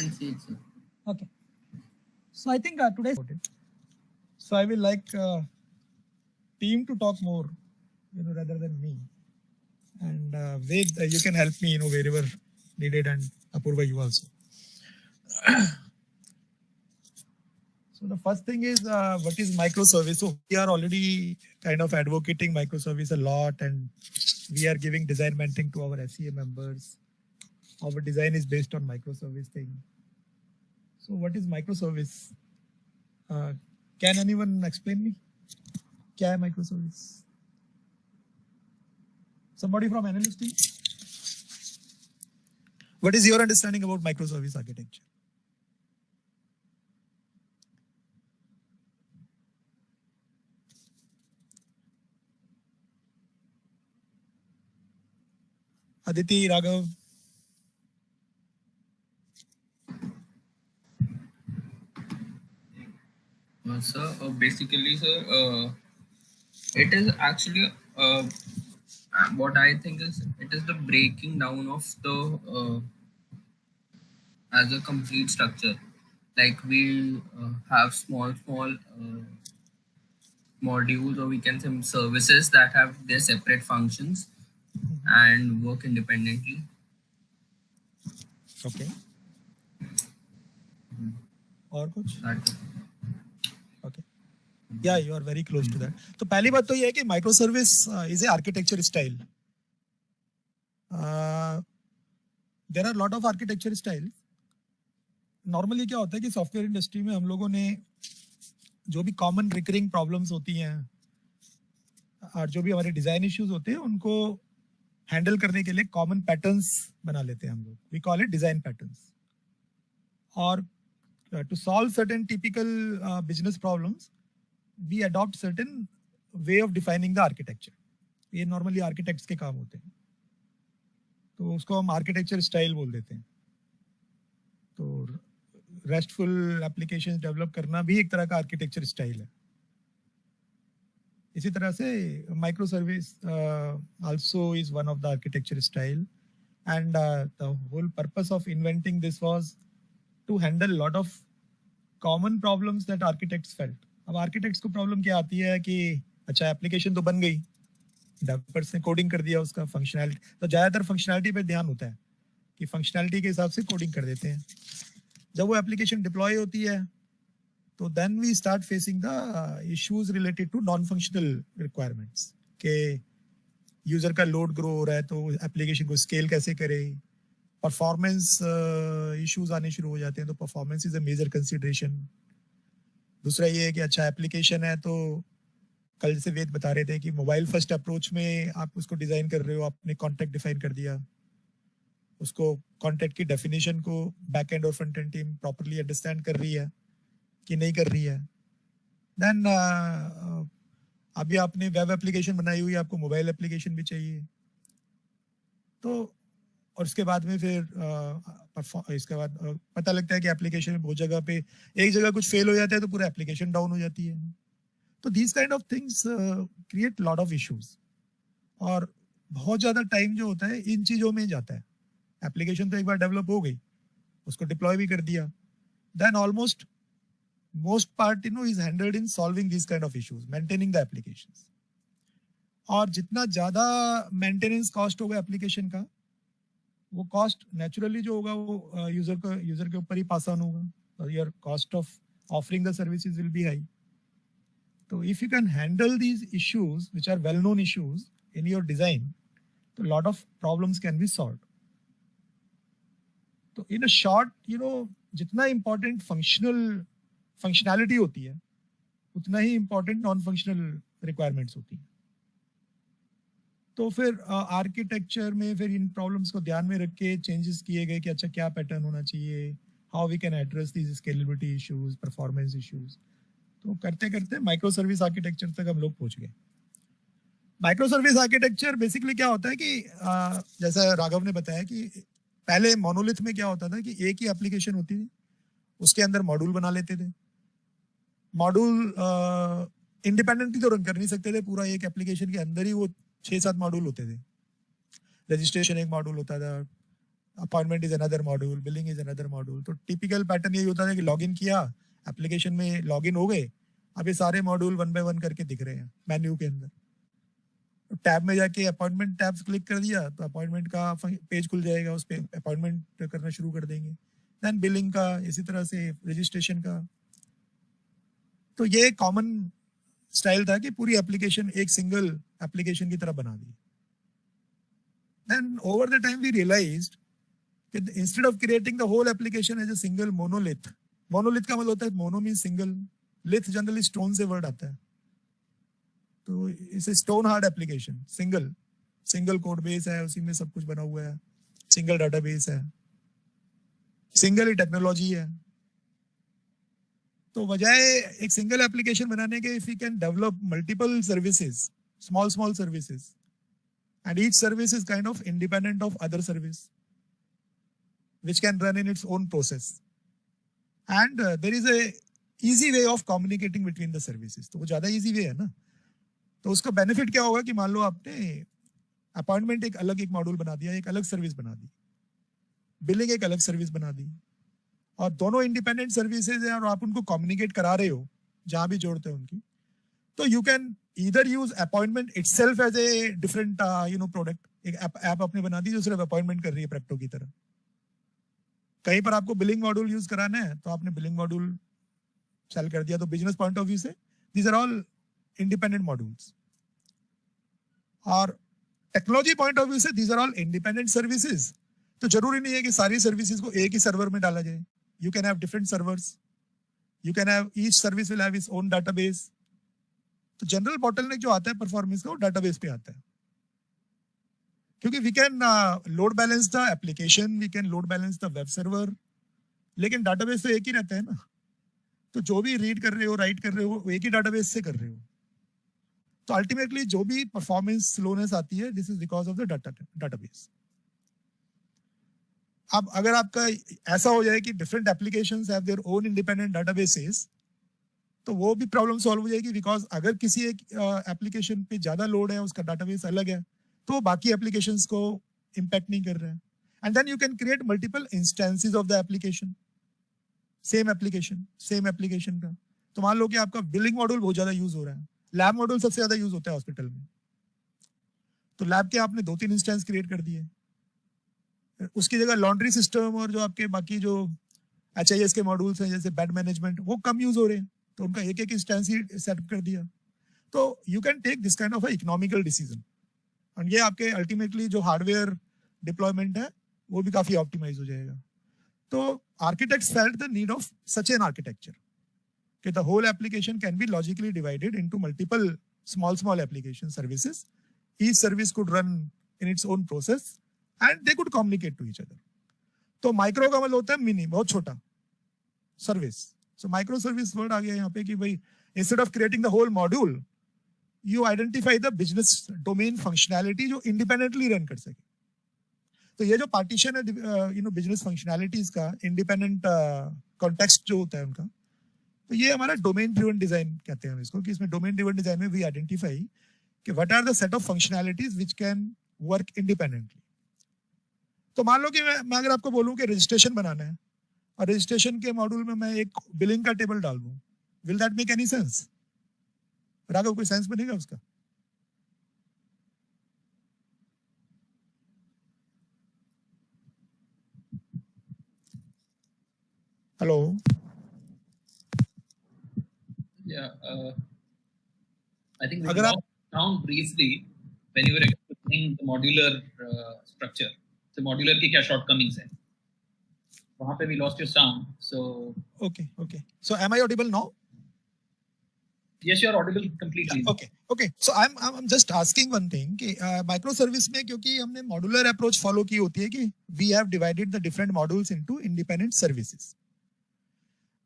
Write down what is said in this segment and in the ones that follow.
can see it, sir. Okay. So I think today's so I will like team to talk more, rather than me. And Ved, you can help me, wherever needed, and Apurva, you also. So the first thing is what is microservice? So we are already kind of advocating microservice a lot, and we are giving design mentoring to our SEA members. Our design is based on microservice thing. So what is microservice? Can anyone explain me? क्या है microservice? Somebody from analyst team? What is your understanding about microservice architecture? Aditi, Raghav. Sir, basically, sir, it is actually what I think is it is the breaking down of the as a complete structure. Like we have small modules, or we can say services that have their separate functions and work independently. Okay. और कुछ? Okay. Yeah, you are very close to that. तो पहली बात तो ये है कि microservice is a architecture style. There are lot of architecture styles. Normally क्या होता है कि सॉफ्टवेयर इंडस्ट्री में हम लोगों ने जो भी कॉमन रिकरिंग प्रॉब्लम्स होती हैं और जो भी हमारे डिजाइन इश्यूज होते हैं उनको हैंडल करने के लिए कॉमन पैटर्न्स बना लेते हैं हम लोग. We call it design patterns. और to solve certain typical business problems, we adopt certain way of defining the architecture. ये normally architects के काम होते हैं, तो उसको हम architecture style बोल देते हैं. तो RESTful applications develop करना भी एक तरह का architecture style है. इसी तरह से microservice also is one of the architecture style, and the whole purpose of inventing this was to handle lot of common problems that architects felt. अब architects को problem क्या आती है कि अच्छा एप्लीकेशन तो बन गई, डेवलपर्स ने कोडिंग कर दिया उसका फंक्शनैलिटी, तो ज़्यादातर फंक्शनैलिटी पे ध्यान होता है कि फंक्शनैलिटी के हिसाब से कोडिंग कर देते हैं. जब वो एप्लीकेशन डिप्लॉय होती है तो then we start facing the issues related to non functional requirements के यूजर का लोड ग्रो हो रहा है तो एप्लीकेशन को स्केल कैसे करे, परफॉर्मेंस इश्यूज आने शुरू हो जाते हैं, तो performance is a major consideration. दूसरा ये है कि अच्छा एप्लीकेशन है तो कल से वेद बता रहे थे कि मोबाइल फर्स्ट अप्रोच में आप उसको डिजाइन कर रहे हो, आपने कॉन्टेक्ट डिफाइन कर दिया, उसको कॉन्टेक्ट की डेफिनेशन को बैक एंड और front end team properly understand कर रही है कि नहीं कर रही है. देन अभी आपने वेब एप्लीकेशन बनाई हुई है, आपको मोबाइल एप्लीकेशन भी चाहिए, तो और उसके बाद में फिर इसके बाद पता लगता है कि एप्लीकेशन बहुत जगह पे एक जगह कुछ फेल हो जाता है तो पूरा एप्लीकेशन डाउन हो जाती है. तो these kind of things create lot of issues, और बहुत ज्यादा टाइम जो होता है इन चीजों में जाता है. एप्लीकेशन तो एक बार डेवलप हो गई, उसको डिप्लॉय भी कर दिया, then almost most part is handled in solving this kind of issues, maintaining the applications. और जितना ज्यादा मेंटेनेंस कॉस्ट होगा एप्लीकेशन का, वो कॉस्ट नेचुरली जो होगा वो यूजर के ऊपर ही पास ऑन होगा, your cost of offering the services will be high. तो if you can handle these issues which are well known issues in your design, तो lot of problems can be solved. तो in a short जितना important functionality होती है उतना ही important non functional requirements होती हैं. तो फिर आर्किटेक्चर में फिर इन प्रॉब्लम्स को ध्यान में रख के चेंजेस किए गए कि अच्छा क्या पैटर्न होना चाहिए, how we can address these scalability issues, performance issues. तो करते करते माइक्रो सर्विस आर्किटेक्चर तक हम लोग पहुंच गए. माइक्रो सर्विस आर्किटेक्चर बेसिकली क्या होता है कि जैसा राघव ने बताया कि पहले मोनोलिथ में क्या होता था कि एक ही एप्लीकेशन होती थी, उसके अंदर मॉड्यूल बना लेते थे. मॉड्यूल इंडिपेंडेंटली तो रन कर नहीं सकते थे, पूरा एक एप्लीकेशन के अंदर ही वो 6-7 मॉड्यूल होते थे. रजिस्ट्रेशन एक मॉड्यूल होता था, appointment is another module, billing is another module. तो टिपिकल पैटर्न यही होता है कि लॉगिन किया, एप्लीकेशन में लॉगिन हो गए, अब ये सारे मॉड्यूल 1 बाय 1 करके दिख रहे हैं मेन्यू के अंदर. टैब में जाके अपॉइंटमेंट टैब्स क्लिक कर दिया तो अपॉइंटमेंट का पेज खुल जाएगा, उस पर अपॉइंटमेंट करना शुरू कर देंगे. देन बिलिंग का, इसी तरह से रजिस्ट्रेशन का. तो ये कॉमन स्टाइल था कि पूरी एप्लीकेशन एक सिंगल एप्लीकेशन की तरह बना दी. Then over the time we realized कि instead of creating the whole application as a single monolith, monolith का मतलब होता है mono mean single, lith generally stone से वर्ड आता है, तो इस stone hard application, single code base है, उसी में सब कुछ बना हुआ है, सिंगल डाटाबेस है, सिंगल ही टेक्नोलॉजी है. तो बजाय एक सिंगल एप्लीकेशन बनाने के, if you can develop multiple services, small services, and each service is kind of independent of other service which can run in its own process, and there is a easy way of communicating between the services. तो वो ज्यादा easy way है ना. तो उसका benefit क्या होगा कि मान लो आपने अपॉइंटमेंट एक अलग एक मॉड्यूल बना दिया, एक अलग सर्विस बना दी, बिलिंग एक अलग सर्विस बना दी, और दोनों इंडिपेंडेंट सर्विसेज हैं और आप उनको कम्युनिकेट करा रहे हो जहां भी जोड़ते हो उनकी. तो you can either use appointment itself as a different product. एक ऐप आपने बना दी जो सिर्फ अपॉइंटमेंट कर रही है प्रेप्टो की तरह. कहीं पर आपको बिलिंग मॉड्यूल यूज कराना है तो आपने बिलिंग मॉड्यूल सेल कर दिया. तो बिजनेस पॉइंट ऑफ व्यू से these are all independent modules, और टेक्नोलॉजी पॉइंट ऑफ व्यू से these are all independent services. तो जरूरी नहीं है कि सारी सर्विसेज को एक ही सर्वर में डाला जाए. You can have different servers, you can have each service will have it's own database. तो जनरल बॉटलनेक जो आता है परफॉर्मेंस का, वो डाटाबेस पे आता है, क्योंकि we can load balance the application, we can load balance the web server, लेकिन डाटाबेस तो एक ही रहता है ना. तो जो भी रीड कर रहे हो, राइट कर रहे हो, वो एक ही डाटाबेस से कर रहे हो. तो अल्टीमेटली जो भी परफॉर्मेंस स्लोनेस आती है, this is because of the database. अब अगर आपका ऐसा हो जाए कि different applications have their own independent databases, तो वो भी प्रॉब्लम सॉल्व हो जाएगी. बिकॉज अगर किसी एक एप्लीकेशन पे ज्यादा लोड है, उसका डाटाबेस अलग है, तो बाकी एप्लीकेशंस को इम्पैक्ट नहीं कर रहे हैं. And then you can create multiple instances of the application, same application का. तो मान लो कि आपका बिलिंग मॉड्यूल बहुत ज्यादा यूज हो रहा है, लैब मॉड्यूल सबसे ज्यादा यूज होता है हॉस्पिटल में, तो लैब के आपने 2-3 इंस्टेंस क्रिएट कर दिए. उसकी जगह लॉन्ड्री सिस्टम और जो आपके बाकी जो HIS के मॉड्यूल्स हैं जैसे बेड मैनेजमेंट, वो कम यूज हो रहे हैं, तो उनका एक एक इंस्टेंस ही सेटअप कर दिया. तो you can take this kind of economical decision, और ये आपके अल्टीमेटली जो हार्डवेयर डिप्लॉयमेंट है वो भी काफी ऑप्टिमाइज हो जाएगा. तो architects felt the need of such an architecture कि the whole application can be logically divided into multiple small application services. Each service could run in its own process and they could communicate to each other. तो micro का मतलब होता है mini, बहुत छोटा service. So micro service word आ गया यहाँ पे कि भाई instead of creating the whole module, you identify the business domain functionality जो independently रन कर सके. तो ये जो पार्टीशन है बिजनेस फंक्शनैलिटीज का, इंडिपेंडेंट कॉन्टेक्स्ट जो होता है उनका, तो ये हमारा डोमेन ड्रिवन डिजाइन कहते हैं इसको. कि इसमें डोमेन ड्रिवन डिजाइन में वी आइडेंटिफाई कि what are the set of functionalities which can work independently. तो मान लो कि मैं अगर आपको बोलूं कि रजिस्ट्रेशन बनाना है, और रजिस्ट्रेशन के मॉड्यूल में मैं एक बिलिंग का टेबल डाल दूं, will that make any sense? Raghav, कोई सेंस बनेगा उसका? हेलो. I think we अगर आप walked down briefly when you were explaining the modular structure. So modular की क्या shortcomings हैं? वहाँ पे we lost your sound. So okay. So am I audible now? yes, you are audible completely. Yeah, okay. So I'm just asking one thing कि micro service में क्योंकि हमने modular approach follow की होती है कि we have divided the different modules into independent services.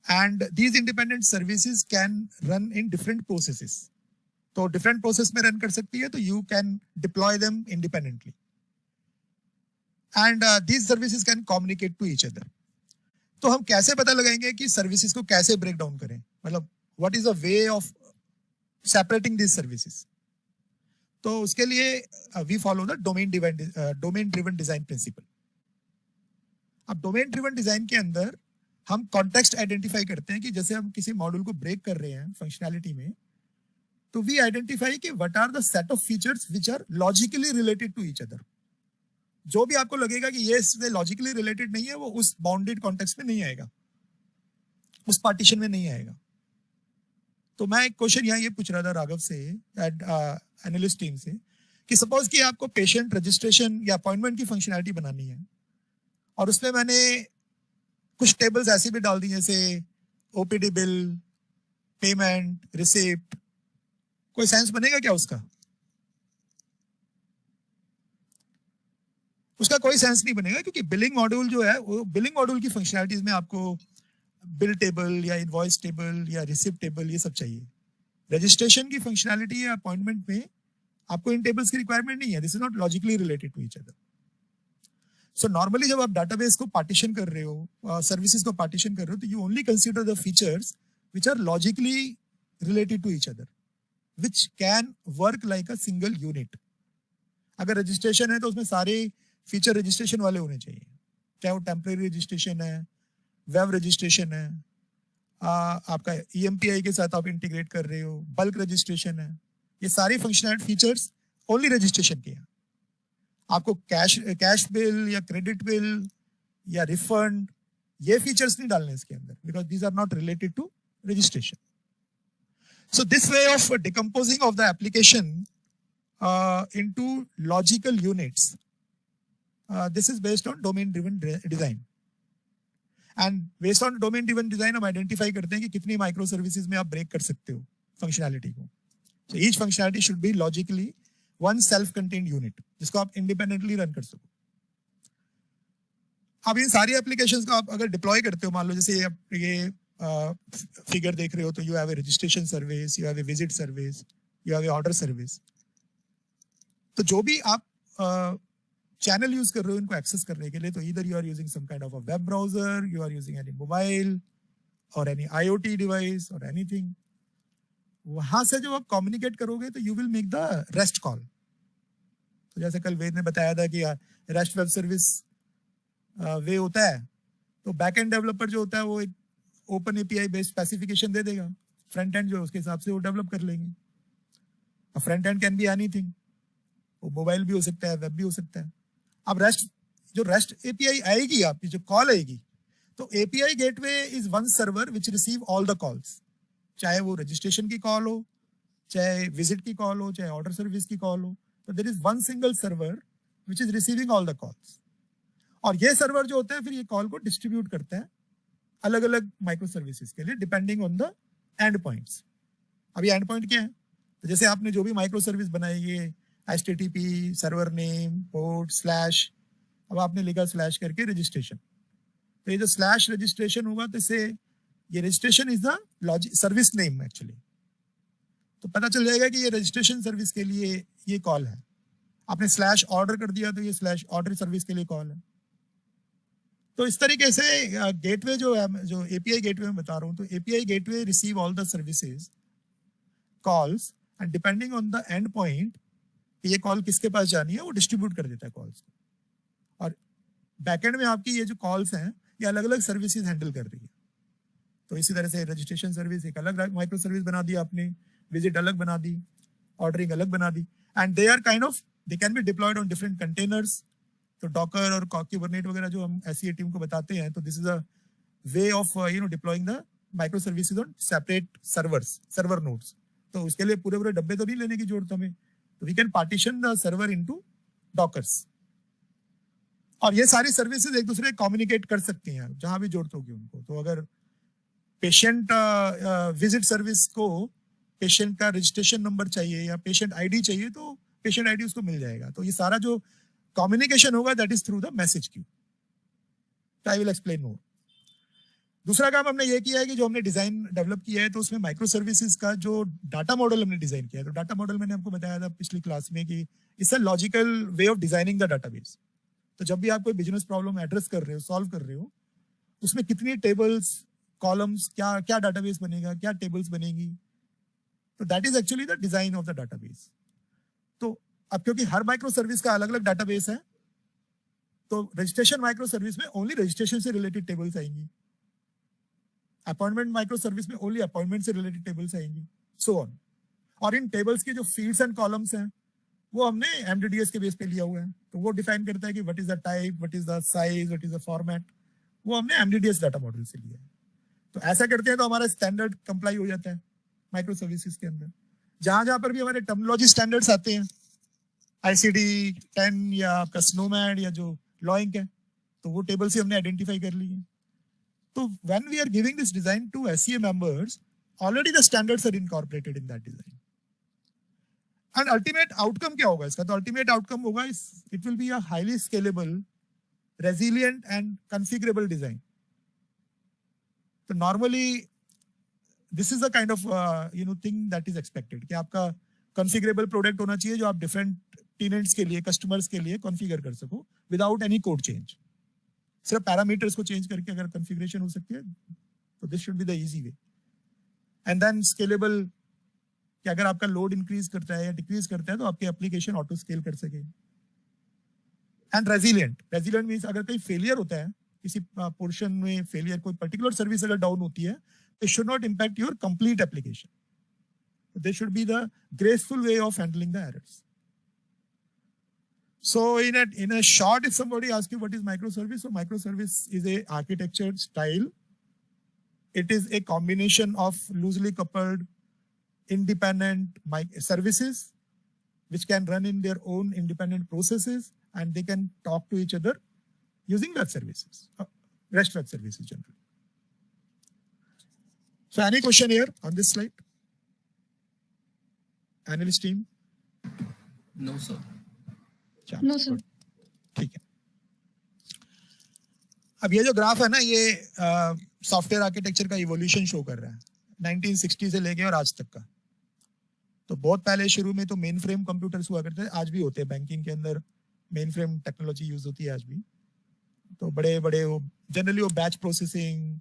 And these independent services can run in different processes. तो different process में run कर सकती है, तो you can deploy them independently. And these services can communicate to each other. तो हम कैसे पता लगाएंगे कि सर्विसेज को कैसे ब्रेक डाउन करें? मतलब what is a way of separating these services? तो उसके लिए we follow the domain driven design principle. अब डोमेन ड्रिवन डिजाइन के अंदर हम कॉन्टेक्स्ट आइडेंटिफाई करते हैं कि जैसे हम किसी मॉड्यूल को ब्रेक कर रहे हैं फंक्शनैलिटी में, तो वी आइडेंटिफाई कि what are the set of features which are logically related to each other. जो भी आपको लगेगा कि ये इससे लॉजिकली रिलेटेड नहीं है, वो उस बाउंडेड कॉन्टेक्स्ट में नहीं आएगा, उस पार्टीशन में नहीं आएगा. तो मैं एक क्वेश्चन यहाँ ये पूछ रहा था राघव से, एनालिस्ट टीम से, कि सपोज कि आपको पेशेंट रजिस्ट्रेशन या अपॉइंटमेंट की फंक्शनैलिटी बनानी है और उसमें मैंने कुछ टेबल्स ऐसी भी डाल दी जैसे ओपीडी बिल, पेमेंट, रिसिप्ट. कोई सेंस बनेगा क्या उसका? उसका कोई सेंस नहीं बनेगा, क्योंकि बिलिंग मॉड्यूल जो है वो बिलिंग मॉड्यूल की फंक्शनैलिटीज में आपको बिल टेबल या इनवॉइस टेबल या रिसिप्ट टेबल ये सब चाहिए. रजिस्ट्रेशन की फंक्शनैलिटी या अपॉइंटमेंट में आपको इन टेबल्स की रिक्वायरमेंट नहीं है. This is not logically related to each other. So normally जब आप डाटाबेस को पार्टीशन कर रहे हो, सर्विसेज को पार्टीशन कर रहे हो, तो you only consider the features which are logically related to each other, which can work like a single unit. अगर रजिस्ट्रेशन है तो उसमें सारे फीचर रजिस्ट्रेशन वाले होने चाहिए, चाहे वो टेम्परेरी रजिस्ट्रेशन है, वेब रजिस्ट्रेशन है, आपका EMPI के साथ आप इंटीग्रेट कर रहे हो, बल्क रजिस्ट्रेशन है. ये सारी फंक्शनल फीचर्स ओनली रजिस्ट्रेशन के हैं. आपको कैश बिल या क्रेडिट बिल या रिफंड ये फीचर्स नहीं डालने इसके अंदर, because these are not related to registration. So this way of decomposing of the application into logical units, this is based on domain driven design. And based on domain driven design हम identify करते हैं कि कितनी micro services में आप break कर सकते हो फंक्शनैलिटी को. So each functionality should be logically one self-contained unit जिसको आप इंडिपेंडेंटली रन कर सको. अब इन सारी एप्लीकेशंस को आप अगर डिप्लॉय करते हो, मान लो जैसे ये फिगर देख रहे हो, तो you have a registration service, you have a visit service, you have a order service. तो जो भी आप चैनल यूज कर रहे हो इनको एक्सेस करने के लिए, तो इधर you are using some kind of a web browser, you are using any mobile और एनी IoT डिवाइस और एनीथिंग. वहां से जब आप कम्युनिकेट करोगे तो you will make the rest call. तो जैसे कल वेद ने बताया था कि रेस्ट वेब सर्विस वे होता है, तो बैक एंड डेवलपर जो होता है वो एक ओपन API बेस्ड स्पेसिफिकेशन दे देगा, फ्रंट एंड जो उसके हिसाब से वो डेवलप कर लेंगे. Front end can be anything, वो मोबाइल भी हो सकता है, वेब भी हो सकता है. अब रेस्ट API आएगी, आपकी जो कॉल आएगी, तो API gateway is one server which receive all the calls, चाहे वो रजिस्ट्रेशन की कॉल हो, चाहे विजिट की कॉल हो, चाहे ऑर्डर सर्विस की कॉल हो. तो there is one single server which is receiving all the calls. और ये सर्वर जो होता है फिर ये कॉल को डिस्ट्रीब्यूट करता है अलग अलग माइक्रो सर्विसेज के लिए, depending on the end points. अब ये एंड पॉइंट क्या है? तो जैसे आपने जो भी माइक्रो सर्विस बनाई है, HTTP, server name, port, slash, अब आपने लिखा स्लैश करके रजिस्ट्रेशन, तो ये जो स्लैश रजिस्ट्रेशन होगा तो इससे ये registration is the service name actually. तो पता चल जाएगा कि ये रजिस्ट्रेशन सर्विस के लिए ये कॉल है. आपने स्लैश ऑर्डर कर दिया तो ये स्लैश ऑर्डर सर्विस के लिए कॉल है. तो इस तरीके से गेटवे जो है, जो API गेटवे में बता रहा हूँ, तो API gateway receive all the services calls and depending on the end point ये कॉल किसके पास जानी है वो डिस्ट्रीब्यूट कर देता है कॉल्स. और बैकएंड में आपकी ये जो कॉल्स हैं ये अलग अलग सर्विसेज हैंडल कर रही है. तो इसी तरह से रजिस्ट्रेशन सर्विस एक अलग माइक्रो सर्विस बना दी आपने, विजिट अलग बना दी, ऑर्डरिंग अलग बना दी, and they are kind of they can be deployed on different containers. तो डॉकर और कुबरनेट वगैरह जो हम SEA टीम को बताते हैं, तो this is a way of deploying the micro services on separate server nodes. तो उसके लिए पूरे डब्बे तो नहीं लेने की जरूरत हमें, तो we can partition the server into dockers. और ये सारी सर्विसेज एक दूसरे कम्युनिकेट कर सकती हैं जहां भी जरूरत होगी उनको. तो अगर पेशेंट विजिट सर्विस को पेशेंट का रजिस्ट्रेशन नंबर चाहिए या पेशेंट ID चाहिए, तो पेशेंट ID उसको मिल जाएगा. तो ये सारा जो कम्युनिकेशन होगा that is through the message queue. I will explain more. दूसरा काम हमने ये किया है कि जो हमने डिजाइन डेवलप किया है, तो उसमें माइक्रो सर्विसेज का जो डाटा मॉडल हमने डिजाइन किया है, तो डाटा मॉडल मैंने आपको बताया था पिछली क्लास में कि it's a logical way of designing the database. तो जब भी आप कोई बिजनेस प्रॉब्लम एड्रेस कर रहे हो, सॉल्व कर रहे हो, उसमें कितनी टेबल्स, कॉलम्स, क्या क्या डाटाबेस बनेगा, क्या टेबल्स बनेगी, तो that is actually the design of the database. तो अब क्योंकि हर माइक्रो सर्विस का अलग अलग डाटाबेस है, तो रजिस्ट्रेशन माइक्रो सर्विस में ओनली रजिस्ट्रेशन से रिलेटेड टेबल्स आएंगी, अपॉइंटमेंट माइक्रो सर्विस में ओनली अपॉइंटमेंट से रिलेटेड टेबल्स आएंगी, सो ऑन। और इन टेबल्स के जो फील्ड्स एंड कॉलम्स हैं वो हमने एमडीडीएस के बेस पे लिया हुआ है, तो वो डिफाइन करता है कि what is the type, what is the size, what is the format, वो हमने एमडीडीएस डाटा मॉडल से लिया है। तो ऐसा करते हैं तो हमारा स्टैंडर्ड कंप्लाई हो जाता है माइक्रो सर्विसेज के अंदर। जहां जहां पर भी हमारे टर्मिनोलॉजी स्टैंडर्ड्स आते हैं, आईसीडी 10 या आपका स्नोमैड या जो लॉइंक है, तो वो टेबल से हमने आइडेंटिफाई कर ली है। तो when we are giving this design to SCA members, already the standards are incorporated in that design. And ultimate outcome क्या होगा इसका? तो अल्टीमेट आउटकम होगा it will be a highly scalable, resilient and configurable design. तो normally this is the kind of thing that is expected कि आपका कॉन्फ़िगरेबल product होना चाहिए जो आप डिफरेंट टेनेंट्स के लिए, कस्टमर्स के लिए कॉन्फ़िगर कर सको विदाउट एनी कोड चेंज। सिर्फ पैरामीटर्स को चेंज करके अगर कॉन्फ़िगरेशन हो सकती है तो this should be the easy way. And then scalable, कि अगर आपका लोड इंक्रीज करता है या डिक्रीज करता है तो आपकी एप्लीकेशन ऑटो स्केल कर सके। एंड रेजिलिएंट, रेजिलिएंट मींस अगर कहीं फेलियर होता है, किसी पोर्शन में फेलियर, कोई पर्टिकुलर सर्विस अगर डाउन होती है, it should not impact your complete application. There should be the graceful way of handling the errors. So in a short, if somebody asks you what is microservice, so microservice is a architecture style. It is a combination of loosely coupled independent services which can run in their own independent processes, and they can talk to each other using web services, REST web services generally. So any question here on this slide? Analyst team? No, sir. No, sir. ठीक है। अब ये जो graph है ना, ये software architecture का evolution show कर रहा है 1960 से लेके और आज तक का। तो बहुत पहले शुरू में तो मेन फ्रेम कंप्यूटर्स हुआ करते थे, आज भी होते हैं, बैंकिंग के अंदर मेन फ्रेम टेक्नोलॉजी यूज होती है आज भी। तो बड़े बड़े वो जनरली वो बैच प्रोसेसिंग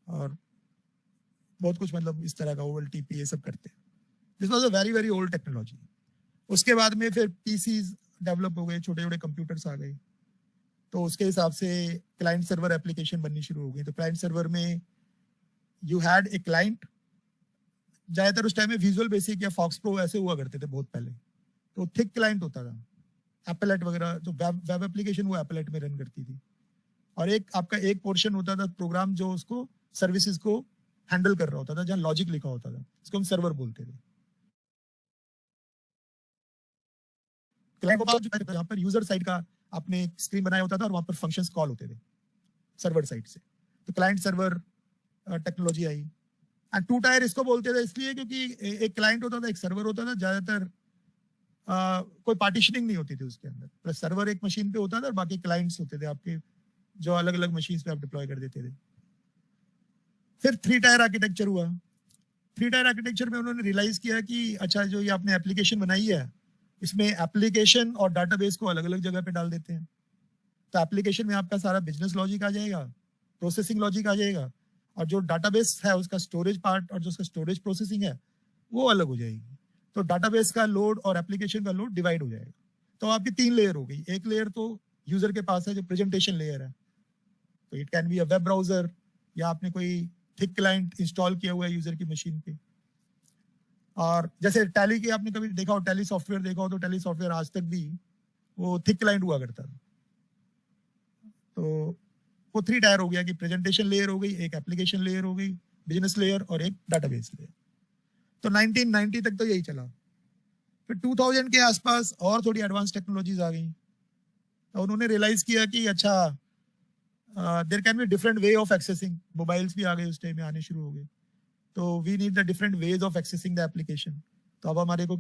और बहुत कुछ, मतलब इस तरह का OLTP ये सब करते हैं। This was a very very old technology. उसके बाद में फिर पीसीज डेवलप हो गए, छोटे छोटे कंप्यूटर्स आ गए, तो उसके हिसाब से क्लाइंट सर्वर एप्लीकेशन बननी शुरू हो गई। तो क्लाइंट सर्वर में यू हैड ए क्लाइंट, ज्यादातर उस टाइम में विजुअल बेसिक या फॉक्स प्रो ऐसे हुआ करते थे बहुत पहले, तो थिक क्लाइंट होता था, एप्लेट वगैरह जो वेब एप्लीकेशन वो एप्लेट में रन करती थी। और एक आपका एक पोर्शन होता था प्रोग्राम जो उसको सर्विसेज को हैंडल कर रहा होता था, जहां लॉजिक लिखा होता था, इसको हम सर्वर बोलते थे। क्लाइंट को यहाँ पर यूजर साइड का आपने स्क्रीन बनाया होता था और वहां पर फंक्शंस कॉल होते थे सर्वर साइड से। तो क्लाइंट सर्वर टेक्नोलॉजी आई। एंड टू टायर इसको बोलते थे इसलिए क्योंकि एक क्लाइंट होता था, एक सर्वर होता था। ज्यादातर कोई पार्टीशनिंग नहीं होती थी उसके अंदर, प्लस सर्वर एक मशीन पे होता था और बाकी क्लाइंट्स होते थे आपके, जो अलग अलग मशीन पे आप डिप्लॉय कर देते थे। फिर 3 टायर आर्किटेक्चर हुआ। 3 टायर आर्किटेक्चर में उन्होंने रियलाइज किया कि अच्छा, जो ये आपने एप्लीकेशन बनाई है, इसमें एप्लीकेशन और डाटाबेस को अलग अलग जगह पे डाल देते हैं। तो एप्लीकेशन में आपका सारा बिजनेस लॉजिक आ जाएगा, प्रोसेसिंग लॉजिक आ जाएगा, और जो डाटाबेस है उसका स्टोरेज पार्ट और जो उसका स्टोरेज प्रोसेसिंग है वो अलग हो जाएगी। तो डाटाबेस का लोड और एप्लीकेशन का लोड डिवाइड हो जाएगा। तो आपकी 3 लेयर हो गई। एक लेयर तो यूजर के पास है जो प्रेजेंटेशन लेयर है, तो it can be a web browser, या आपने कोई थिक क्लाइंट इंस्टॉल किया हुआ है यूजर की मशीन पे। और जैसे टैली की आपने कभी देखा हो, टैली सॉफ्टवेयर देखा हो, तो टैली सॉफ्टवेयर आज तक भी वो थिक क्लाइंट हुआ करता था। तो वो 3 टायर हो गया कि प्रेजेंटेशन लेयर हो गई, एक एप्लीकेशन लेयर हो गई, बिजनेस लेयर, और एक डाटाबेस लेयर। तो 1990 तक तो यही चला। फिर 2000 के आसपास और थोड़ी एडवांस टेक्नोलॉजीज आ गई, तो उन्होंने रियलाइज किया कि अच्छा, there can be different way of accessing. Mobiles भी आ गए उस टाइम में, आने शुरू हो गए। तो we need the different ways of accessing the application. तो अब हमारे को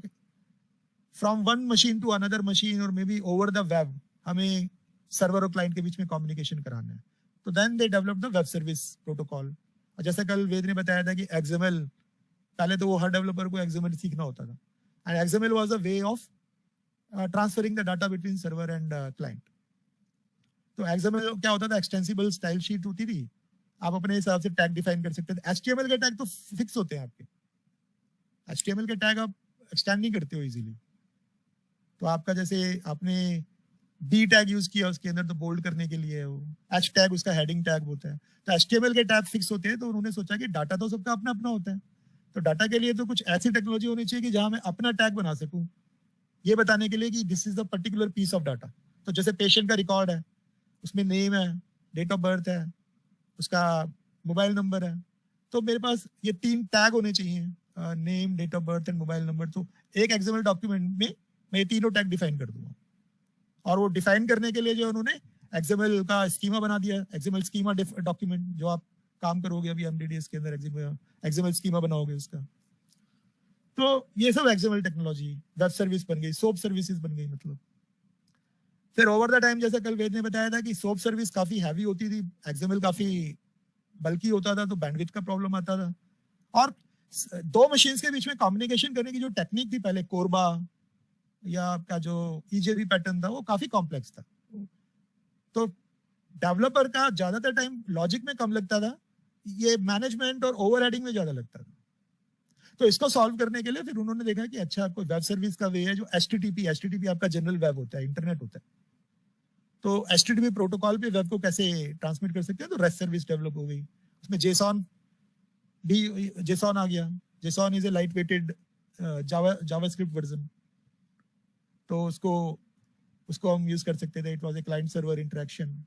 from one machine to another machine और maybe over the web हमें सर्वर और क्लाइंट के बीच में कम्युनिकेशन कराना है। तो then they develop the web service protocol. और जैसे कल वेद ने बताया था कि XML, पहले तो वो हर डेवलपर को XML सीखना होता था, and XML was a way of transferring the data between server and client. तो XML क्या होता था, एक्सटेंसिबल स्टाइल शीट होती थी, आप अपने हिसाब से टैग डिफाइन कर सकते थे। HTML के टैग तो फिक्स होते हैं आपके, HTML के टैग आप एक्सटेंड नहीं करते हो इजीली। तो आपका जैसे आपने डी टैग यूज किया उसके अंदर तो बोल्ड करने के लिए, वो एच टैग उसका हेडिंग टैग होता है। तो HTML के टैग फिक्स होते हैं, तो उन्होंने सोचा कि डाटा तो सबका अपना अपना होता है, तो डाटा के लिए तो कुछ ऐसी टेक्नोलॉजी होनी चाहिए कि जहां मैं अपना टैग बना सकूं, ये बताने के लिए कि this is the particular piece of data. तो जैसे पेशेंट का रिकॉर्ड है, उसमें नेम है, डेट ऑफ बर्थ है, उसका मोबाइल नंबर है, तो मेरे पास ये 3 टैग होने चाहिए, name, date of birth and mobile number. तो एक XML डॉक्यूमेंट में मैं ये तीनों टैग डिफाइन कर दूंगा, और वो डिफाइन करने के लिए जो उन्होंने XML का स्कीमा बना दिया, XML स्कीमा डॉक्यूमेंट, जो आप काम करोगे अभी MDDS के अंदर XML स्कीमा बनाओगे उसका। तो ये सब XML टेक्नोलॉजी, वेब सर्विस बन गई, सोप सर्विसेज बन गई मतलब। फिर ओवर द टाइम, जैसे कल वेद ने बताया था कि सोप सर्विस काफी हैवी होती थी, XML काफी बल्कि होता था, तो बैंडविड्थ का प्रॉब्लम आता था, और दो मशीन्स के बीच में कम्युनिकेशन करने की जो टेक्निक थी पहले, कोरबा या आपका जो EJB पैटर्न था, वो काफी कॉम्प्लेक्स था। तो डेवलपर का ज्यादातर टाइम लॉजिक में कम लगता था, ये मैनेजमेंट और ओवरहेडिंग में ज्यादा लगता था। तो इसको सॉल्व करने के लिए फिर उन्होंने देखा कि अच्छा, कोई वेब सर्विस का वे है जो HTTP आपका जनरल वेब होता है, इंटरनेट होता है, तो HTTP प्रोटोकॉल पे वेब को कैसे ट्रांसमिट कर सकते हैं। तो रेस्ट सर्विस डेवलप हो गई, उसमें जेसॉन आ गया। JSON is a light weighted JavaScript version, तो उसको हम यूज कर सकते थे। It was a client server interaction,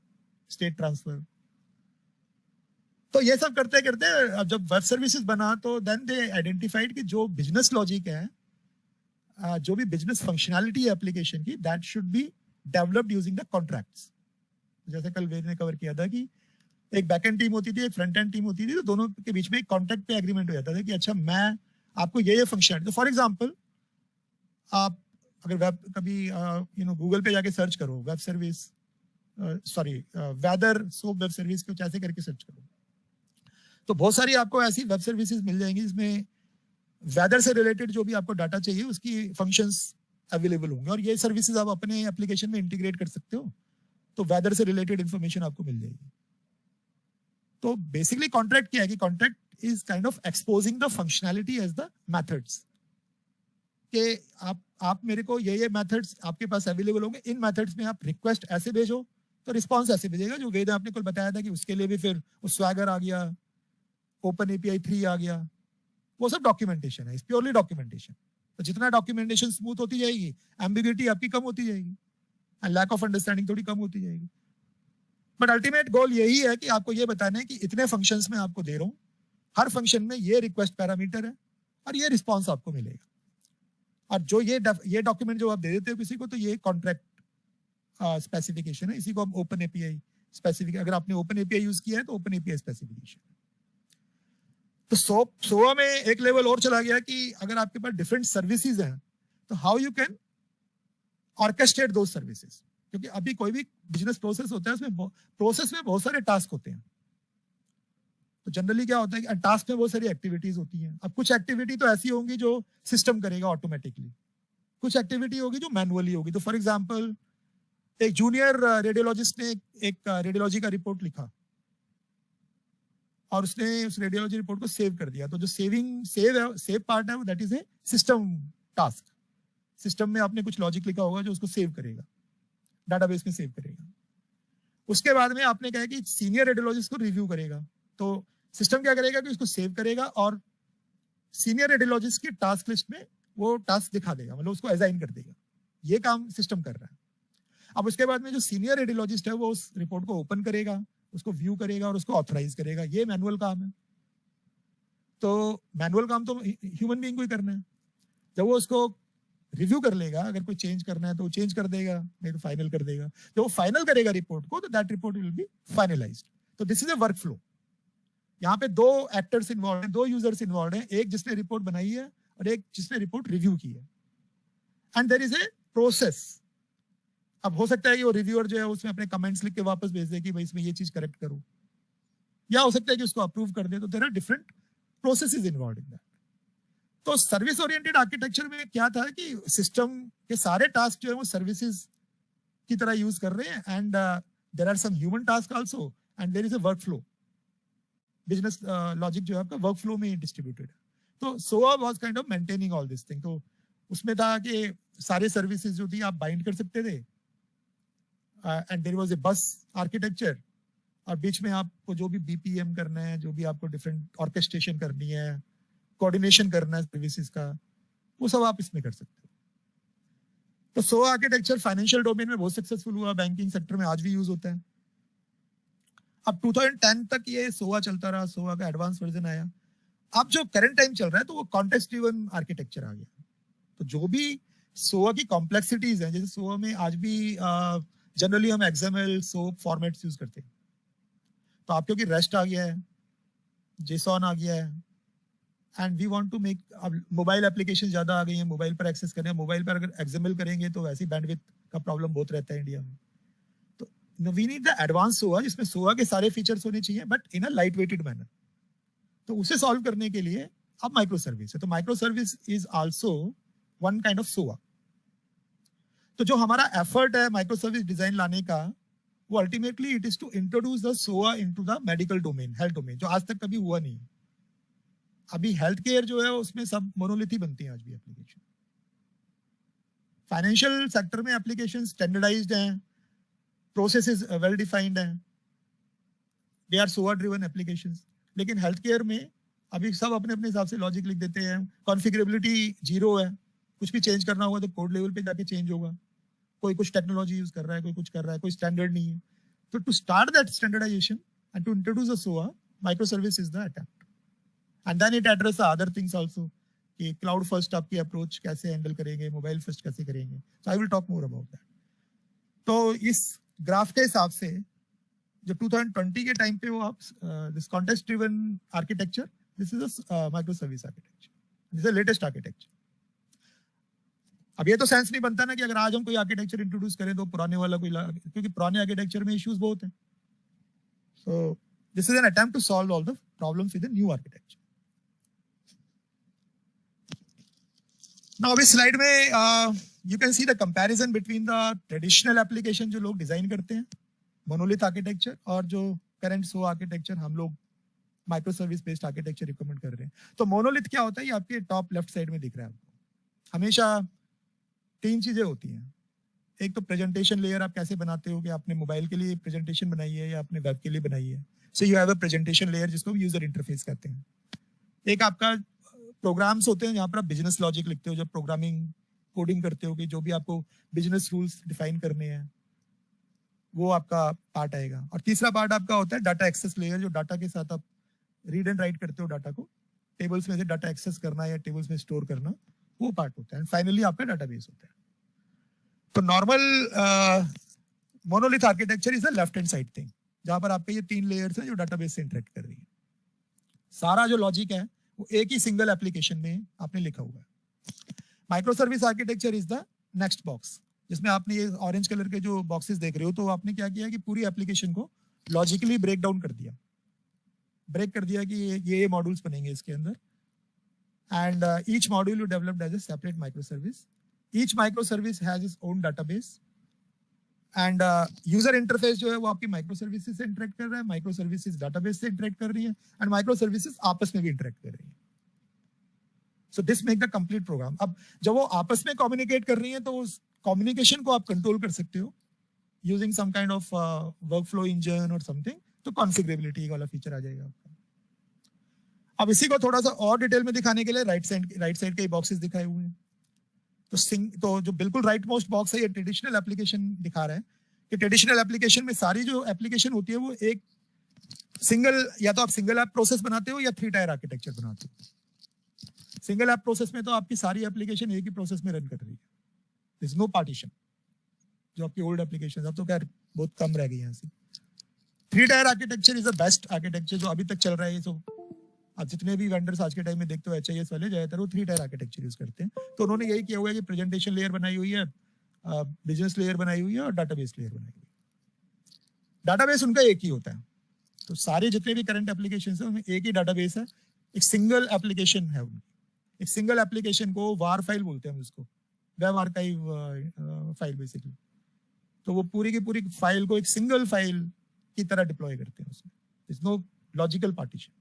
state transfer. तो ये सब करते करते अब जब वेब सर्विसेज बना, तो देन दे आइडेंटिफाइड कि जो बिजनेस लॉजिक है, जो भी बिजनेस फंक्शनैलिटी है एप्लीकेशन की, that should be developed using the contracts. जैसे कल वेद ने कवर किया था कि एक बैकएंड टीम होती थी, एक फ्रंट एंड टीम होती थी, तो दोनों के बीच में एक कॉन्ट्रैक्ट पे एग्रीमेंट हो जाता था कि अच्छा, मैं आपको ये फंक्शन। तो फॉर एग्जांपल, आप अगर वेब कभी गूगल पे जाके सर्च करो web service, weather SOAP web service को ऐसे करके सर्च करो, तो बहुत सारी आपको ऐसी वेब सर्विसेज मिल जाएंगी जिसमें वेदर से रिलेटेड जो भी आपको डाटा चाहिए उसकी फंक्शंस अवेलेबल होंगे, और ये सर्विसेज आप अपने एप्लीकेशन में इंटीग्रेट कर सकते हो, तो वेदर से रिलेटेड इंफॉर्मेशन आपको मिल जाएगी। तो बेसिकली कॉन्ट्रैक्ट क्या है कि contract is kind of exposing the functionality as the methods, कि आप मेरे को ये मेथड्स आपके पास अवेलेबल होंगे, इन मेथड्स में आप रिक्वेस्ट ऐसे भेजो तो रिस्पांस ऐसे भेजेगा। जो वेद आपने कल बताया था कि उसके लिए भी फिर स्वैगर आ गया, ओपन API 3 आ गया, वो सब डॉक्यूमेंटेशन है, प्योरली डॉक्यूमेंटेशन। तो जितना डॉक्यूमेंटेशन स्मूथ होती जाएगी, एम्बिग्यूटी आपकी कम होती जाएगी, एंड लैक ऑफ अंडरस्टैंडिंग थोड़ी कम होती जाएगी। बट अल्टीमेट गोल यही है कि आपको ये बताना है कि इतने फंक्शंस में आपको दे रहा हूं, हर फंक्शन में ये रिक्वेस्ट पैरामीटर है और ये रिस्पॉन्स आपको मिलेगा। और जो ये डॉक्यूमेंट जो आप दे देते हो किसी को, तो ये कॉन्ट्रैक्ट स्पेसिफिकेशन है, इसी को हम ओपन API स्पेसिफिक, अगर आपने ओपन API यूज किया है तो ओपन API स्पेसिफिकेशन। तो सोआ में एक लेवल और चला गया कि अगर आपके पास डिफरेंट सर्विसेज हैं, तो हाउ यू कैन ऑर्केस्ट्रेट दो सर्विसेज, क्योंकि अभी कोई भी बिजनेस प्रोसेस होता है, उसमें प्रोसेस में बहुत सारे टास्क होते हैं। तो जनरली क्या होता है कि टास्क में बहुत सारी एक्टिविटीज होती हैं। अब कुछ एक्टिविटी तो ऐसी होंगी जो सिस्टम करेगा ऑटोमेटिकली, कुछ एक्टिविटी होगी जो मैनुअली होगी। तो फॉर एग्जांपल, एक जूनियर रेडियोलॉजिस्ट ने एक रेडियोलॉजी का रिपोर्ट लिखा और उसने उस रेडियोलॉजी रिपोर्ट को सेव कर दिया। तो जो सेव पार्ट है, that is a system task. System में आपने कुछ लॉजिक लिखा होगा जो उसको सेव करेगा, डाटाबेस में सेव करेगा। उसके बाद में आपने कहा कि सीनियर रेडियोलॉजिस्ट को रिव्यू करेगा, तो सिस्टम क्या करेगा कि उसको सेव करेगा और सीनियर रेडियोलॉजिस्ट की टास्क लिस्ट में वो टास्क दिखा देगा, मतलब उसको असाइन कर देगा। ये काम सिस्टम कर रहा है। अब उसके बाद में जो सीनियर रेडियोलॉजिस्ट है वो उस रिपोर्ट को ओपन करेगा, उसको व्यू करेगा और उसको ऑथराइज करेगा। ये मैनुअल काम है। तो मैनुअल काम तो ह्यूमन बीइंग को ही करना है। जब वो उसको रिव्यू कर लेगा, अगर कोई चेंज करना है तो वो चेंज कर देगा, नहीं तो फाइनल कर देगा। जब वो फाइनल करेगा रिपोर्ट को, तो that report will be finalized. तो this is a workflow. यहाँ पे दो एक्टर्स इन्वॉल्व हैं, दो यूजर्स इन्वॉल्व हैं, एक जिसने रिपोर्ट बनाई है और एक जिसने रिपोर्ट रिव्यू की है। And there is a process. अब हो सकता है कि वो रिव्यूअर जो है उसमें अपने कमेंट्स लिख के वापस भेज दे कि भाई इसमें ये चीज करेक्ट करो, या हो सकता है कि उसको अप्रूव कर दे। तो there are different processes involve in that. तो सर्विस ओरिएंटेड आर्किटेक्चर में क्या था कि सिस्टम के सारे टास्क जो है वो सर्विसेज की तरह यूज कर रहे हैं, and there are some human task also, and there is a work flow. Business logic जो है आपका वर्क फ्लो में डिस्ट्रीब्यूटेड है। तो सोआ was kind of maintaining all this thing. तो उसमें था कि सारे सर्विसेज जो थी आप बाइंड कर सकते थे, एंड देयर वाज ए बस आर्किटेक्चर, और बीच में आपको जो भी बीपीएम करना है, जो भी आपको डिफरेंट ऑर्केस्ट्रेशन करनी है, कोऑर्डिनेशन करना है सर्विसेज का, वो सब आप इसमें कर सकते हो। तो सोआ आर्किटेक्चर फाइनेंशियल डोमेन में बहुत सक्सेसफुल हुआ, बैंकिंग सेक्टर में आज भी यूज होता है। अब 2010 तक ये सोआ चलता रहा, सोआ का एडवांस वर्जन आया। अब जो करंट टाइम चल रहा है तो वो कॉन्टेक्स्ट ड्रिवन आर्किटेक्चर आ गया। तो जो भी सोआ की कॉम्प्लेक्सिटीज हैं, जैसे सोआ में आज भी जनरली हम एक्सएमएल सोप फॉर्मेट्स यूज करते हैं, तो आप क्योंकि रेस्ट आ गया है, जेसॉन आ गया है, and we want to make, अब मोबाइल एप्लीकेशन ज्यादा आ गई हैं, मोबाइल पर एक्सेस करें, मोबाइल पर अगर एक्सएमएल करेंगे तो वैसी बैंडविड्थ का प्रॉब्लम बहुत रहता है इंडिया में। तो वी नीड द एडवांस सोआ जिसमें सोआ के सारे फीचर्स होने चाहिए but in a light weighted manner. तो उसे सॉल्व करने के लिए अब माइक्रो सर्विस है। तो micro service is also one kind of सोआ। तो जो हमारा एफर्ट है माइक्रो सर्विस डिजाइन लाने का, वो ultimately it is to introduce the SOA into the medical domain, health domain, जो आज तक कभी हुआ नहीं। अभी हेल्थ केयर जो है उसमें सब मोनोलिथ बनती है आज भी एप्लीकेशन। फाइनेंशियल सेक्टर में एप्लीकेशन स्टैंडर्डाइज्ड हैं, प्रोसेसेस वेल डिफाइंड हैं, दे आर सोआ ड्रिवन एप्लीकेशंस। लेकिन हेल्थ केयर में अभी सब अपने अपने हिसाब से लॉजिक लिख देते हैं, कॉन्फ़िगरेबिलिटी 0 है, कुछ भी चेंज करना होगा तो कोड लेवल पे जाके चेंज होगा, कोई कुछ टेक्नोलॉजी यूज कर रहा है, कोई कुछ कर रहा है, कोई स्टैंडर्ड नहीं है। तो to start that standardization and to introduce a SOA, micro service is the attempt. And then it address other things also, कि क्लाउड फर्स्ट आपकी अप्रोच कैसे हैंडल करेंगे, मोबाइल फर्स्ट कैसे करेंगे। So I will talk more about that. तो इस graph के हिसाब से जो 2020 के टाइम पे वो आप this context driven architecture, this is a micro service architecture, this is the latest architecture. अब ये तो सेंस नहीं बनता ना कि अगर आज हम कोई आर्किटेक्चर इंट्रोड्यूस करें तो पुराने वाला कोई, क्योंकि पुराने आर्किटेक्चर में इश्यूज बहुत हैं। So this is an attempt to solve all the problems with the new architecture. Now अभी स्लाइड में you can see the comparison between the traditional application जो लोग डिजाइन करते हैं, मोनोलिथ आर्किटेक्चर, और जो करंट सो आर्किटेक्चर हम लोग micro service based architecture recommend कर रहे हैं। तो मोनोलिथ क्या होता है, ये आपके टॉप लेफ्ट साइड में दिख रहा है आपको। हमेशा 3 चीजें होती हैं। एक तो प्रेजेंटेशन लेयर आप कैसे बनाते हो, कि आपने मोबाइल के लिए प्रेजेंटेशन बनाई है या आपने वेब के लिए बनाई है। So you have a presentation layer जिसको यूजर इंटरफेस कहते हैं। एक आपका प्रोग्राम्स होते हैं जहाँ पर आप बिजनेस लॉजिक लिखते हो, जब प्रोग्रामिंग कोडिंग करते हो कि जो भी आपको बिजनेस रूल्स डिफाइन करने हैं, वो आपका पार्ट आएगा। और तीसरा पार्ट आपका होता है डाटा एक्सेस लेयर, जो डाटा के साथ आप रीड एंड राइट करते हो, डाटा को टेबल्स में से डाटा एक्सेस करना या टेबल्स में स्टोर करना, वो पार्ट होता है। एंड फाइनली आपका डाटाबेस होता है। तो normal monolith architecture is the left hand side thing, जहां पर आपके ये 3 लेयर्स हैं जो डाटाबेस से इंटरेक्ट कर रही है। सारा जो लॉजिक है वो एक ही सिंगल एप्लीकेशन में आपने लिखा हुआ है। Micro service architecture is the next box, जिसमें आपने ये ऑरेंज कलर के जो बॉक्सेस देख रहे हो, तो आपने क्या किया कि पूरी एप्लीकेशन को लॉजिकली ब्रेक डाउन कर दिया, ब्रेक कर दिया कि ये मॉड्यूल्स बनेंगे इसके अंदर। And each module you developed as a separate micro service. Each micro service has its own database, and user interface जो है वो आपकी माइक्रो सर्विसेज से इंटरेक्ट कर रहा है, माइक्रो सर्विसेज डाटाबेस से इंटरेक्ट कर रही है, एंड माइक्रो सर्विसेज आपस में भी इंटरेक्ट कर रही है। So this make the complete program. अब जब वो आपस में कम्युनिकेट कर रही है तो उस कम्युनिकेशन को आप कंट्रोल कर सकते हो using some kind of workflow engine और समथिंग। तो कॉन्फ़िगरेबिलिटी वाला फीचर आ जाएगा आपका। अब इसी को थोड़ा सा और डिटेल में दिखाने के लिए राइट साइड के बॉक्सेस दिखाए हुए हैं। तो जो बिल्कुल राइट मोस्ट बॉक्स है, ये ट्रेडिशनल एप्लीकेशन दिखा रहा है कि ट्रेडिशनल एप्लीकेशन में सारी जो एप्लीकेशन होती है वो एक सिंगल, या तो आप सिंगल ऐप प्रोसेस बनाते हो या 3 टायर आर्किटेक्चर बनाते हो। सिंगल ऐप प्रोसेस में तो आपकी सारी एप्लीकेशन एक ही प्रोसेस में रन कर रही है, देयर इज नो पार्टीशन। जो आपकी ओल्ड एप्लीकेशन अब तो खैर बहुत कम रह गई हैं ऐसी। 3 tier architecture is the best architecture जो अभी तक चल रहा है। सो आप जितने भी वेंडर्स आज के टाइम में देखते हो HIS वाले, ज्यादातर वो 3 टायर आर्किटेक्चर यूज करते हैं। तो उन्होंने यही किया हुआ है कि प्रेजेंटेशन लेयर बनाई हुई है, बिजनेस लेयर बनाई हुई है और डाटाबेस लेयर बनाई हुई है। डाटाबेस उनका एक ही होता है। तो सारे जितने भी करंट एप्लीकेशन है उनमें एक ही डाटाबेस है, एक सिंगल एप्लीकेशन है उनकी। एक सिंगल एप्लीकेशन को वार फाइल बोलते हैं हम उसको, वेब आर्काइव फाइल बेसिकली। तो वो पूरी की पूरी फाइल को एक सिंगल फाइल की तरह डिप्लॉय करते हैं उसमें, इज नो लॉजिकल पार्टीशन।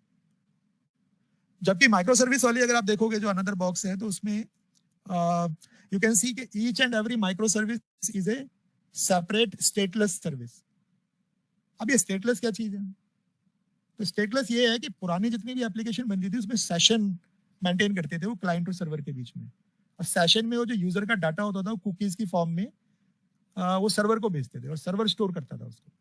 जबकि माइक्रो सर्विस वाली अगर आप देखोगे जो अनदर बॉक्स है, तो उसमें यू कैन सी कि each and every micro service is a separate stateless service. अब ये स्टेटलेस क्या चीज है? तो स्टेटलेस ये है कि पुरानी जितनी भी एप्लीकेशन बनती थी उसमें सेशन मेंटेन करते थे वो क्लाइंट और सर्वर के बीच में, और सेशन में वो जो यूजर का डाटा होता था वो कुकीज की फॉर्म में वो सर्वर को भेजते थे और सर्वर स्टोर करता था उसको।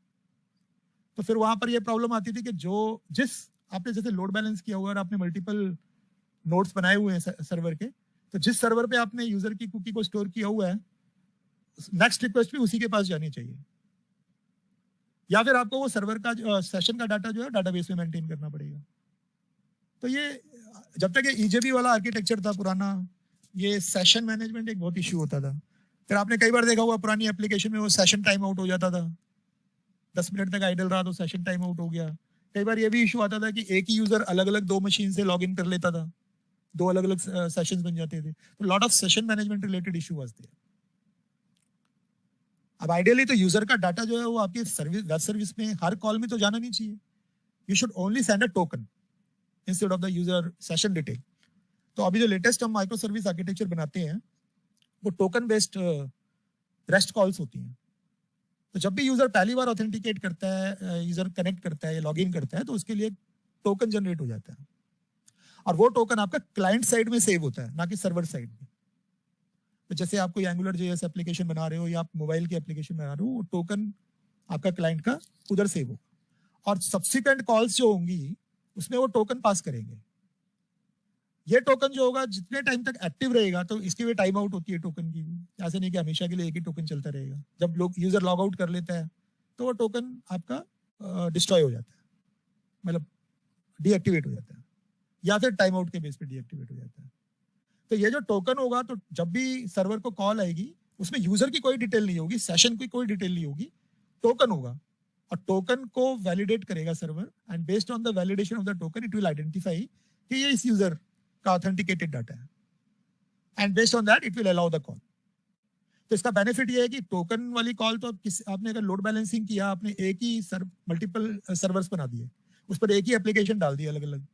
तो फिर वहां पर ये प्रॉब्लम आती थी कि जो जिस आपने जैसे लोड बैलेंस किया हुआ और आपने मल्टीपल नोड्स बनाए हुए हैं सर्वर के, तो जिस सर्वर पे आपने यूजर की कुकी को स्टोर किया हुआ है नेक्स्ट रिक्वेस्ट भी उसी के पास जानी चाहिए, या फिर आपको वो सर्वर का सेशन का डाटा जो है डाटाबेस में मेंटेन करना पड़ेगा। तो ये जब तक ये ईजेबी वाला आर्किटेक्चर था पुराना, ये सेशन मैनेजमेंट एक बहुत इश्यू होता था। फिर आपने कई बार देखा हुआ पुरानी एप्लीकेशन में वो सेशन टाइम आउट हो जाता था, 10 मिनट तक आइडल रहा तो सेशन टाइम आउट हो गया। कई बार ये भी इशू आता था कि एक ही यूजर अलग अलग 2 मशीन से लॉग इन कर लेता था, 2 अलग अलग सेशंस बन जाते थे। तो lot of session management related issue was there. अब आइडियली तो यूजर का डाटा जो है वो आपकी सर्विस वेब सर्विस में हर कॉल में तो जाना नहीं चाहिए। You should only send a token instead of the user session detail. तो अभी जो लेटेस्ट हम माइक्रो सर्विस आर्किटेक्चर बनाते हैं वो टोकन बेस्ड रेस्ट कॉल्स होती हैं। तो जब भी यूजर पहली बार ऑथेंटिकेट करता है, यूजर कनेक्ट करता है या लॉग इन करता है, तो उसके लिए टोकन जनरेट हो जाता है, और वो टोकन आपका क्लाइंट साइड में सेव होता है, ना कि सर्वर साइड में। तो जैसे आप कोई एंगुलर जेएस एप्लीकेशन बना रहे हो या आप मोबाइल की एप्लीकेशन बना रहे हो, वो टोकन आपका क्लाइंट का उधर सेव होगा, और सब्सिक्वेंट कॉल्स जो होंगी उसमें वो टोकन पास करेंगे। ये टोकन जो होगा जितने टाइम तक एक्टिव रहेगा, तो इसकी भी टाइम आउट होती है टोकन की भी। ऐसे नहीं कि हमेशा के लिए एक ही टोकन चलता रहेगा। जब लोग यूजर लॉग आउट कर लेता है तो वो टोकन आपका डिस्ट्रॉय हो जाता है, मतलब डीएक्टिवेट हो जाता है, या फिर टाइम आउट के बेस पे डीएक्टिवेट हो जाता है। तो ये जो टोकन होगा, तो जब भी सर्वर को कॉल आएगी उसमें यूजर की कोई डिटेल नहीं होगी, सेशन की कोई डिटेल नहीं होगी, टोकन होगा, और टोकन को वैलिडेट करेगा server, and based on the validation of the token it will identify कि ये इस यूजर का ऑथेंटिकेटेड डाटा है, and based on that it will allow the call. तो इसका बेनिफिट ये है कि टोकन वाली कॉल तो आपने अगर लोड बैलेंसिंग किया, आपने एक ही मल्टीपल सर्वर्स बना दिए, उस पर एक ही एप्लीकेशन डाल दी अलग अलग,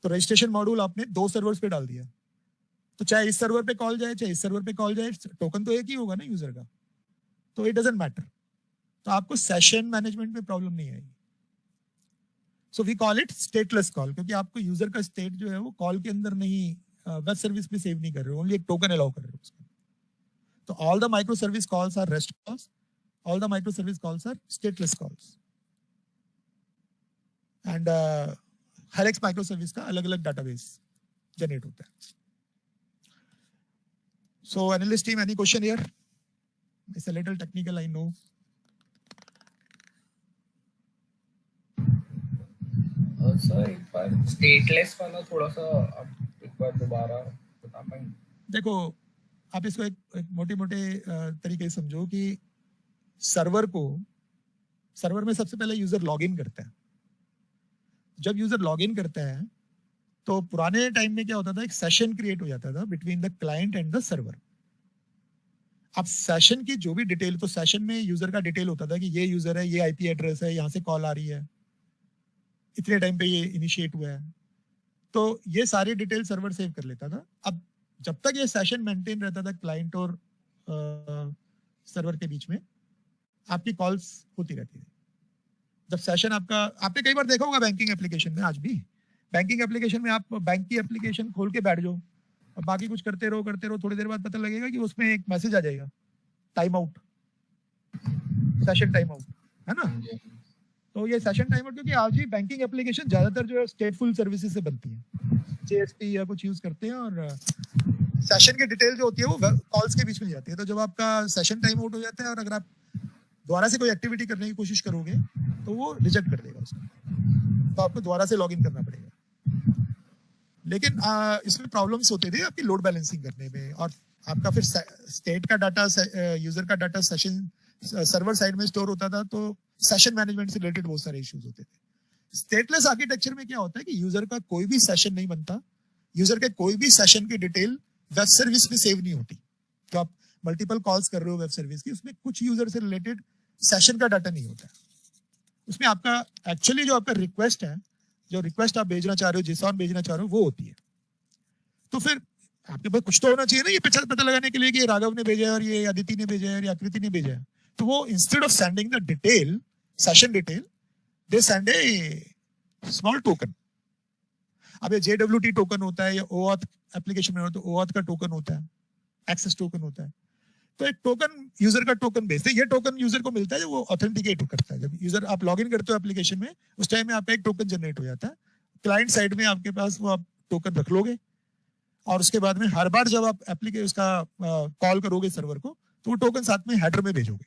तो रजिस्ट्रेशन मॉड्यूल आपने 2 सर्वर्स पे डाल दिया, तो चाहे इस सर्वर पे कॉल जाए चाहे इस सर्वर पे कॉल जाए, टोकन तो एक ही होगा ना यूजर का, तो इट डजंट मैटर। तो आपको सेशन मैनेजमेंट में प्रॉब्लम नहीं आएगी। So we call it stateless call, क्योंकि आपको यूजर का स्टेट जो है वो कॉल के अंदर नहीं, वेब सर्विस में सेव नहीं कर रहे हो, ओनली एक टोकन अलाउ कर रहे हो उसको। तो all the micro service calls are rest calls, all the micro service calls are stateless calls, and हर एक माइक्रो सर्विस का अलग अलग डाटाबेस जनरेट होता है। So analyst team, any question here? It's a little technical, I know. Sir एक बार stateless वाला थोड़ा सा आप एक बार दोबारा बता पाएंगे? देखो, आप इसको एक मोटे तरीके से समझो कि सर्वर में सबसे पहले यूजर लॉगिन करता है। जब यूजर लॉगिन करता है तो पुराने टाइम में क्या होता था, एक सेशन क्रिएट हो जाता था between the client and the server. अब सेशन की जो भी डिटेल, तो सेशन में यूजर का डिटेल होता था कि ये यूजर है, ये आईपी एड्रेस है, यहाँ से कॉल आ रही है, इतने टाइम पे ये इनिशिएट हुआ है, तो ये सारी डिटेल सर्वर सेव कर लेता था। अब जब तक ये सेशन मेंटेन रहता था क्लाइंट और सर्वर के बीच में, आपकी कॉल्स होती रहती थी। जब सेशन आपने कई बार देखा होगा बैंकिंग एप्लीकेशन में, आज भी बैंकिंग एप्लीकेशन में आप बैंक की एप्लीकेशन खोल के बैठ जाओ और बाकी कुछ करते रहो, थोड़ी देर बाद पता लगेगा कि उसमें एक मैसेज आ जाएगा, time out, session time out, है ना। तो ये सेशन टाइम आउट, क्योंकि आज भी बैंकिंग एप्लीकेशन ज्यादातर जो है स्टेटफुल सर्विसेज से बनती है, जेएसपी या कुछ यूज करते हैं, और सेशन की डिटेल जो होती है वो कॉल्स के बीच में जाती है। तो जब आपका सेशन टाइम आउट हो जाता है और अगर आप दोबारा से कोई एक्टिविटी करने की कोशिश करोगे तो वो रिजेक्ट कर देगा उसको, तो आपको दोबारा से लॉग इन करना पड़ेगा। लेकिन इसमें प्रॉब्लम्स होते थे आपकी लोड बैलेंसिंग करने में, और आपका फिर स्टेट का डाटा, यूजर का डाटा सेशन सर्वर साइड में स्टोर होता था, तो सेशन मैनेजमेंट से रिलेटेड बहुत सारे इश्यूज होते थे। स्टेटलेस आर्किटेक्चर में क्या होता है कि यूजर का कोई भी सेशन नहीं बनता, यूजर के कोई भी सेशन की डिटेल वेब सर्विस में सेव नहीं होती। तो आप मल्टीपल कॉल्स कर रहे हो वेब सर्विस की, उसमें कुछ यूजर से रिलेटेड सेशन का डाटा नहीं होता, उसमें आपका एक्चुअली जो आपका रिक्वेस्ट है, जो रिक्वेस्ट आप भेजना चाह रहे हो, JSON भेजना चाह रहे हो, वो होती है। तो फिर आपके पास कुछ तो होना चाहिए ना ये पता लगाने के लिए कि राघव ने भेजा है और ये अदिति ने भेजा है या आकृति ने भेजा है। तो वो instead of sending the detail, session detail, they send A small token. अब ये JWT टोकन होता है या OAuth एप्लीकेशन में होता है, OAuth का टोकन होता है, एक्सेस टोकन होता है. तो एक टोकन यूजर का टोकन भेजते हैं. ये टोकन यूजर को मिलता है जब वो ऑथेंटिकेट करता है. जब यूजर आप लॉगिन करते हो एप्लीकेशन में, उस टाइम में आपका एक टोकन जनरेट हो जाता है. क्लाइंट साइड में आपके पास वो आप टोकन रख लोगे और उसके बाद में हर बार जब आप एप्लीकेशन उसका कॉल करोगे सर्वर को, तो वो टोकन साथ में हेडर में भेजोगे.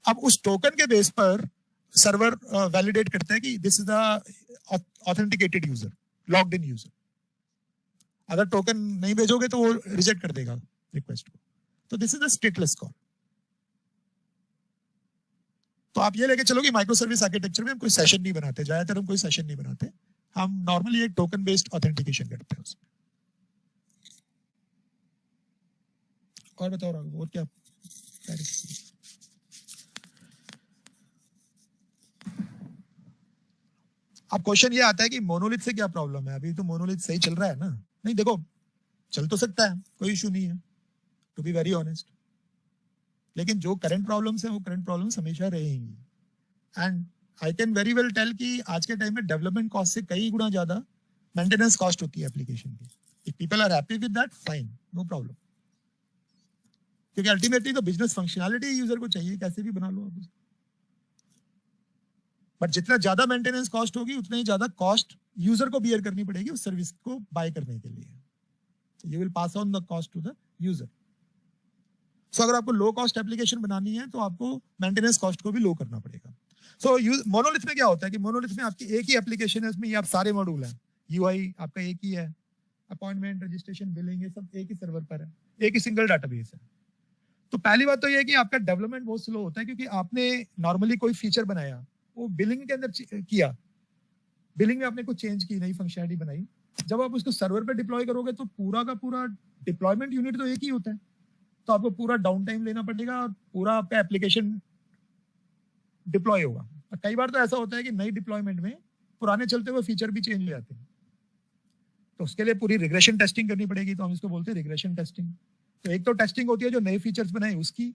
अब उस टोकन के बेस पर सर्वर वैलिडेट करता है कि this is the authenticated user, logged in user. अगर टोकन नहीं भेजोगे तो वो रिजेक्ट कर देगा रिक्वेस्ट को. तो this is the stateless call. तो आप ये लेके चलो कि माइक्रो सर्विस आर्किटेक्चर में हम कोई सेशन नहीं बनाते, ज्यादातर हम कोई सेशन नहीं बनाते. हम नॉर्मली एक टोकन बेस्ड ऑथेंटिकेशन करते हैं उसमें. और बताओ राघव, और क्या? अब क्वेश्चन ये आता है कि मोनोलिथ से क्या प्रॉब्लम है. अभी तो मोनोलिथ सही चल रहा है ना? नहीं, देखो चल तो सकता है, कोई इशू नहीं है, टू बी वेरी ऑनेस्ट. लेकिन जो करंट प्रॉब्लम्स है वो करंट प्रॉब्लम्स हमेशा रहेंगी. And I can very well tell कि आज के टाइम में डेवलपमेंट कॉस्ट से कई गुना ज्यादा मेंटेनेंस कॉस्ट होती है एप्लीकेशन की. If people are happy with that, fine, no problem. क्योंकि अल्टीमेटली तो बिजनेस फंक्शनैलिटी यूजर को चाहिए, कैसे भी बना लो आप उसको. बट जितना ज्यादा मेंटेनेंस कॉस्ट होगी उतना ही ज्यादा कॉस्ट यूजर को बियर करनी पड़ेगी उस सर्विस को बाय करने के लिए. You will pass on the cost to the user. So अगर आपको लो कॉस्ट एप्लीकेशन बनानी है तो आपको मेंटेनेंस कॉस्ट को भी लो करना पड़ेगा. सो मोनोलिथ में क्या होता है कि मोनोलिथ में आपकी एक ही एप्लीकेशन है, उसमें ये आप सारे मॉड्यूल हैं. यूआई आपका एक ही है, अपॉइंटमेंट, रजिस्ट्रेशन, बिलिंग, ये सब एक ही सर्वर पर है, एक ही सिंगल डाटाबेस है. तो पहली बात तो ये है कि आपका डेवलपमेंट बहुत स्लो होता है, क्योंकि आपने नॉर्मली कोई फीचर बनाया, वो बिलिंग के अंदर किया, बिलिंग में आपने कुछ चेंज की, नई फंक्शनलिटी बनाई. जब आप उसको सर्वर पे डिप्लॉय करोगे तो पूरा का पूरा डिप्लॉयमेंट यूनिट तो एक ही होता है. तो आपको पूरा डाउन टाइम लेना पड़ेगा और पूरा आपका एप्लीकेशन डिप्लॉय होगा. और कई बार तो ऐसा होता है कि नई डिप्लॉयमेंट में पुराने चलते हुए फीचर भी चेंज हो जाते हैं. तो उसके लिए पूरी रिग्रेशन टेस्टिंग करनी पड़ेगी. तो हम इसको बोलते हैं रिग्रेशन टेस्टिंग. तो एक तो टेस्टिंग होती है जो नए फीचर्स बनाए उसकी,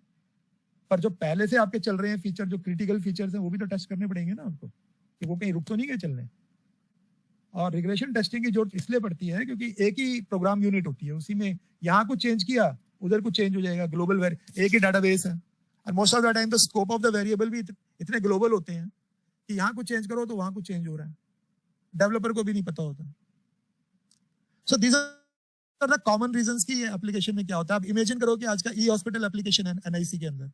पर जो पहले से आपके चल रहे हैं फीचर, जो क्रिटिकल फीचर्स हैं, वो भी तो टेस्ट करने पड़ेंगे ना आपको, कि वो कहीं रुक तो नहीं गए चलने. और रिग्रेशन टेस्टिंग की जरूरत इसलिए पड़ती है क्योंकि एक ही प्रोग्राम यूनिट होती है, उसी में यहाँ कुछ चेंज किया उधर कुछ चेंज हो जाएगा. ग्लोबल एक ही डाटाबेस है, और most of the time the scope of the variable भी इतने ग्लोबल होते हैं कि यहाँ कुछ चेंज करो तो वहां कुछ चेंज हो रहा है, डेवलपर को भी नहीं पता होता. So these are the common reasons की एप्लीकेशन में क्या होता है. आप इमेजिन करो कि आज का ई हॉस्पिटल एप्लीकेशन है NIC के अंदर,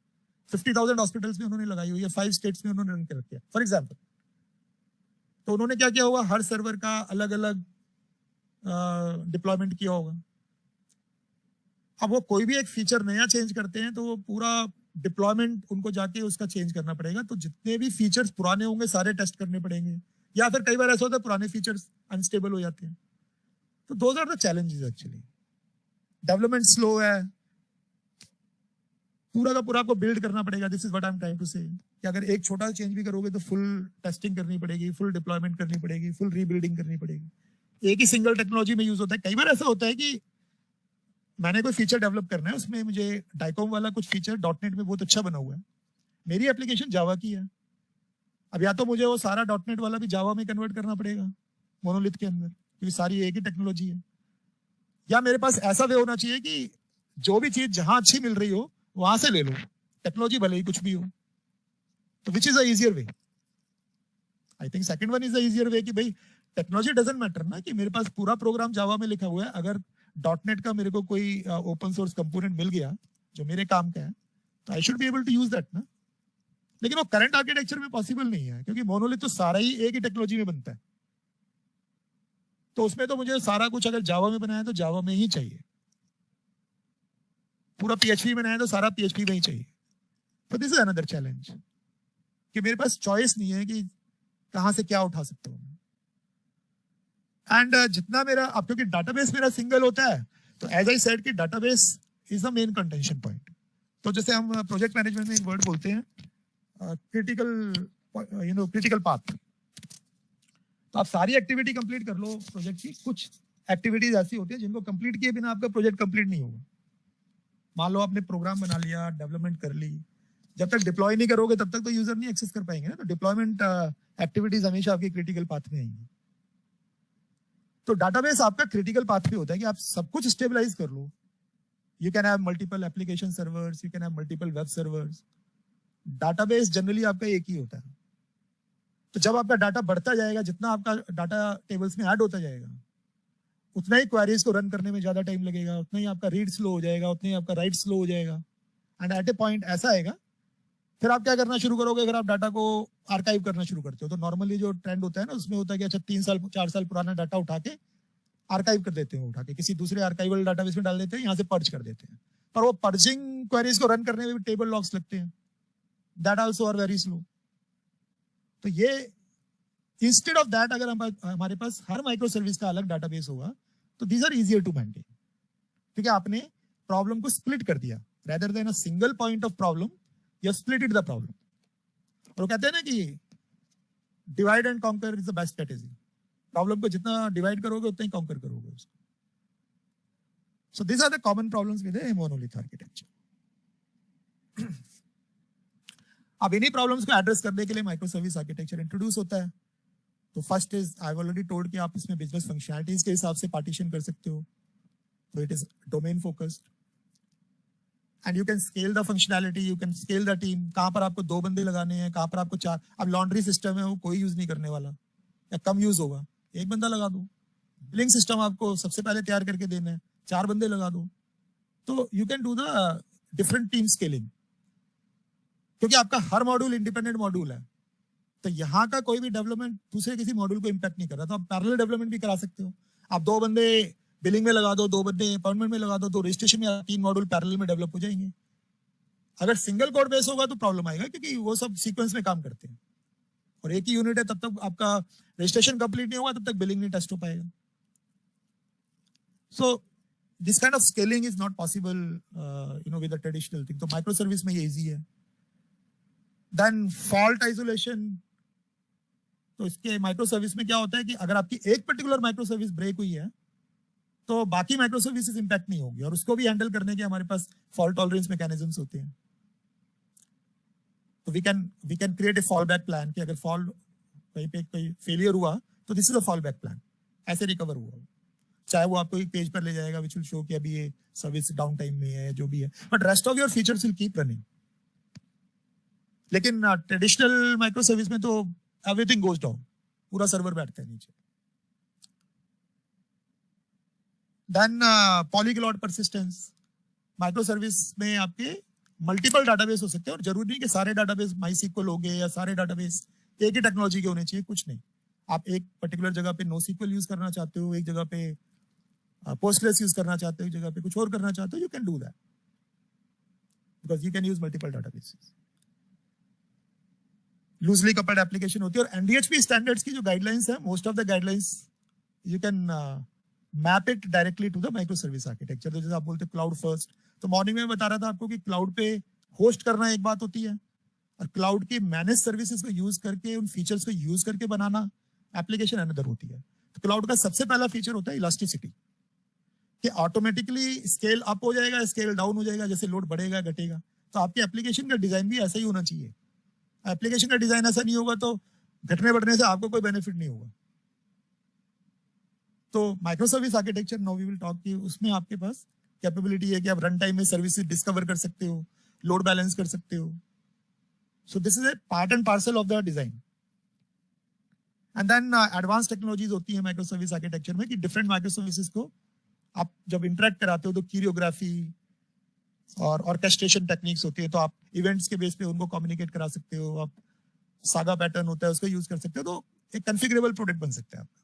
50,000 हॉस्पिटल्स में उन्होंने लगाई हुई है, 5 स्टेट्स में उन्होंने रन कर रखी है फॉर एग्जाम्पल. तो उन्होंने क्या किया होगा, हर सर्वर का अलग अलग डिप्लॉयमेंट किया होगा. अब वो कोई भी एक फीचर नया चेंज करते हैं तो वो पूरा डिप्लॉयमेंट उनको जाके उसका चेंज करना पड़ेगा. तो जितने भी फीचर्स पुराने होंगे सारे टेस्ट करने पड़ेंगे, या फिर कई बार ऐसा होता है पुराने फीचर्स अनस्टेबल हो जाते हैं. तो those are the challenges. Actually development slow है, पूरा का पूरा आपको बिल्ड करना पड़ेगा. This is what I am trying to say, कि अगर एक छोटा चेंज भी करोगे तो फुल टेस्टिंग करनी पड़ेगी, फुल डिप्लॉयमेंट करनी पड़ेगी, फुल रीबिल्डिंग करनी पड़ेगी. एक ही सिंगल टेक्नोलॉजी में यूज होता है. कई बार ऐसा होता है कि मैंने कोई फीचर डेवलप करना है, उसमें मुझे डाइकॉम वाला कुछ फीचर .NET में बहुत अच्छा बना हुआ है, मेरी एप्लीकेशन जावा की है. अब या तो मुझे वो सारा .NET वाला भी जावा में कन्वर्ट करना पड़ेगा मोनोलिथ के अंदर, क्योंकि सारी एक ही टेक्नोलॉजी है. या मेरे पास ऐसा वे होना चाहिए कि जो भी चीज जहां अच्छी मिल रही हो वहां से ले लो, टेक्नोलॉजी भले ही कुछ भी हो. तो which is a easier way? I think second one is the easier way, कि भाई टेक्नोलॉजी डजंट मैटर ना, कि मेरे पास पूरा प्रोग्राम जावा में लिखा हुआ है, अगर .NET का मेरे को कोई ओपन सोर्स कंपोनेंट मिल गया जो मेरे काम का है तो I should be able to use that ना. लेकिन वो करंट आर्किटेक्चर में पॉसिबल नहीं है, क्योंकि मोनोलिथ तो सारा ही एक ही टेक्नोलॉजी में बनता है. तो उसमें तो मुझे सारा कुछ अगर जावा में बनाया तो जावा में ही चाहिए, पूरा PHP में बनाया तो सारा PHP में ही चाहिए. तो दिस इज अनदर चैलेंज, कि मेरे पास चॉइस नहीं है कि कहां से क्या उठा सकता हूं. एंड जितना मेरा, अब क्योंकि डाटाबेस मेरा सिंगल होता है, तो एज आई सेड कि database is the main contention point. तो जैसे हम प्रोजेक्ट मैनेजमेंट में एक वर्ड बोलते हैं क्रिटिकल पाथ. तो आप सारी एक्टिविटी कंप्लीट कर लो प्रोजेक्ट की, कुछ एक्टिविटीज ऐसी होती है जिनको कंप्लीट किए बिना आपका प्रोजेक्ट कंप्लीट नहीं होगा. मान लो आपने प्रोग्राम बना लिया, डेवलपमेंट कर ली, जब तक डिप्लॉय नहीं करोगे तब तक तो यूजर नहीं एक्सेस कर पाएंगे ना, तो डिप्लॉयमेंट एक्टिविटीज हमेशा आपकी क्रिटिकल पाथ में आएंगी। तो डाटाबेस आपका क्रिटिकल पाथ पे होता है कि आप सब कुछ स्टेबलाइज कर लो। You can have multiple application servers, you can have multiple web servers. Database generally आपका एक ही होता है। तो जब आपका डाटा बढ़ता जाएगा, जितना आपका डाटा टेबल्स में ऐड होता जाएगा, उतना ही क्वेरीज को रन करने में ज्यादा टाइम लगेगा, उतना ही आपका रीड स्लो हो जाएगा, उतना ही आपका राइट स्लो हो जाएगा। एंड एट ए पॉइंट ऐसा आएगा, फिर आप क्या करना शुरू करोगे, अगर आप डाटा को आर्काइव करना शुरू करते हो तो नॉर्मली जो ट्रेंड होता है ना, उसमें होता है कि अच्छा 3 साल 4 साल पुराना डाटा उठा के आर्काइव कर देते हैं, उठा के किसी दूसरे आर्काइवल डाटाबेस में डाल देते हैं, यहाँ से पर्ज कर देते हैं। पर वो पर्जिंग क्वेरीज को रन करने में भी टेबल लॉक्स लगते हैं, that also are very slow. तो ये इंस्टेड ऑफ दैट, अगर हमारे पास हर माइक्रो सर्विस का अलग डाटाबेस होगा तो these are easier to maintain, क्योंकि आपने प्रॉब्लम को स्प्लिट कर दिया। Rather than a single point of problem, you splitted the problem. और वो कहते हैं ना कि divide and conquer is the best strategy. Problem को जितना डिवाइड करोगे उतना ही कॉन्कर करोगे उसको। So this are the common problems with the monolith architecture. अब इन्हीं प्रॉब्लम्स को एड्रेस करने के लिए माइक्रो सर्विस आर्किटेक्चर इंट्रोड्यूस होता है। तो first is, I have already told कि आप इसमें बिजनेस फंक्शनैलिटीज के हिसाब से पार्टीशन कर सकते हो, तो it is domain focused and you can scale the functionality, you can scale the team. कहां पर आपको 2 बंदे लगाने हैं, कहां पर आपको 4। अब लॉन्ड्री सिस्टम है, वो कोई यूज नहीं करने वाला या कम यूज होगा, 1 बंदा लगा दो। बिलिंग सिस्टम आपको सबसे पहले तैयार करके देना है, 4 बंदे लगा दो। तो you can do the different team scaling, क्योंकि आपका हर मॉड्यूल इंडिपेंडेंट मॉड्यूल है। तो यहाँ का कोई भी डेवलपमेंट दूसरे किसी मॉड्यूल को इम्पैक्ट नहीं कर रहा, तो आप पैरेलल डेवलपमेंट भी करा सकते हो। आप 2 बंदे बिलिंग में लगा दो, 2 बंदे अपॉइंटमेंट में लगा दो, तो रजिस्ट्रेशन में 3 मॉड्यूल पैरेलल में डेवलप हो जाएंगे। अगर सिंगल कोड बेस होगा तो प्रॉब्लम आएगा, क्योंकि वो सब सीक्वेंस में काम करते हैं और एक ही यूनिट है, तब तक आपका रजिस्ट्रेशन कंप्लीट नहीं होगा, तब तक बिलिंग नहीं टेस्ट हो पाएगा। So this kind of scaling is not possible with the traditional thing. तो माइक्रो सर्विस में ये इजी है। Then fault isolation. तो इसके माइक्रो सर्विस में क्या होता है कि अगर आपकी एक पर्टिकुलर माइक्रो सर्विस ब्रेक हुई है तो बाकी माइक्रो सर्विसेज इंपैक्ट नहीं होगी, और उसको भी हैंडल करने के हमारे पास फॉल्ट टॉलरेंस मैकेनिज्म्स होते हैं। तो we can create a fall back plan कि अगर फॉल्ट कहीं पे कोई फेलियर हुआ तो this is a fall back plan, ऐसे रिकवर हुआ, चाहे वो आपको एक पेज पर ले जाएगा विच विल शो कि अभी ये सर्विस डाउन टाइम में है, जो भी है, but rest of your features will keep running. लेकिन ट्रेडिशनल माइक्रो सर्विस में तो एवरीथिंग गोज डाउन, पूरा सर्वर बैठता है नीचे। Then polyglot persistence. Micro service में आपके मल्टीपल डाटाबेस हो सकते हैं, और जरूरी नहीं कि सारे डाटाबेस माईसीक्वल हो गए या सारे डाटाबेस एक ही टेक्नोलॉजी के होने चाहिए, कुछ नहीं। आप एक पर्टिकुलर जगह पे NoSQL यूज करना चाहते हो, एक जगह पे पोस्टग्रेस यूज करना चाहते हो, एक जगह पे कुछ और करना चाहते हो, you can do that because you can use multiple databases. Loosely coupled application होती है, और एनडीएचपी स्टैंडर्ड्स की जो गाइडलाइंस है, most of the guidelines you can map it directly to the micro service architecture. तो जैसे आप बोलते क्लाउड फर्स्ट, तो मॉर्निंग में बता रहा था आपको कि क्लाउड पे होस्ट करना एक बात होती है, और क्लाउड के मैनेज सर्विसेज को यूज करके, उन फीचर्स को यूज करके बनाना एप्लीकेशन अनदर होती है। तो क्लाउड का सबसे पहला फीचर होता है इलास्टिसिटी, कि ऑटोमेटिकली स्केल अप हो जाएगा, स्केल डाउन हो जाएगा, जैसे लोड बढ़ेगा घटेगा। तो आपके एप्लीकेशन का डिजाइन भी ऐसा ही होना चाहिए। एप्लीकेशन का डिजाइन ऐसा नहीं होगा तो घटने बढ़ने से आपको कोई बेनिफिट नहीं होगा। तो micro service architecture, now we will talk, कि उसमें आपके पास कैपेबिलिटी है कि आप रन टाइम में सर्विसेज डिस्कवर कर सकते हो, लोड बैलेंस कर सकते हो। So this is a part and parcel of the design. And then advance technologies होती है माइक्रो सर्विस आर्किटेक्चर में, कि डिफरेंट माइक्रो सर्विसेज को आप जब इंटरेक्ट कराते हो तो क्यूरियोग्राफी और ऑर्केस्ट्रेशन टेक्निक्स होती है, तो आप इवेंट्स के बेस पे उनको कम्युनिकेट करा सकते हो, आप सागा पैटर्न होता है उसको यूज कर सकते हो, तो एक कॉन्फ़िगरेबल प्रोडक्ट बन सकता है आपका।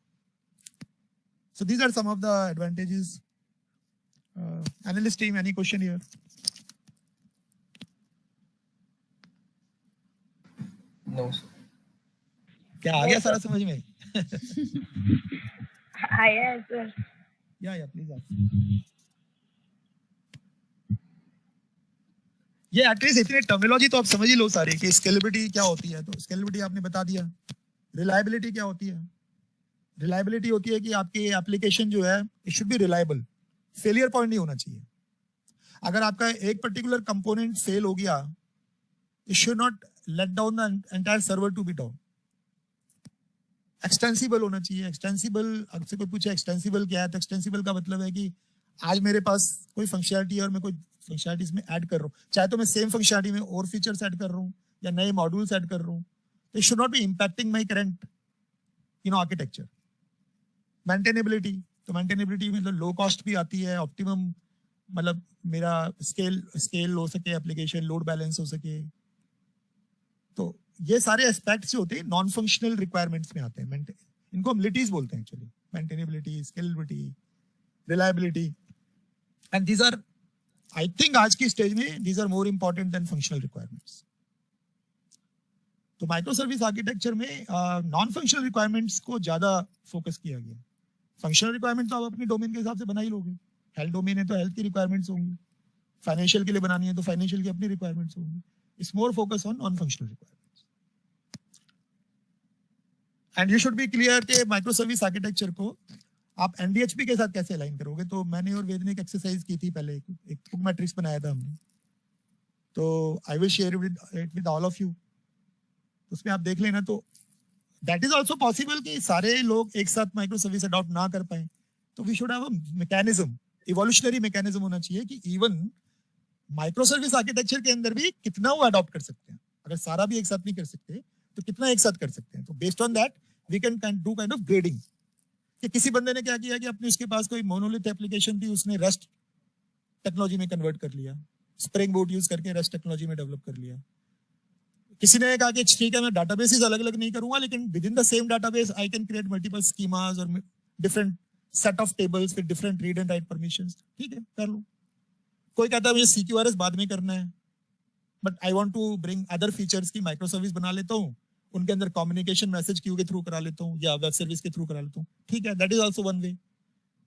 So these are some of the advantages. Analyst team, any question here? No, sir. क्या आ गया सारा समझ में? आया है सर। या प्लीज आस्क। ये एटलीस्ट इतनी टर्मिनोलॉजी तो आप समझ ही लो सारी, कि स्केलेबिलिटी क्या होती है। तो स्केलेबिलिटी आपने बता दिया। रिलायबिलिटी क्या होती है? रिलायबिलिटी होती है कि आपकी एप्लीकेशन जो है, it should be reliable, failure point नहीं होना चाहिए। अगर आपका एक पर्टिकुलर कंपोनेंट फेल हो गया, it should not let down the entire server to be down. Extensible होना चाहिए. एक्सटेंसिबल, आपसे कोई पूछे एक्सटेंसिबल क्या है, तो एक्सटेंसिबल का मतलब है कि आज मेरे पास कोई फंक्शनैलिटी है और मैं कोई फंक्शनैलिटीज में ऐड कर रहा हूँ, चाहे तो मैं सेम फंक्शनैलिटी में और फीचर्स ऐड कर रहा हूँ या नए मॉड्यूल्स ऐड कर रहा हूँ, तो it should not be impacting my current architecture. Maintainability, तो मेंटेनेबिलिटी मतलब लो कॉस्ट भी आती है, ऑप्टिमम मतलब मेरा स्केल हो सके, एप्लीकेशन लोड बैलेंस हो सके. तो ये सारे एस्पेक्ट्स जो होते हैं नॉन फंक्शनल रिक्वायरमेंट्स में आते हैं. इनको हम लिटीज बोलते हैं actually. Maintainability, scalability, reliability, and these are, I think आज की स्टेज में these are more important than functional requirements. तो माइक्रो सर्विस आर्किटेक्चर में नॉन फंक्शनल रिक्वायरमेंट्स को ज्यादा फोकस किया गया. फंक्शनल रिक्वायरमेंट तो आप अपनी डोमेन के हिसाब से बना ही लोगे. हेल्थ डोमेन है तो हेल्थ की रिक्वायरमेंट्स होंगी, फाइनेंशियल के लिए बनानी है तो फाइनेंशियल की अपनी रिक्वायरमेंट्स होंगी. It's more focus on non functional requirements. And you should be clear कि माइक्रो सर्विस आर्किटेक्चर को आप एनडीएचपी के साथ कैसे अलाइन करोगे. तो मैंने और वेद ने एक एक्सरसाइज की थी पहले, एक बुक मैट्रिक्स बनाया था हमने, तो I will share it with all of you. उसमें आप देख लेना. तो दैट इज ऑल्सो पॉसिबल कि सारे लोग एक साथ माइक्रो सर्विस अडॉप्ट ना कर पाए, तो we should have a mechanism, evolutionary mechanism होना चाहिए कि इवन माइक्रो सर्विस आर्किटेक्चर के अंदर भी कितना वो अडॉप्ट कर सकते हैं. अगर सारा भी एक साथ नहीं कर सकते तो कितना एक साथ कर सकते हैं. तो based on that we can do kind of grading. कि किसी बंदे ने क्या किया कि अपने उसके पास कोई मोनोलिथ एप्लीकेशन थी, उसने रेस्ट टेक्नोलॉजी में कन्वर्ट कर लिया, स्प्रिंग बूट यूज करके रेस्ट टेक्नोलॉजी में डेवलप कर लिया. किसी ने कहा कि ठीक है मैं डाटाबेसेस अलग अलग नहीं करूंगा, लेकिन within the same database I can create multiple schemas और different set of tables with different read and write permissions. ठीक है, कर लो. कोई कहता है मुझे सीक्यूआरएस बाद में करना है, but I want to bring other features की माइक्रो सर्विस बना लेता हूँ, उनके अंदर कम्युनिकेशन मैसेज क्यू के थ्रू करा लेता हूँ या वेब सर्विस के थ्रू करा लेता हूँ. ठीक है, that is also one way.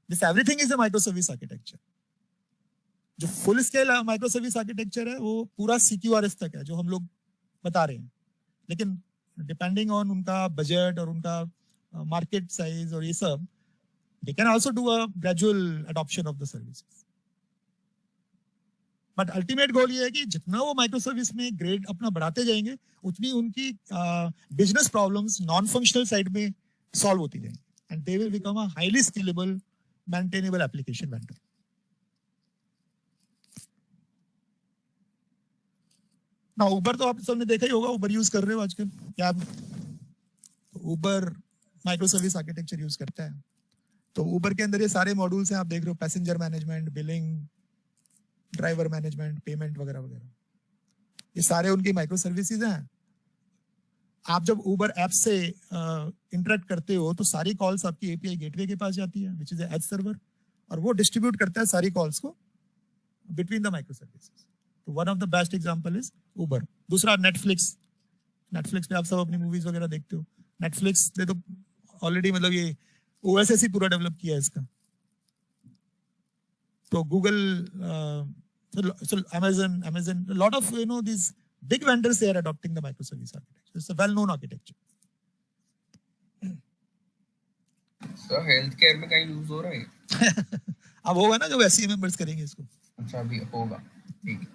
This everything is a micro service architecture. जो full scale micro service architecture है वो पूरा सीक्यूआरएस तक है जो हम लोग बता रहे हैं, लेकिन डिपेंडिंग ऑन उनका बजट और उनका मार्केट साइज और ये सब, they can also do a gradual adoption of the services. But ultimate goal ये है कि जितना वो माइक्रो सर्विस में ग्रेड अपना बढ़ाते जाएंगे, उतनी उनकी business problems non functional side में सॉल्व होती जाएंगी, and they will become a highly scalable maintainable application vendor. ना उबर तो आप सबने देखा ही होगा, उबर यूज कर रहे हो आजकल क्या आप? उबर माइक्रो सर्विस आर्किटेक्चर यूज करता है. तो उबर के अंदर ये सारे मॉड्यूल्स हैं, आप देख रहे हो, passenger management, billing, driver management, payment वगैरह वगैरह, ये सारे उनकी माइक्रो सर्विसेज हैं. आप जब उबर ऐप से इंटरेक्ट करते हो तो सारी कॉल्स आपकी एपीआई गेटवे के पास जाती है, विच इज एज सर्वर, और वो डिस्ट्रीब्यूट करता है सारी कॉल्स को बिटवीन द माइक्रो सर्विसेज. तो one of the best example is Uber. दूसरा नेटफ्लिक्स. नेटफ्लिक्स पे आप सब अपनी मूवीज वगैरह देखते हो. नेटफ्लिक्स ने तो ऑलरेडी मतलब ये ओएसएस ही पूरा डेवलप किया है इसका. तो Google, Amazon, a lot of these big vendors, they are adopting the microservice architecture. It's a well-known architecture. Sir health care में कहीं यूज हो रहा है? अब होगा ना, जब एससीए मेंबर्स करेंगे इसको. अच्छा, अभी होगा. ठीक है.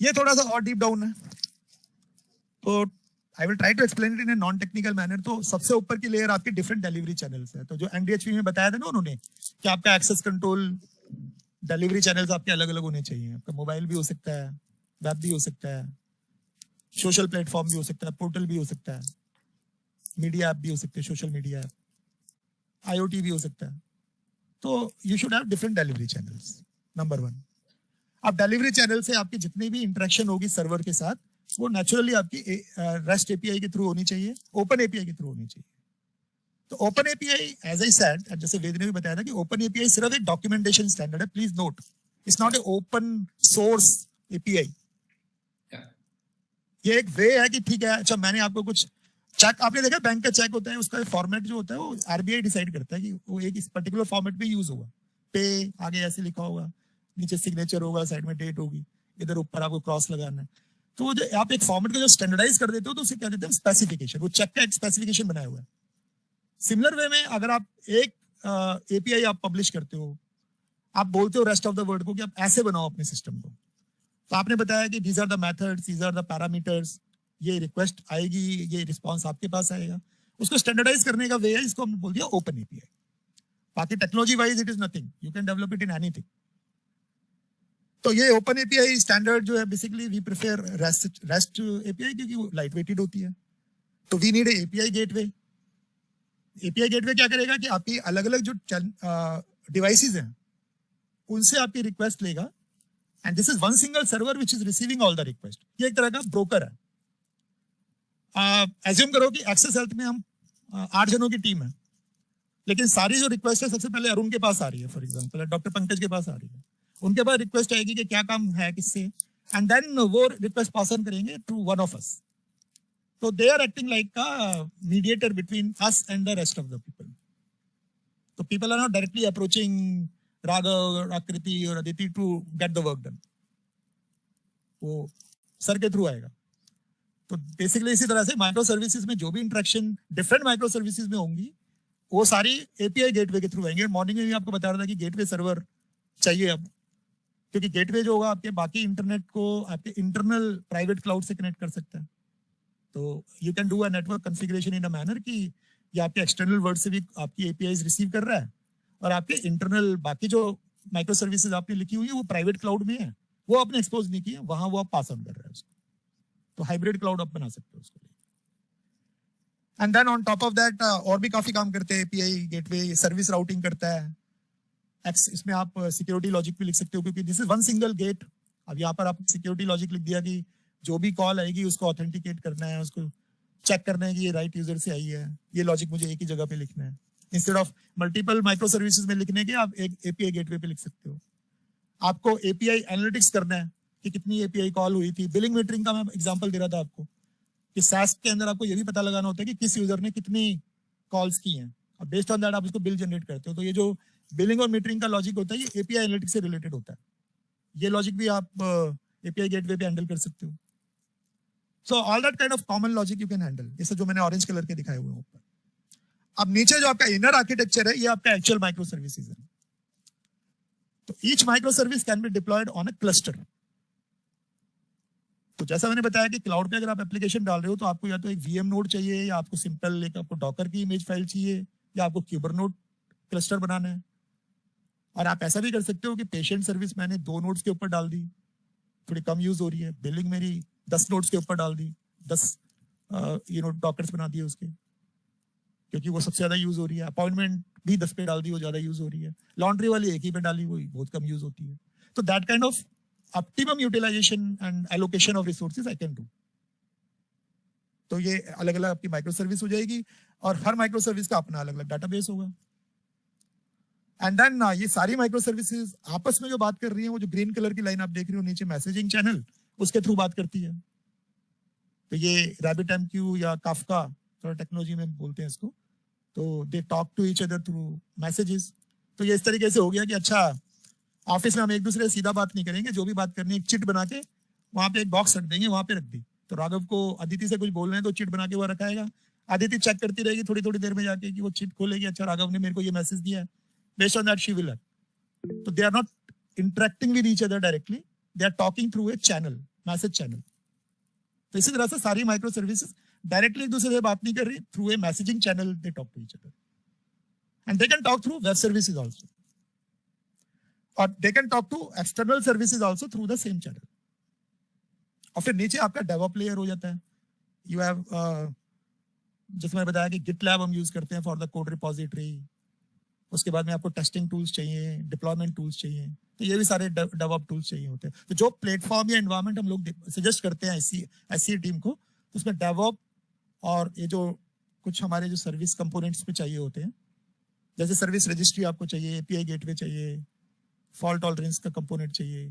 ये थोड़ा सा और डीप डाउन है, तो I will try to explain it in a non technical manner. तो सबसे ऊपर की लेयर आपके डिफरेंट डिलीवरी चैनल्स है. तो जो एनडीएचपी में बताया था ना उन्होंने कि आपका एक्सेस कंट्रोल डिलीवरी चैनल्स आपके अलग अलग होने चाहिए. आपका मोबाइल भी हो सकता है, वेब भी हो सकता है, सोशल प्लेटफॉर्म भी हो सकता है, पोर्टल भी हो सकता है, मीडिया ऐप भी हो सकते हैं, सोशल मीडिया ऐप, आईओटी भी हो सकता है. तो you should have different delivery channels, number one. अब डिलीवरी चैनल से आपकी जितनी भी इंटरेक्शन होगी सर्वर के साथ, वो नेचुरली आपकी रेस्ट एपीआई के थ्रू होनी चाहिए, ओपन एपीआई के थ्रू होनी चाहिए. तो open API, as I said, जैसे वेद ने भी बताया था कि ओपन एपीआई सिर्फ एक डॉक्यूमेंटेशन स्टैंडर्ड है. Please note, it's not a open source API. ये एक वे है कि ठीक है, अच्छा मैंने आपको कुछ चेक, आपने देखा बैंक का चेक होता है, उसका फॉर्मेट जो होता है वो आरबीआई डिसाइड करता है कि वो एक इस पर्टिकुलर फॉर्मेट में यूज होगा. पे आगे ऐसे लिखा होगा, नीचे सिग्नेचर होगा, साइड में डेट होगी, इधर ऊपर आपको क्रॉस लगाना है. तो जो आप एक फॉर्मेट को जो स्टैंडर्डाइज कर देते हो तो उसे क्या कहते हैं, स्पेसिफिकेशन. वो चेक का एक स्पेसिफिकेशन बनाया हुआ है. सिमिलर वे में अगर आप एक एपीआई आप पब्लिश करते हो, आप बोलते हो रेस्ट ऑफ द वर्ल्ड को कि आप ऐसे बनाओ अपने सिस्टम को। तो आपने बताया कि these are the methods, these are the parameters, ये रिक्वेस्ट आएगी, ये रिस्पॉन्स आपके पास आएगा। उसको स्टैंडर्डाइज करने का वे है, इसको हमने बोल दिया ओपन एपीआई। बाकी technology wise it is nothing, you can develop it in anything. तो ये ओपन एपीआई स्टैंडर्ड जो है, basically we prefer REST API क्योंकि वो लाइट वेटेड होती है। तो we need API gateway. API gateway क्या करेगा कि आपकी अलग अलग जो डिवाइसेस हैं उनसे आपकी रिक्वेस्ट लेगा, and this is one single server which is receiving all the request. ये एक तरह का ब्रोकर है। एज्यूम करो कि एक्सेस हेल्थ में हम 8 जनों की टीम है, लेकिन सारी जो रिक्वेस्ट है सबसे पहले अरुण के पास आ रही है, फॉर एग्जांपल डॉक्टर पंकज के पास आ रही है, उनके पास रिक्वेस्ट आएगी कि क्या काम है किससे, एंड देन वो रिक्वेस्ट पास ऑन करेंगे टू वन ऑफ अस। तो they are acting like a mediator between us and the rest of the people. तो people are not directly approaching Raghav, Akriti और Aditi to get the work done, वो sir के through आएगा। तो basically इसी तरह से माइक्रो सर्विसेज में जो भी इंटरेक्शन डिफरेंट माइक्रो सर्विसेज में होंगी वो सारी एपीआई गेटवे के थ्रू आएंगे। मॉर्निंग में भी आपको बता रहा था कि गेटवे सर्वर चाहिए अब, क्योंकि गेटवे जो होगा आपके बाकी इंटरनेट को आपके इंटरनल प्राइवेट क्लाउड से कनेक्ट कर सकता है। तो you can do a network configuration in a manner कि ये आपके एक्सटर्नल वर्ल्ड से भी आपकी एपीआईज रिसीव कर रहा है, और आपके इंटरनल बाकी जो माइक्रो सर्विसेज आपने लिखी हुई है वो प्राइवेट क्लाउड में है, वो आपने एक्सपोज नहीं किया, वहां वो आप पास ऑन कर रहे हैं उसको। तो हाइब्रिड क्लाउड आप बना सकते हो उसको। And then on top of that और भी काफी काम करते हैं एपीआई गेटवे, सर्विस राउटिंग करता है। इसमें आप सिक्योरिटी लॉजिक भी लिख सकते हो, क्योंकि this is one single gate. अब यहाँ पर आप सिक्योरिटी लॉजिक लिख दिया कि जो भी कॉल आएगी उसको ऑथेंटिकेट करना है, उसको चेक करना है कि ये राइट यूजर से आई है। ये लॉजिक मुझे एक ही जगह पे लिखना है, instead of multiple micro services में लिखने के आप एक एपीआई गेटवे पे लिख सकते हो। आपको एपीआई एनालिटिक्स करना है कि कितनी एपीआई कॉल हुई थी। बिलिंग मीटरिंग का मैं एग्जांपल दे रहा था आपको कि SaaS के अंदर आपको ये भी पता लगाना होता है कि किस यूजर ने कितनी कॉल्स की हैं, और बेस्ड ऑन दैट आप उसको बिल जनरेट करते हो। तो ये जो बिलिंग और मीटरिंग का लॉजिक होता है ये एपीआई एनालिटिक्स से रिलेटेड होता है। ये लॉजिक भी आप एपीआई गेटवे पे हैंडल कर सकते हो। So all that kind of common logic you can handle, जैसे जो मैंने ऑरेंज कलर के दिखाए हुए हैं ऊपर। अब नीचे जो आपका इनर आर्किटेक्चर है ये आपका एक्चुअल माइक्रो सर्विसेज है। तो each micro service can be deployed on a cluster. तो जैसा मैंने बताया कि क्लाउड पे अगर आप एप्लीकेशन डाल रहे हो तो आपको या तो एक वीएम नोड चाहिए, या आपको सिंपल एक आपको डॉकर की इमेज फाइल चाहिए, या आपको क्यूबरनोड क्लस्टर बनाना है। और आप ऐसा भी कर सकते हो कि पेशेंट सर्विस मैंने 2 नोड्स के ऊपर डाल दी, थोड़ी कम यूज हो रही है। बिलिंग मेरी 10 नोड्स के ऊपर डाल दी, 10 डॉकर्स बना दिए उसके, क्योंकि वो सबसे ज्यादा यूज हो रही है। अपॉइंटमेंट भी 10 पे डाल दी, वो ज्यादा यूज हो रही है। लॉन्ड्री वाली एक ही पे डाली, वो बहुत कम यूज होती है। तो that kind of optimum utilization and allocation of resources I can do। तो ये अलग अलग आपकी माइक्रो सर्विस हो जाएगी, और हर माइक्रो सर्विस का अपना अलग अलग डाटाबेस होगा। एंड देन ये सारी माइक्रो सर्विसेज आपस में जो बात कर रही है, वो जो ग्रीन कलर की लाइन आप देख रहे हो नीचे मैसेजिंग चैनल, उसके थ्रू बात करती है। तो ये RabbitMQ या Kafka थोड़ा टेक्नोलॉजी में बोलते हैं इसको, तो they talk to each other through messages. तो ये इस तरीके से हो गया कि अच्छा ऑफिस में हम एक दूसरे से सीधा बात नहीं करेंगे, जो भी बात करनी है एक चिट बना के वहां पे एक बॉक्स रख देंगे, वहां पे रख दी। तो राघव को अदिति से कुछ बोल रहे हैं तो चिट बना के वहां रखाएगा, अदिति चेक करती रहेगी थोड़ी थोड़ी देर में जाके कि वो चिट खोलेगी, अच्छा राघव ने मेरे को ये मैसेज दिया है, based on that she will. तो they are not interacting with each other directly, they are talking through a channel, message channel. तो इसी तरह से सारी माइक्रो सर्विसेज डायरेक्टली एक दूसरे से बात नहीं कर रही, through a messaging channel they talk to each other, and they can talk through web services also, और they can talk to external services also through the same channel। और फिर नीचे आपका डेवऑप लेयर हो जाता है। यू हैव जैसे मैंने बताया कि GitLab हम यूज करते हैं फॉर द कोड रिपोजिटरी। उसके बाद में आपको टेस्टिंग टूल्स चाहिए, डिप्लॉयमेंट टूल्स चाहिए, तो ये भी सारे डेवऑप टूल्स चाहिए होते हैं। तो जो प्लेटफॉर्म या एनवायरनमेंट हम लोग सजेस्ट करते हैं ऐसी टीम को, तो उसमें डेवऑप और ये जो कुछ हमारे जो सर्विस कंपोनेंट्स पे चाहिए होते हैं, जैसे सर्विस रजिस्ट्री आपको चाहिए, एपीआई गेटवे चाहिए, फॉल्ट टॉलरेंस का कंपोनेंट चाहिए,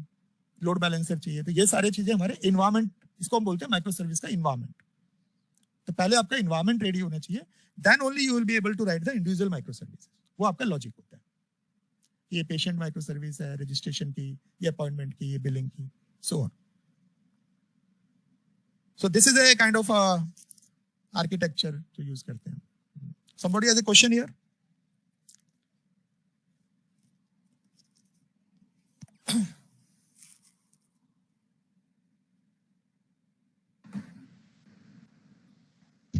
लोड बैलेंसर चाहिए। तो ये सारी चीजें हमारे इन्वायरमेंट, इसको हम बोलते हैं माइक्रो सर्विस का इन्वायरमेंट। तो पहले आपका इन्वायरमेंट रेडी होना चाहिए, then only you will be able to write the individual micro service. वो आपका लॉजिक होता है, ये पेशेंट माइक्रो सर्विस है, रजिस्ट्रेशन की, ये अपॉइंटमेंट की, ये बिलिंग की, so on. So this is a kind of architecture जो यूज करते हैं। Somebody has a question here?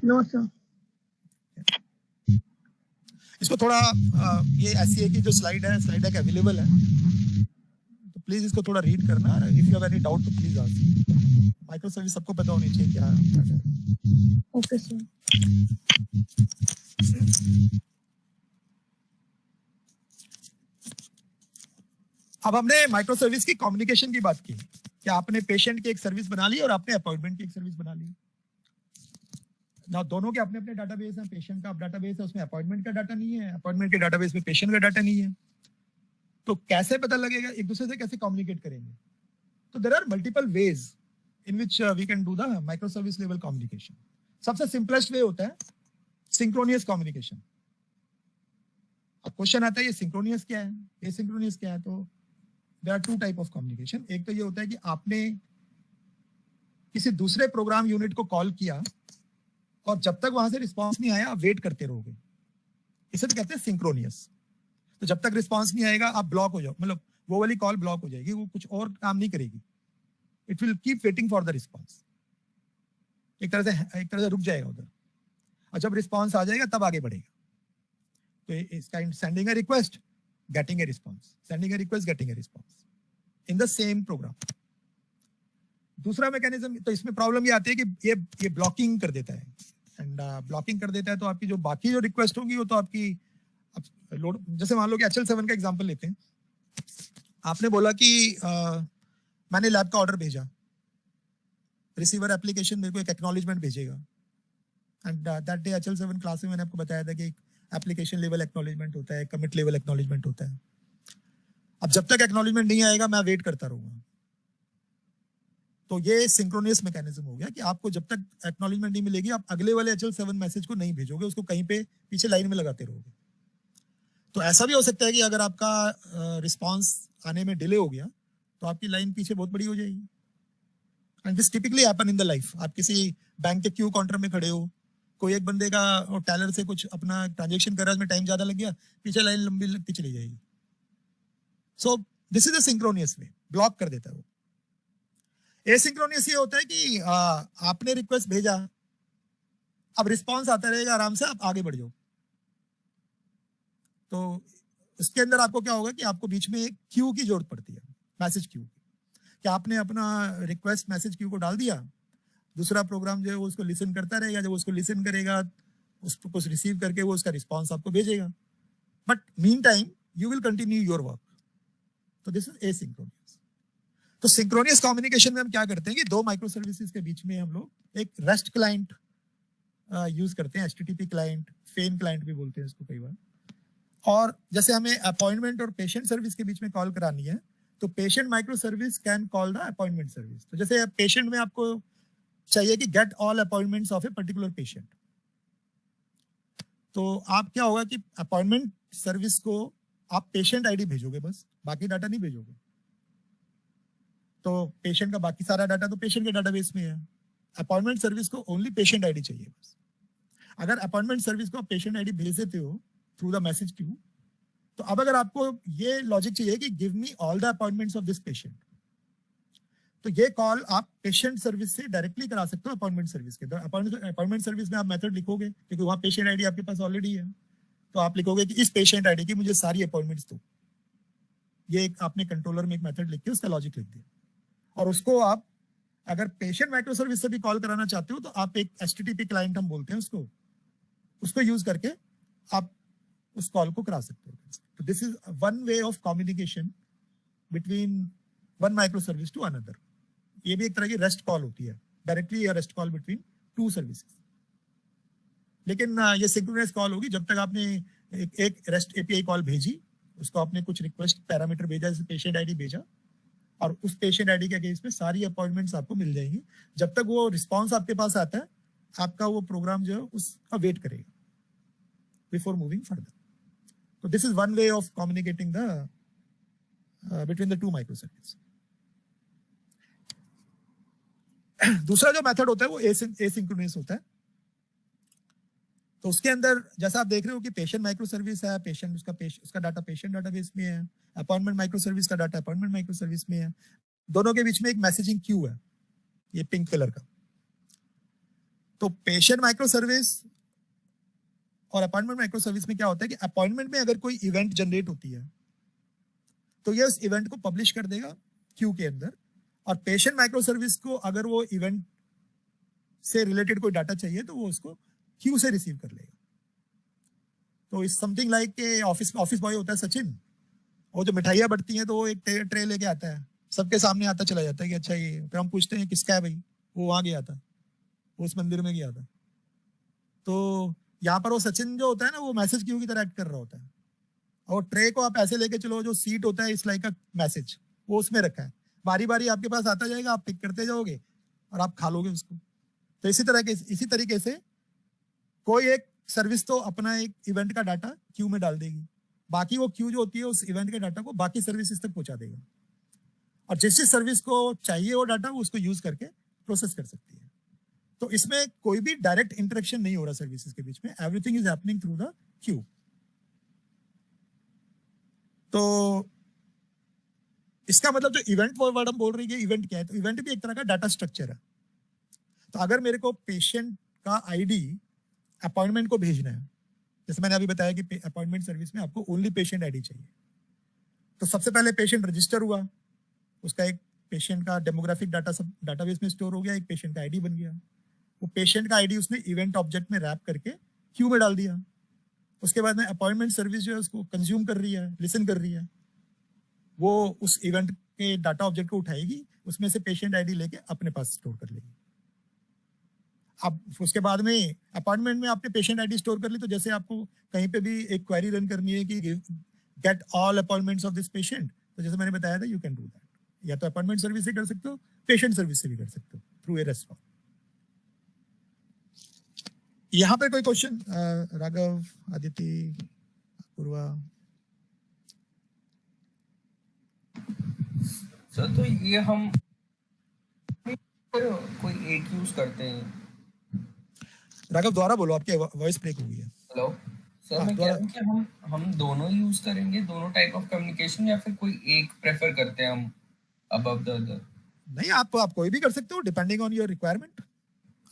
No, sir. इसको थोड़ा ये SCA की जो स्लाइड डेक अवेलेबल है, तो प्लीज इसको थोड़ा रीड करना। If you have any doubt तो प्लीज आस्क। माइक्रो सर्विस सबको पता होनी चाहिए क्या है। Okay, sir. अब हमने माइक्रो सर्विस की कम्युनिकेशन की बात की कि आपने पेशेंट की एक सर्विस बना ली और आपने अपॉइंटमेंट की एक सर्विस बना ली। ना दोनों के अपने अपने डाटाबेस हैं, पेशेंट का डाटाबेस है, उसमें अपॉइंटमेंट का डाटा नहीं है, अपॉइंटमेंट के डाटाबेस में पेशेंट का डाटा नहीं है। तो कैसे पता लगेगा, एक दूसरे से कैसे कम्युनिकेट करेंगे? तो there are multiple ways in which we can do the micro service level communication. सबसे सिंपलेस्ट वे होता है सिंक्रोनियस कम्युनिकेशन। अब क्वेश्चन आता है ये सिंक्रोनियस क्या है, ये सिंक्रोनियस क्या है? तो there are two type of communication. एक तो ये होता है कि आपने किसी दूसरे प्रोग्राम यूनिट को कॉल किया और जब तक वहां से रिस्पांस नहीं आया आप वेट करते रहोगे, इसे तो कहते हैं सिंक्रोनियस। तो जब तक रिस्पांस नहीं आएगा आप ब्लॉक हो जाओ, मतलब वो वाली कॉल ब्लॉक हो जाएगी, वो कुछ और काम नहीं करेगी, it will keep waiting for the response. एक तरह से रुक जाएगा उधर, और जब रिस्पांस आ जाएगा तब आगे बढ़ेगा। तो इस kind sending a request, getting a response, sending a request, getting a response in the same programme. दूसरा मैकेनिज्म, तो इसमें प्रॉब्लम ये आती है कि ये ब्लॉकिंग कर देता है, एंड ब्लॉकिंग कर देता है तो आपकी जो बाकी जो रिक्वेस्ट होगी वो तो आपकी लोड, जैसे मान लो कि HL7 का एग्जांपल लेते हैं। आपने बोला कि मैंने लैब का ऑर्डर भेजा, रिसीवर एप्लीकेशन मेरे को एक एक्नॉलेजमेंट भेजेगा, and that day HL7 class में मैंने आपको बताया था कि एप्लीकेशन लेवल एक्नॉलेजमेंट होता है, कमिट लेवल एक्नॉलेजमेंट होता है। अब जब तक एक्नॉलेजमेंट नहीं आएगा मैं वेट करता रहूंगा। तो ये सिंक्रोनियस मैकेनिज्म हो गया कि आपको जब तक एक्नॉलेजमेंट नहीं मिलेगी आप अगले वाले HL7 मैसेज को नहीं भेजोगे, उसको कहीं पे पीछे लाइन में लगाते रहोगे। तो ऐसा भी हो सकता है कि अगर आपका रिस्पांस आने में डिले हो गया तो आपकी लाइन पीछे बहुत बड़ी हो जाएगी। And this typically happen in the life. आप किसी बैंक के क्यू काउंटर में खड़े हो, कोई एक बंदे का टेलर से कुछ अपना ट्रांजेक्शन कर रहा है, उसमें टाइम ज्यादा लग गया, पीछे लाइन लंबी लगती चली जाएगी। सो this is a synchronous way, block कर देता है वो। एसिंक्रोनियस ये होता है कि आपने रिक्वेस्ट भेजा, अब रिस्पांस आता रहेगा आराम से, आप आगे बढ़ जाओ। तो इसके अंदर आपको क्या होगा कि आपको बीच में एक क्यू की जरूरत पड़ती है, मैसेज क्यू की। कि आपने अपना रिक्वेस्ट मैसेज क्यू को डाल दिया, दूसरा प्रोग्राम जो है वो उसको लिसन करता रहेगा, जब उसको लिसन करेगा उसको कुछ रिसीव करके वो उसका रिस्पांस आपको भेजेगा, but mean time you will continue your work. तो दिस इज एसिंक्रोनियस। तो सिंक्रोनियस कम्युनिकेशन में हम क्या करते हैं कि दो माइक्रो सर्विसेज के बीच में हम लोग एक रेस्ट क्लाइंट यूज करते हैं, HTTP क्लाइंट, फेन क्लाइंट भी बोलते हैं इसको कई बार। और जैसे हमें अपॉइंटमेंट और पेशेंट सर्विस के बीच में कॉल करानी है तो patient micro service can call the appointment service. तो जैसे पेशेंट में आपको चाहिए कि get all appointments of a particular patient, तो आप क्या होगा कि अपॉइंटमेंट सर्विस को आप पेशेंट आईडी भेजोगे, बस बाकी डाटा नहीं भेजोगे। तो पेशेंट का बाकी सारा डाटा तो पेशेंट के डाटाबेस में है, अपॉइंटमेंट सर्विस को ओनली पेशेंट आईडी चाहिए बस। अगर अपॉइंटमेंट सर्विस को आप पेशेंट आईडी भेज देते हो थ्रू द मैसेज क्यू, तो अब अगर आपको ये लॉजिक चाहिए कि give me all the appointments of this patient, तो ये कॉल आप पेशेंट सर्विस से डायरेक्टली करा सकते हो अपॉइंटमेंट सर्विस के। अपॉइंटमेंट सर्विस में आप मेथड लिखोगे क्योंकि वहां पेशेंट आईडी आपके पास ऑलरेडी है, तो आप लिखोगे कि इस पेशेंट आईडी की मुझे सारी अपॉइंटमेंट्स दो। ये एक आपने कंट्रोलर में एक मेथड लिख के उसका लॉजिक लिख दिया, और उसको आप अगर पेशेंट माइक्रो सर्विस से भी कॉल कराना चाहते हो तो आप एक HTTP क्लाइंट हम बोलते हैं उसको यूज करके आप उस कॉल को करा सकते हो। तो this is one way of communication between one micro service to another. ये भी एक तरह की रेस्ट कॉल होती है, directly REST call between two services. लेकिन ये सिंक्रोनस कॉल होगी जब तक आपने एक रेस्ट API कॉल भेजी, उसको आपने कुछ रिक्वेस्ट पैरामीटर भेजा, जैसे पेशेंट आईडी भेजा, और उस पेशेंट आईडी के अगेंस्ट में सारी अपॉइंटमेंट्स आपको मिल जाएंगी। जब तक वो रिस्पांस आपके पास आता है आपका वो प्रोग्राम जो है उसका वेट करेगा बिफोर मूविंग फर्दर। तो this is one way of communicating the between the two micro service. दूसरा जो मेथड होता है वो एसिंक्रोनस होता है। तो उसके अंदर जैसा आप देख रहे हो कि पेशेंट माइक्रो सर्विस है, पेशेंट उसका डाटा पेशेंट डाटाबेस में है, अपॉइंटमेंट माइक्रो सर्विस का डाटा अपॉइंटमेंट माइक्रो सर्विस में है, दोनों के बीच में एक मैसेजिंग क्यू है, ये पिंक कलर का। तो पेशेंट माइक्रो सर्विस और अपॉइंटमेंट माइक्रो सर्विस में क्या होता है कि अपॉइंटमेंट में अगर कोई इवेंट जनरेट होती है तो ये उस इवेंट को पब्लिश कर देगा क्यू के अंदर, और पेशेंट माइक्रो सर्विस को अगर वो इवेंट से रिलेटेड कोई डाटा चाहिए तो वो उसको क्यू से रिसीव कर लेगा। तो इस समथिंग लाइक के ऑफिस बॉय होता है सचिन, वो जो मिठाइयाँ बढ़ती हैं तो वो एक ट्रे लेके आता है, सबके सामने आता चला जाता है कि अच्छा ये, फिर हम पूछते हैं किसका है भाई, वो वहां गया था, उस मंदिर में गया था। तो यहाँ पर वो सचिन जो होता है ना, वो मैसेज क्यू की तरह एक्ट कर रहा होता है, और ट्रे को आप ऐसे लेके चलो, जो सीट होता है इस लाइक का मैसेज वो उसमें रखा है, बारी बारी आपके पास आता जाएगा, आप पिक करते जाओगे और आप खा लोगे उसको। तो इसी तरीके से कोई एक सर्विस तो अपना एक इवेंट का डाटा क्यू में डाल देगी, बाकी वो क्यू जो होती है उस इवेंट के डाटा को बाकी सर्विसेज तक पहुंचा देगा, और जिस सर्विस को चाहिए वो डाटा वो उसको यूज करके प्रोसेस कर सकती है। तो इसमें कोई भी डायरेक्ट इंटरेक्शन नहीं हो रहा सर्विसेज के बीच में, everything is happening through the queue. तो इसका मतलब जो इवेंट वर्ड हम बोल रही है, इवेंट क्या है? तो इवेंट भी एक तरह का डाटा स्ट्रक्चर है। तो अगर मेरे को पेशेंट का आईडी अपॉइंटमेंट को भेजना है, जैसे मैंने अभी बताया कि अपॉइंटमेंट सर्विस में आपको ओनली पेशेंट आईडी चाहिए, तो सबसे पहले पेशेंट रजिस्टर हुआ, उसका एक पेशेंट का डेमोग्राफिक डाटा सब डाटाबेस में स्टोर हो गया, एक पेशेंट का आईडी बन गया। वो पेशेंट का आईडी उसने इवेंट ऑब्जेक्ट में रैप करके क्यू में डाल दिया। उसके बाद में अपॉइंटमेंट सर्विस जो है उसको कंज्यूम कर रही है, लिसन कर रही है, वो उस इवेंट के डाटा ऑब्जेक्ट को उठाएगी, उसमें से पेशेंट आईडी लेके अपने पास स्टोर कर लेगी। अब उसके बाद में अपॉइंटमेंट में आपने पेशेंट आईडी स्टोर कर ली, तो जैसे आपको कहीं पे भी एक क्वेरी रन करनी है कि get all appointments of this patient, तो जैसे मैंने बताया था यू कैन डू दैट, या तो अपॉइंटमेंट सर्विस से कर सकते हो, पेशेंट सर्विस से भी कर सकते हो थ्रू ए रेस्टोरेंट। यहाँ पे कोई क्वेश्चन? राघव, आदित्य, पूर्वा? सर तो ये हम कोई एक यूज करते हैं। राघव दोबारा बोलो, आपकी वॉइस ब्रेक हो गई है। हेलो सर, मैं कह रहा हूँ कि हम दोनों यूज करेंगे, दोनों टाइप ऑफ कम्युनिकेशन, या फिर कोई एक प्रेफर करते हैं हम अबव द अदर? नहीं, आप कोई भी कर सकते हो डिपेंडिंग ऑन योर रिक्वायरमेंट।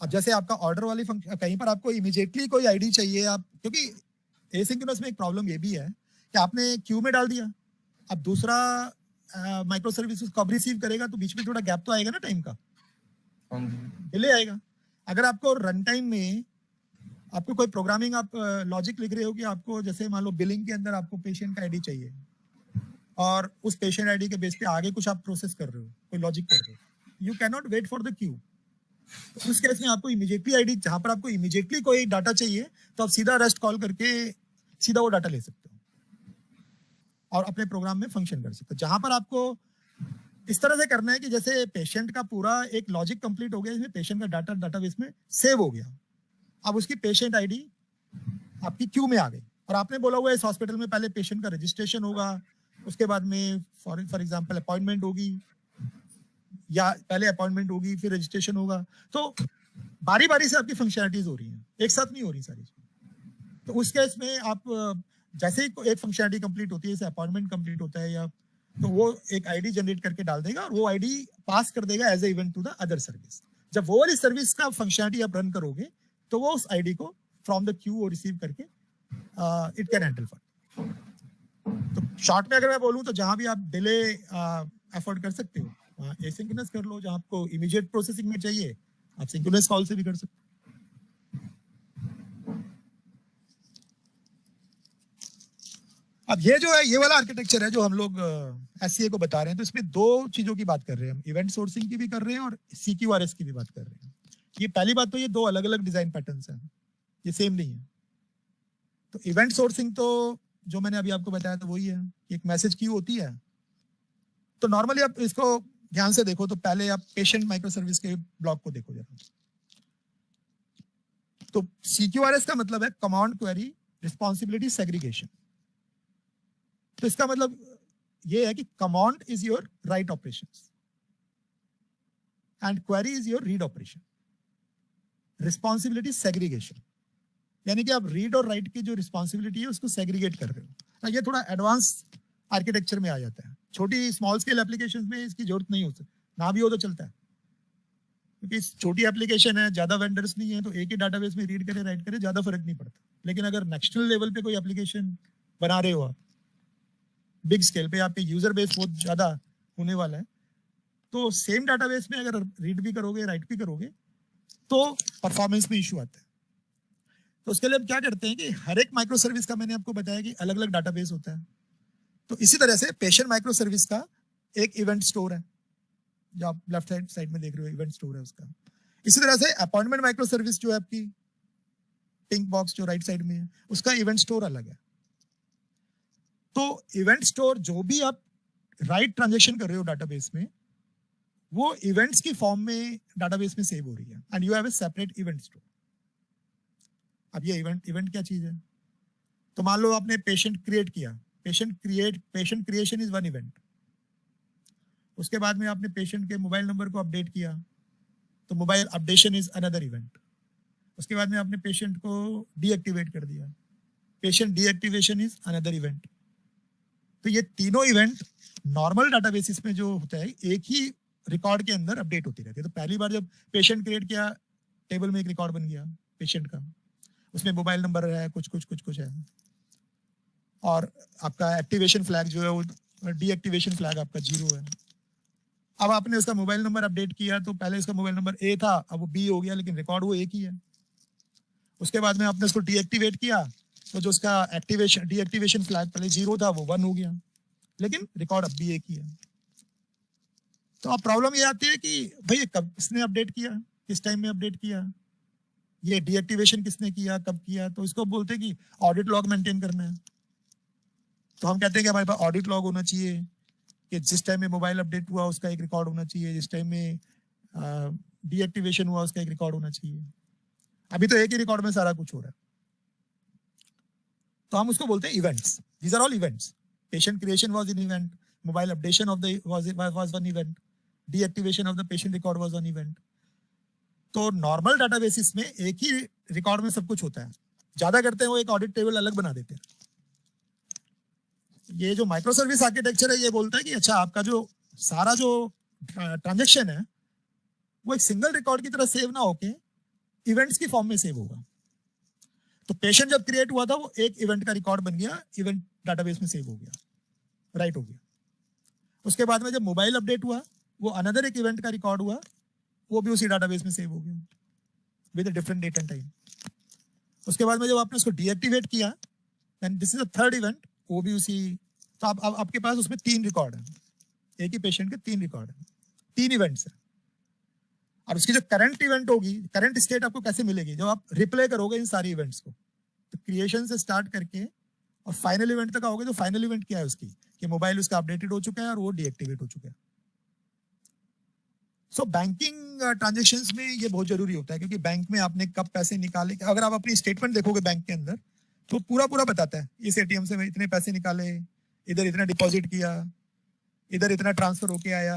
अब जैसे आपका ऑर्डर वाली फंक्शन, कहीं पर आपको इमीडिएटली कोई आईडी चाहिए, आप, क्योंकि एसिंक्रोनस में एक प्रॉब्लम ये भी है कि आपने क्यू में डाल दिया, अब दूसरा माइक्रो सर्विस कब रिसीव करेगा, तो बीच में थोड़ा गैप तो आएगा ना टाइम का, डिले आएगा। अगर आपको रन टाइम में आपको कोई प्रोग्रामिंग, आप लॉजिक लिख रहे हो कि आपको जैसे मान लो बिलिंग के अंदर आपको पेशेंट का आईडी चाहिए, और उस पेशेंट आईडी के बेस पे आगे कुछ आप प्रोसेस कर रहे हो, कोई लॉजिक कर रहे हो, you can not wait for the queue. तो उस केस में आपको इमीडिएटली आईडी, जहां पर आपको इमीडिएटली कोई डाटा चाहिए तो आप सीधा रेस्ट कॉल करके सीधा वो डाटा ले सकते हो और अपने प्रोग्राम में फंक्शन कर सकते हो। जहां पर आपको इस तरह से करना है कि जैसे पेशेंट का पूरा एक लॉजिक कंप्लीट हो गया, इसमें पेशेंट का डाटा डाटाबेस में सेव हो गया, अब उसकी पेशेंट आईडी आपकी क्यू में आ गई, और आपने बोला हुआ इस हॉस्पिटल में पहले पेशेंट का रजिस्ट्रेशन होगा, उसके बाद में फॉर एग्जांपल अपॉइंटमेंट होगी, या पहले अपॉइंटमेंट होगी फिर रजिस्ट्रेशन होगा, तो बारी बारी से आपकी फंक्शनलिटीज हो रही हैं, एक साथ नहीं हो रही सारी चीज। तो उस केस में आप जैसे ही एक फंक्शनलिटी कंप्लीट होती है, जैसे अपॉइंटमेंट कंप्लीट होता है, या तो वो एक आईडी जनरेट करके डाल देगा, और वो आईडी पास कर देगा as a event to the other service. जब वो वाली सर्विस का फंक्शनलिटी आप रन करोगे तो वो उस आईडी को फ्रॉम द क्यू रिसीव करके इट कैन हैंडल फॉर। तो शॉर्ट में अगर मैं बोलूं तो जहां भी आप डिले एफोर्ड कर सकते हो, वहां एसिंक्रोनस कर लो, जहां आपको इमीडिएट प्रोसेसिंग में चाहिए आप सिंक्रोनस कॉल से भी कर सकते हो। अब ये जो है, ये वाला आर्किटेक्चर है जो हम लोग एससीए को बता रहे हैं, तो इसमें दो चीजों की बात कर रहे हैं हम, इवेंट सोर्सिंग की भी कर रहे हैं और सीक्यूआरएस की भी बात कर रहे हैं। ये पहली बात तो ये दो अलग अलग डिजाइन पैटर्न्स हैं, ये सेम नहीं है। तो इवेंट सोर्सिंग तो जो मैंने अभी आपको बताया था वही है, एक मैसेज क्यू होती है। तो नॉर्मली आप इसको ध्यान से देखो, तो पहले आप पेशेंट माइक्रो सर्विस के ब्लॉक को देखो जरा। तो सीक्यूआरएस का मतलब है कमांड क्वेरी रिस्पॉन्सिबिलिटी सेग्रीगेशन। तो इसका मतलब ये है कि command is your right operations and query is your read operation, responsibility segregation. यानी कि आप रीड और राइट की जो रिस्पॉन्सिबिलिटी है उसको सेग्रीगेट कर रहे हो। तो ये थोड़ा एडवांस आर्किटेक्चर में आ जाता है। छोटी स्मॉल स्केल एप्लीकेशन में इसकी जरूरत नहीं हो सकती, ना भी हो तो चलता है, क्योंकि छोटी एप्लीकेशन है, ज्यादा वेंडर्स नहीं है, तो एक ही डाटाबेस में रीड करे राइट करे ज्यादा फर्क नहीं पड़ता। लेकिन अगर नेशनल लेवल पे कोई एप्लीकेशन बना रहे हो आप, बिग स्केल पे आपके यूजर बेस बहुत ज्यादा होने वाला है, तो सेम डाटाबेस में अगर रीड भी करोगे राइट भी करोगे तो परफॉर्मेंस में इशू आता है। तो उसके लिए हम क्या करते हैं कि हर एक माइक्रो सर्विस का मैंने आपको बताया कि अलग अलग डाटाबेस होता है। तो इसी तरह से पेशेंट माइक्रो सर्विस का एक इवेंट स्टोर है, जो आप लेफ्ट साइड में देख रहे हो, इवेंट स्टोर है उसका। इसी तरह से अपॉइंटमेंट माइक्रो सर्विस जो है आपकी पिंक बॉक्स जो राइट साइड में है, उसका इवेंट स्टोर अलग है। तो इवेंट स्टोर जो भी आप राइट ट्रांजेक्शन कर रहे हो डाटाबेस में, वो इवेंट्स की फॉर्म में डाटाबेस में सेव हो रही है, and you have a separate event store. अब ये इवेंट क्या चीज है? तो मान लो आपने पेशेंट क्रिएट किया, patient creation is one event. उसके बाद में आपने पेशेंट के मोबाइल नंबर को अपडेट किया, तो mobile updation is another event. उसके बाद में आपने पेशेंट को डीएक्टिवेट कर दिया, patient deactivation is another event. तो ये तीनों इवेंट नॉर्मल डाटाबेसिस में जो होता है एक ही रिकॉर्ड के अंदर अपडेट होती रहती है। तो पहली बार जब पेशेंट क्रिएट किया, टेबल में एक रिकॉर्ड बन गया पेशेंट का, उसमें मोबाइल नंबर है, कुछ है, और आपका एक्टिवेशन फ्लैग जो है वो डीएक्टिवेशन फ्लैग आपका 0 है। अब आपने उसका मोबाइल नंबर अपडेट किया, तो पहले उसका मोबाइल नंबर ए था, अब वो बी हो गया, लेकिन रिकॉर्ड वो एक ही है। उसके बाद में आपने उसको डीएक्टिवेट किया, तो जो उसका डीएक्टिवेशन फ्लैग पहले 0 था वो 1 हो गया, लेकिन रिकॉर्ड अब भी एक ही है। तो अब प्रॉब्लम ये आती है कि भाई कब किसने अपडेट किया, किस टाइम में अपडेट किया, ये डीएक्टिवेशन किसने किया, कब किया। तो इसको बोलते हैं कि ऑडिट लॉग मेंटेन करना है। तो हम कहते हैं कि हमारे पास ऑडिट लॉग होना चाहिए कि जिस टाइम में मोबाइल अपडेट हुआ उसका एक रिकॉर्ड होना चाहिए, जिस टाइम में डीएक्टिवेशन हुआ उसका एक रिकॉर्ड होना चाहिए। अभी तो एक ही रिकॉर्ड में सारा कुछ हो रहा है, तो हम उसको बोलते हैं events. These are all events. Patient creation was an event, mobile updation of the was one event, deactivation of the patient record was one event. तो नॉर्मल डाटाबेसिस में एक ही रिकॉर्ड में सब कुछ होता है। ज्यादा करते हैं वो एक ऑडिट टेबल अलग बना देते हैं। ये जो माइक्रो सर्विस आर्किटेक्चर है ये बोलता है कि अच्छा आपका जो सारा जो ट्रांजैक्शन है वो एक सिंगल रिकॉर्ड की तरह सेव ना होके इवेंट्स की फॉर्म में सेव होगा। तो पेशेंट जब क्रिएट हुआ था वो एक इवेंट का रिकॉर्ड बन गया, इवेंट डाटाबेस में सेव हो गया, राइट हो गया। उसके बाद में जब मोबाइल अपडेट हुआ वो अनदर एक इवेंट का रिकॉर्ड हुआ, वो भी उसी डाटाबेस में सेव हो गया with a different date and time. उसके बाद में जब आपने उसको डीएक्टिवेट किया, then this is a third event, वो भी उसी। तो अब आपके पास उसमें 3 रिकॉर्ड है, एक ही पेशेंट के 3 रिकॉर्ड है, 3 इवेंट्स है। और उसकी जो करंट इवेंट होगी, करंट स्टेट आपको कैसे मिलेगी? जब आप रिप्ले करोगे इन सारी इवेंट्स को, तो क्रिएशन से स्टार्ट करके और फाइनल इवेंट तक आओगे, तो फाइनल इवेंट क्या है उसकी, कि मोबाइल उसका अपडेटेड हो चुका है और वो डीएक्टिवेट हो चुका है। सो बैंकिंग ट्रांजेक्शन्स में ये बहुत जरूरी होता है, क्योंकि बैंक में आपने कब पैसे निकाले, अगर आप अपनी स्टेटमेंट देखोगे बैंक के अंदर तो पूरा बताता है, इस एटीएम से इतने पैसे निकाले, इधर इतना डिपॉजिट किया, इधर इतना ट्रांसफर होके आया,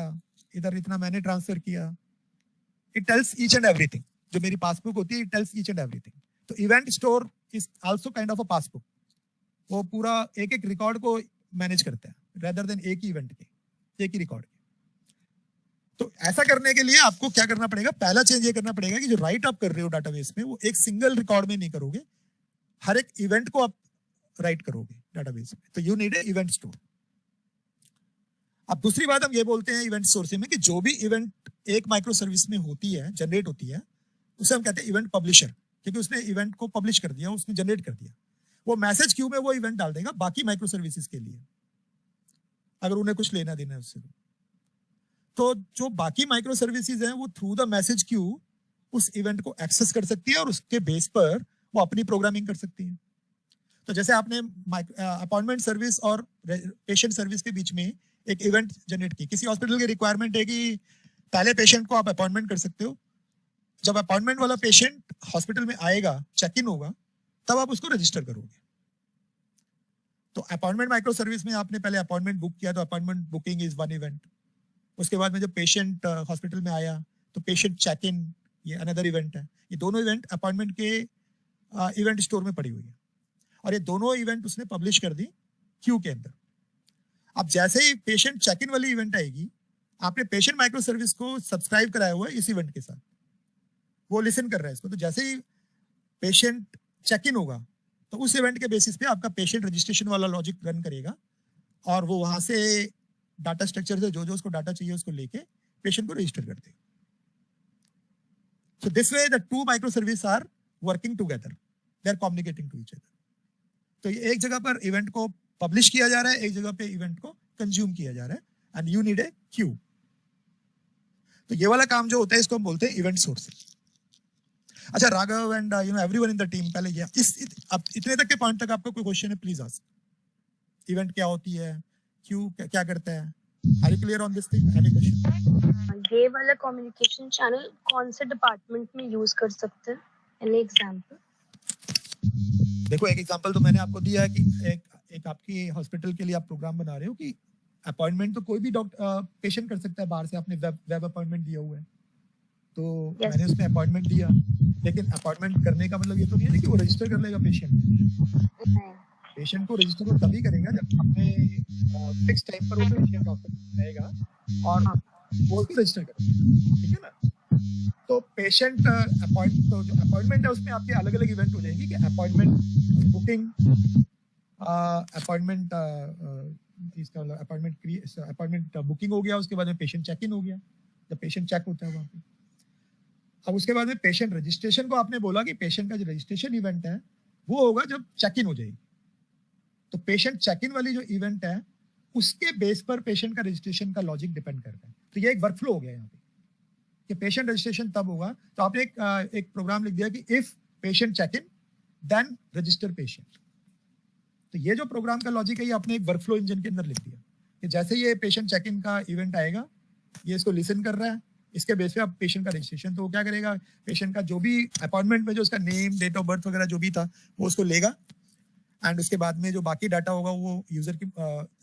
इधर इतना मैंने ट्रांसफर किया। It tells each and everything. जो मेरी पासबुक होती है, it tells each and everything. तो event store is also kind of a passbook. वो पूरा एक एक रिकॉर्ड को मैनेज करता है, रेदर देन एक ही इवेंट के, एक ही रिकॉर्ड के। तो ऐसा करने के लिए आपको क्या करना पड़ेगा? पहला चेंज ये करना पड़ेगा कि जो राइट आप कर रहे हो डाटाबेस में, वो एक सिंगल रिकॉर्ड में नहीं करोगे, हर एक इवेंट को आप राइट करोगे डाटाबेस में। तो you need a event store. अब दूसरी बात हम ये बोलते हैं इवेंट सोर्सिंग में कि जो भी इवेंट एक माइक्रो सर्विस में होती है, जनरेट होती है, उसे हम कहते हैं इवेंट पब्लिशर, क्योंकि उसने इवेंट को पब्लिश कर दिया, उसने जनरेट कर दिया। वो मैसेज क्यू में वो इवेंट डाल देगा बाकी माइक्रो सर्विसेज के लिए, अगर उन्हें कुछ लेना देना है उससे। तो जो बाकी माइक्रो सर्विसेज हैं वो थ्रू द मैसेज क्यू उस इवेंट को एक्सेस कर सकती है और उसके बेस पर वो अपनी प्रोग्रामिंग कर सकती है। तो जैसे आपने अपॉइंटमेंट सर्विस और पेशेंट सर्विस के बीच में एक इवेंट जनरेट की, किसी हॉस्पिटल की रिक्वायरमेंट है कि पहले पेशेंट को आप अपॉइंटमेंट कर सकते हो, जब अपॉइंटमेंट वाला पेशेंट हॉस्पिटल में आएगा, चेक इन होगा, तब आप उसको रजिस्टर करोगे। तो अपॉइंटमेंट माइक्रो सर्विस में आपने पहले अपॉइंटमेंट बुक किया, तो appointment booking is one event. उसके बाद में जब पेशेंट हॉस्पिटल में आया तो पेशेंट चेक इन, ये अनदर इवेंट है। ये दोनों इवेंट अपॉइंटमेंट के इवेंट स्टोर में पड़ी हुई है, और ये दोनों इवेंट उसने पब्लिश कर दी क्यू के अंदर। अब जैसे ही पेशेंट चेक इन वाली इवेंट आएगी, आपने पेशेंट माइक्रो सर्विस को सब्सक्राइब कराया हुआ है इस इवेंट के साथ, वो लिसन कर रहा है इसको, तो जैसे ही पेशेंट चेक इन होगा तो उस इवेंट के बेसिस पे आपका पेशेंट रजिस्ट्रेशन वाला लॉजिक रन करेगा, और वो वहां से डाटा स्ट्रक्चर से जो जो उसको डाटा चाहिए उसको लेके पेशेंट को रजिस्टर कर देगा। So this way the two microservices are working together. They are communicating to each other. तो ये एक जगह पर इवेंट को पब्लिश किया जा रहा है, एक जगह पे इवेंट को कंज्यूम किया जा रहा है, and you need a Q. तो ये वाला काम जो होता है इसको हम बोलते हैं इवेंट सोर्सिंग। अच्छा Raghav and everyone in the team, पहले ये अब इतने तक के पॉइंट तक आपका कोई क्वेश्चन है प्लीज आस्क। इवेंट क्या होती है, क्यू क्या करता है, are you clear on this thing? Any question? ये वाला कम्युनिकेशन चैनल कौन से डिपार्टमेंट में यूज कर सकते हैं? Any example? देखो एक एग्जांपल तो मैंने आपको दिया है कि एक आपकी हॉस्पिटल के लिए आप प्रोग्राम बना रहे हो कि अपॉइंटमेंट तो कोई भी डॉक्टर पेशेंट कर सकता है बाहर से, आपने वेब अपॉइंटमेंट दिया हुआ है, तो Yes. मैंने उसमें अपॉइंटमेंट दिया, लेकिन अपॉइंटमेंट करने का मतलब ये तो नहीं है कि वो रजिस्टर कर लेगा पेशेंट को रजिस्टर वो तभी करेगा जब अपने फिक्स टाइम पर वो पेशेंट हॉस्पिटल रहेगा और वो उसको रजिस्टर करेगा, ठीक है ना। तो पेशेंट तो जो अपॉइंटमेंट है उसमें आपके अलग अलग इवेंट हो जाएंगे कि अपॉइंटमेंट बुकिंग, अपॉइंटमेंट इसका अपॉइंटमेंट बुकिंग हो गया, उसके बाद में पेशेंट चेक इन हो गया, जब पेशेंट चेक होता है वहाँ पे। अब उसके बाद में पेशेंट रजिस्ट्रेशन को आपने बोला कि पेशेंट का जो रजिस्ट्रेशन इवेंट है वो होगा जब चेक इन हो जाएगी, तो पेशेंट चेक इन वाली जो इवेंट है उसके बेस पर पेशेंट का रजिस्ट्रेशन का लॉजिक डिपेंड करता है। तो ये एक वर्कफ्लो हो गया यहाँ पे कि पेशेंट रजिस्ट्रेशन तब होगा, तो आपने एक प्रोग्राम लिख दिया कि if patient check in then register patient. तो ये जो प्रोग्राम का लॉजिक है ये आपने एक वर्कफ्लो इंजन के अंदर लिख दिया कि जैसे ये पेशेंट चेक इन का इवेंट आएगा, ये इसको लिसन कर रहा है, इसके बेस पे आप पेशेंट का रजिस्ट्रेशन, तो वो क्या करेगा, पेशेंट का जो भी अपॉइंटमेंट में जो उसका नेम, डेट ऑफ बर्थ वगैरह जो भी था वो उसको लेगा, एंड उसके बाद में जो बाकी डाटा होगा वो यूजर की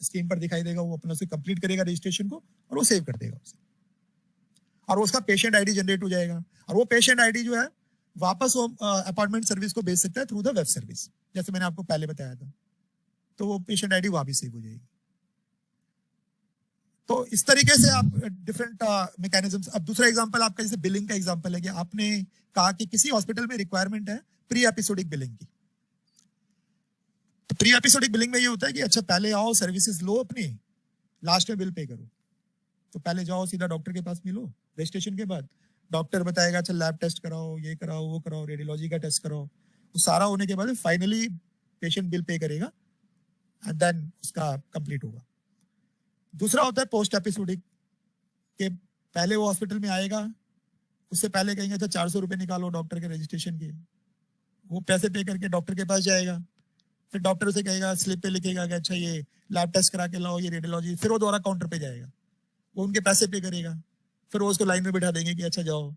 स्क्रीन पर दिखाई देगा, वो अपना उसे कंप्लीट करेगा रजिस्ट्रेशन को और वो सेव कर देगा उसे, और उसका पेशेंट आईडी जनरेट हो जाएगा, और वो पेशेंट आईडी जो है वापस वो अपॉइंटमेंट सर्विस को भेज सकता है थ्रू द वेब सर्विस, जैसे मैंने आपको पहले बताया था, तो वो पेशेंट आईडी वहां भी सेव हो जाएगी। तो इस तरीके से आप डिफरेंट मैकेनिज्म्स। अब दूसरा एग्जांपल आपका जैसे बिलिंग का एग्जांपल है कि आपने कहा कि किसी हॉस्पिटल में रिक्वायरमेंट है प्री एपिसोडिक बिलिंग की। तो प्री एपिसोडिक बिलिंग में ये होता है कि अच्छा पहले आओ सर्विसेज लो अपनी, लास्ट में बिल पे करो। तो पहले जाओ सीधा डॉक्टर के पास मिलो, रजिस्ट्रेशन के बाद डॉक्टर बताएगा अच्छा लैब टेस्ट कराओ, ये कराओ, वो कराओ, रेडियोलॉजी का टेस्ट कराओ, वो सारा होने के बाद फाइनली पेशेंट बिल पे करेगा एंड देन उसका कंप्लीट होगा। दूसरा होता है पोस्ट एपिसोडिक के पहले वो हॉस्पिटल में आएगा, उससे पहले कहेंगे अच्छा 400 रुपये निकालो डॉक्टर के रजिस्ट्रेशन के, वो पैसे पे करके डॉक्टर के पास जाएगा, फिर डॉक्टर उसे कहेगा स्लिप पे लिखेगा कि अच्छा ये लैब टेस्ट करा के लाओ, ये रेडियोलॉजी, फिर वो दोबारा काउंटर पे जाएगा, वो उनके पैसे पे करेगा, फिर वो उसको लाइन में बैठा देंगे कि अच्छा जाओ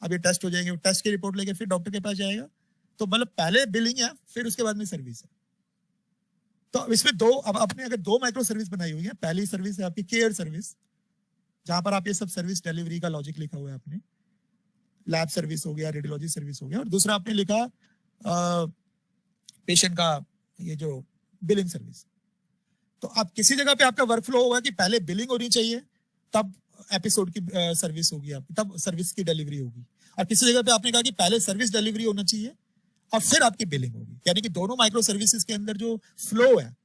अब ये टेस्ट हो जाएंगे, वो टेस्ट की रिपोर्ट लेके फिर डॉक्टर के पास जाएगा। तो मतलब पहले बिलिंग है फिर उसके बाद में सर्विस है। तो इसमें दो, अब आपने अगर दो माइक्रो सर्विस बनाई हुई है, पहली सर्विस है आपकी केयर सर्विस, जहां पर आप ये सब सर्विस डिलीवरी का लॉजिक लिखा हुआ है आपने, लैब सर्विस हो गया, रेडियोलॉजी सर्विस हो गया, और दूसरा आपने लिखा पेशेंट का ये जो बिलिंग सर्विस। तो आप किसी जगह पे आपका वर्कफ्लो होगा कि पहले बिलिंग होनी चाहिए तब एपिसोड की सर्विस होगी आपकी, तब सर्विस की डिलीवरी होगी, और किसी जगह पे आपने कहा कि पहले सर्विस डिलीवरी होना चाहिए और फिर आपकी बिलिंग होगी। यानी कि दोनों माइक्रो सर्विसेज के अंदर जो फ्लो है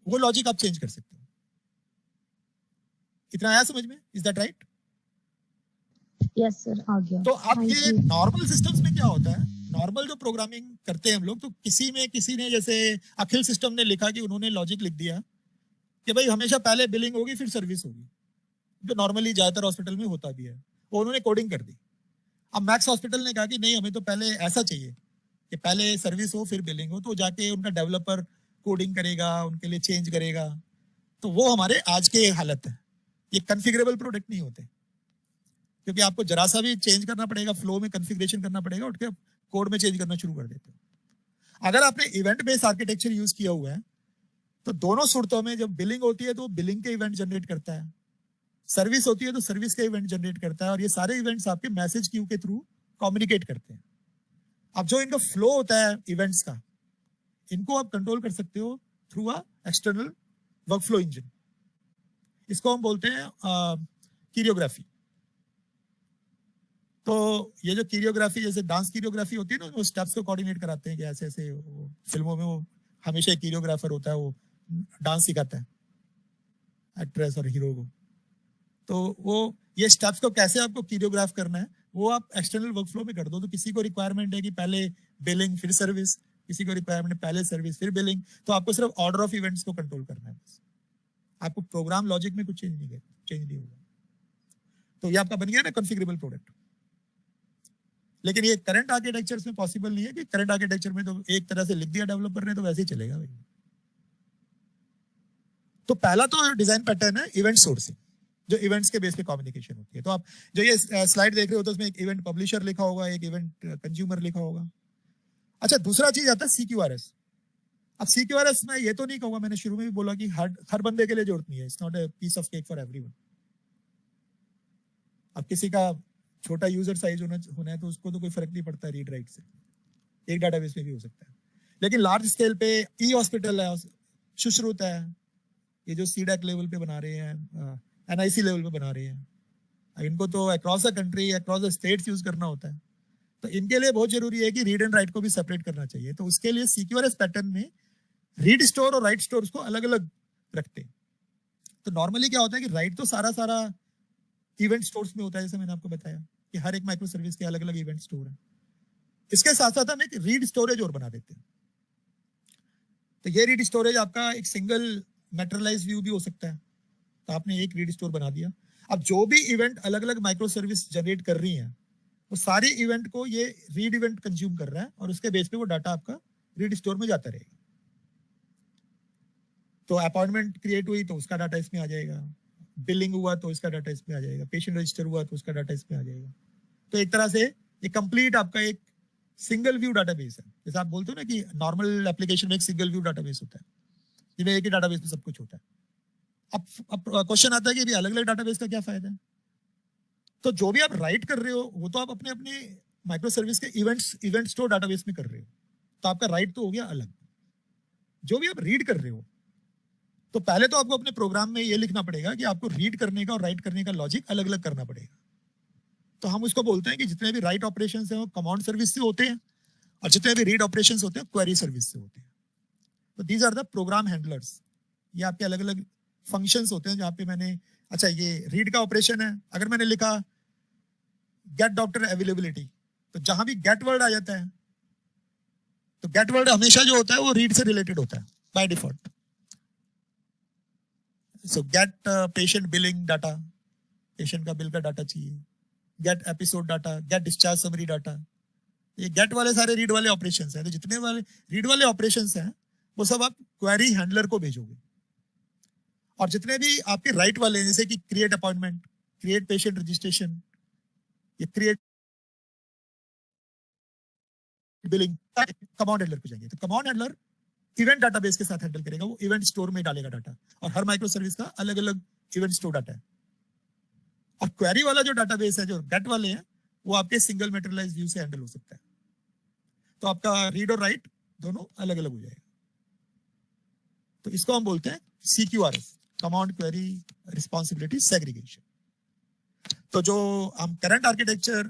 वो लॉजिक आप चेंज कर सकते हो। इतना आया समझ में? Is that right? Yes sir, आ गया। तो अब ये नॉर्मल सिस्टम्स में क्या होता है, नॉर्मल जो प्रोग्रामिंग करते हैं हम लोग, तो किसी ने जैसे अखिल सिस्टम ने लिखा कि उन्होंने लॉजिक लिख दिया कि भाई हमेशा पहले बिलिंग होगी फिर सर्विस होगी, जो नॉर्मली ज्यादातर हॉस्पिटल में होता भी है, वो उन्होंने कोडिंग कर दी। अब मैक्स हॉस्पिटल ने कहा कि नहीं, हमें तो पहले ऐसा चाहिए कि पहले सर्विस हो फिर बिलिंग हो, तो जाके उनका डेवलपर कोडिंग करेगा, उनके लिए चेंज करेगा। तो वो हमारे आज के हालत है, ये कॉन्फ़िगरेबल प्रोडक्ट नहीं होते, क्योंकि आपको जरा सा भी चेंज करना पड़ेगा, फ्लो में कॉन्फ़िगरेशन करना पड़ेगा, उठ के कोड में चेंज करना शुरू कर देते हो। अगर आपने इवेंट बेस्ड आर्किटेक्चर यूज किया हुआ है तो दोनों सूरतों में जब बिलिंग होती है तो बिलिंग के इवेंट जनरेट करता है, सर्विस होती है तो सर्विस के इवेंट जनरेट करता है, और ये सारे इवेंट्स आपके मैसेज क्यू के थ्रू कम्युनिकेट करते हैं। अब जो इनका फ्लो होता है इवेंट्स का, इनको आप कंट्रोल कर सकते हो through a external workflow engine. इसको हम बोलते हैं कोरियोग्राफी। तो ये जो कोरियोग्राफी, जैसे डांस कोरियोग्राफी होती है ना, वो स्टेप्स को कोऑर्डिनेट कराते हैं कि ऐसे ऐसे, फिल्मों में वो हमेशा एक कोरियोग्राफर होता है, वो डांस सिखाता है एक्ट्रेस और हीरो को। तो वो ये स्टेप्स को कैसे आपको कोरियोग्राफ करना है, वो आप एक्सटर्नल वर्कफ्लो में कर दो। तो किसी को रिक्वायरमेंट है कि पहले बिलिंग फिर सर्विस, किसी को रिक्वायरमेंट है पहले सर्विस फिर बिलिंग, तो आपको सिर्फ ऑर्डर ऑफ इवेंट्स को कंट्रोल करना है बस। आपको प्रोग्राम लॉजिक में कुछ चेंज नहीं होगा। तो ये आपका बन गया ना कॉन्फ़िगरेबल प्रोडक्ट। लेकिन ये करंट आर्किटेक्चर्स में पॉसिबल नहीं है कि करंट आर्किटेक्चर में तो एक तरह से लिख दिया डेवलपर ने तो वैसे ही चलेगा भाई। तो पहला तो डिजाइन पैटर्न है इवेंट सोर्सिंग, जो इवेंट्स के बेस पे कम्युनिकेशन होती है। तो आप जो ये स्लाइड देख रहे हो तो उसमें एक इवेंट पब्लिशर लिखा होगा, एक इवेंट कंज्यूमर लिखा होगा। अच्छा, दूसरा चीज आता है CQRS। अब CQRS में ये तो नहीं कहूंगा, मैंने शुरू में भी बोला कि हर बंदे के लिए जरूरत नहीं है, it's not a piece of cake for everyone. अब किसी का छोटा यूजर साइज होना है तो उसको तो कोई फर्क नहीं पड़ता रीड राइट से, एक डाटाबेस में भी हो सकता है। लेकिन लार्ज स्केल पे ई हॉस्पिटल है, सुश्रुत है, ये जो CDAC लेवल पे बना रहे हैं, NIC लेवल पे बना रहे हैं, इनको तो across the country, across the states use करना होता है। तो इनके लिए बहुत जरूरी है कि रीड एंड राइट को भी सेपरेट करना चाहिए। तो उसके लिए CQRS पैटर्न में रीड स्टोर और राइट स्टोर को अलग अलग रखते हैं। तो नॉर्मली क्या होता है कि राइट तो सारा इवेंट स्टोर्स में होता है, जैसे मैंने आपको बताया कि हर एक माइक्रो सर्विस के अलग अलग इवेंट स्टोर है। इसके साथ साथ हम एक रीड स्टोरेज और बना देते हैं। तो ये रीड स्टोरेज आपका एक सिंगल मैटेरियलाइज व्यू भी हो सकता है। तो आपने एक रीड स्टोर बना दिया। अब जो भी इवेंट अलग अलग माइक्रो सर्विस जनरेट कर रही हैं, वो सारी इवेंट को ये रीड इवेंट कंज्यूम कर रहा है और उसके बेस पे वो डाटा आपका रीड स्टोर में जाता रहेगा। तो अपॉइंटमेंट क्रिएट हुई तो उसका डाटा इसमें आ जाएगा, बिलिंग हुआ तो इसका डाटा इसमें आ जाएगा, पेशेंट रजिस्टर हुआ तो उसका डाटा इसमें आ जाएगा। तो एक तरह से ये कंप्लीट आपका एक सिंगल व्यू डाटाबेस है। जैसे आप बोलते हो ना कि नॉर्मल एप्लीकेशन में एक सिंगल व्यू डाटाबेस होता है, जिसमें एक ही डाटाबेस में सब कुछ होता है। अब क्वेश्चन आता है कि अलग अलग डाटाबेस का क्या फायदा है। तो जो भी आप राइट कर रहे हो वो तो आप अपने अपने माइक्रो सर्विस के इवेंट स्टोर डाटाबेस में कर रहे हो, तो आपका राइट तो हो गया अलग। जो भी आप रीड कर रहे हो तो पहले तो आपको अपने प्रोग्राम में ये लिखना पड़ेगा कि आपको रीड करने का और राइट करने का लॉजिक अलग अलग करना पड़ेगा। तो हम उसको बोलते हैं कि जितने भी राइट ऑपरेशंस हैं वो कमांड सर्विस से होते हैं और जितने भी रीड ऑपरेशंस होते हैं क्वेरी सर्विस से होते हैं। तो these are the program handlers. ये आपके अलग अलग फंक्शंस होते हैं जहाँ पे मैंने, अच्छा ये रीड का ऑपरेशन है, अगर मैंने लिखा गेट डॉक्टर अवेलेबिलिटी, तो जहां भी गेट वर्ड आ जाता है तो गेट वर्ड हमेशा जो होता है वो रीड से रिलेटेड होता है by default. So get patient billing data, patient का बिल का डाटा चाहिए, get episode data, get discharge summary data. ये गेट वाले सारे रीड वाले ऑपरेशंस हैं। तो जितने वाले रीड वाले ऑपरेशंस हैं वो सब आप क्वेरी हैंडलर को भेजोगे। और जितने भी आपके राइट वाले हैं, जैसे कि create appointment, create patient registration, ये क्रिएट बिलिंग, कमांड हैंडलर पे जाएंगे। तो कमांड हैंडलर इवेंट डाटाबेस के साथ हैंडल करेगा, वो इवेंट स्टोर में डालेगा डाटा, और हर माइक्रो सर्विस का अलग अलग इवेंट स्टोर डाटा है। और क्वेरी वाला जो डाटाबेस है, जो गेट वाले हैं, वो आपके सिंगल मैटेरियलाइज्ड व्यू से हैंडल हो सकता है। तो आपका रीड और राइट दोनों अलग अलग हो जाएगा। तो इसको हम बोलते हैं CQRS, command query responsibility segregation. तो जो हम करंट आर्किटेक्चर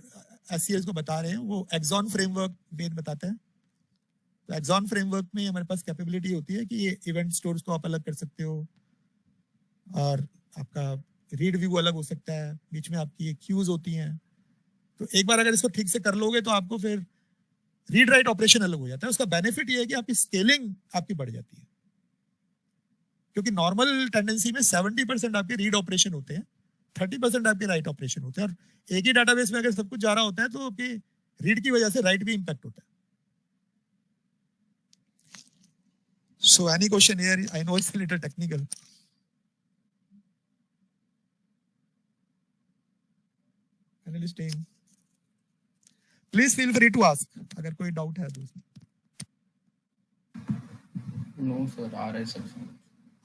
SCS को बता रहे हैं वो एक्सॉन फ्रेमवर्क मेन बताता है। तो एक्सॉन फ्रेमवर्क में हमारे पास कैपेबिलिटी होती है कि ये इवेंट स्टोर्स को आप अलग कर सकते हो और आपका रीड व्यू अलग हो सकता है, बीच में आपकी क्यूज होती हैं। तो एक बार अगर इसको ठीक से कर लोगे तो आपको फिर रीड राइट ऑपरेशन अलग हो जाता है। उसका बेनिफिट ये है कि आपकी स्केलिंग आपकी बढ़ जाती है, क्योंकि नॉर्मल टेंडेंसी में 70% आपके रीड ऑपरेशन होते हैं, 30% आपके राइट ऑपरेशन होते हैं। और एक ही डाटाबेस में अगर सब कुछ जा रहा होता है तो आपके रीड की वजह से राइट भी इंपैक्ट होता है। So any question here? I know it's a little technical. Analyst team, please feel free to ask अगर कोई डाउट है तो उसमें। नो सर, आ रहा है सब।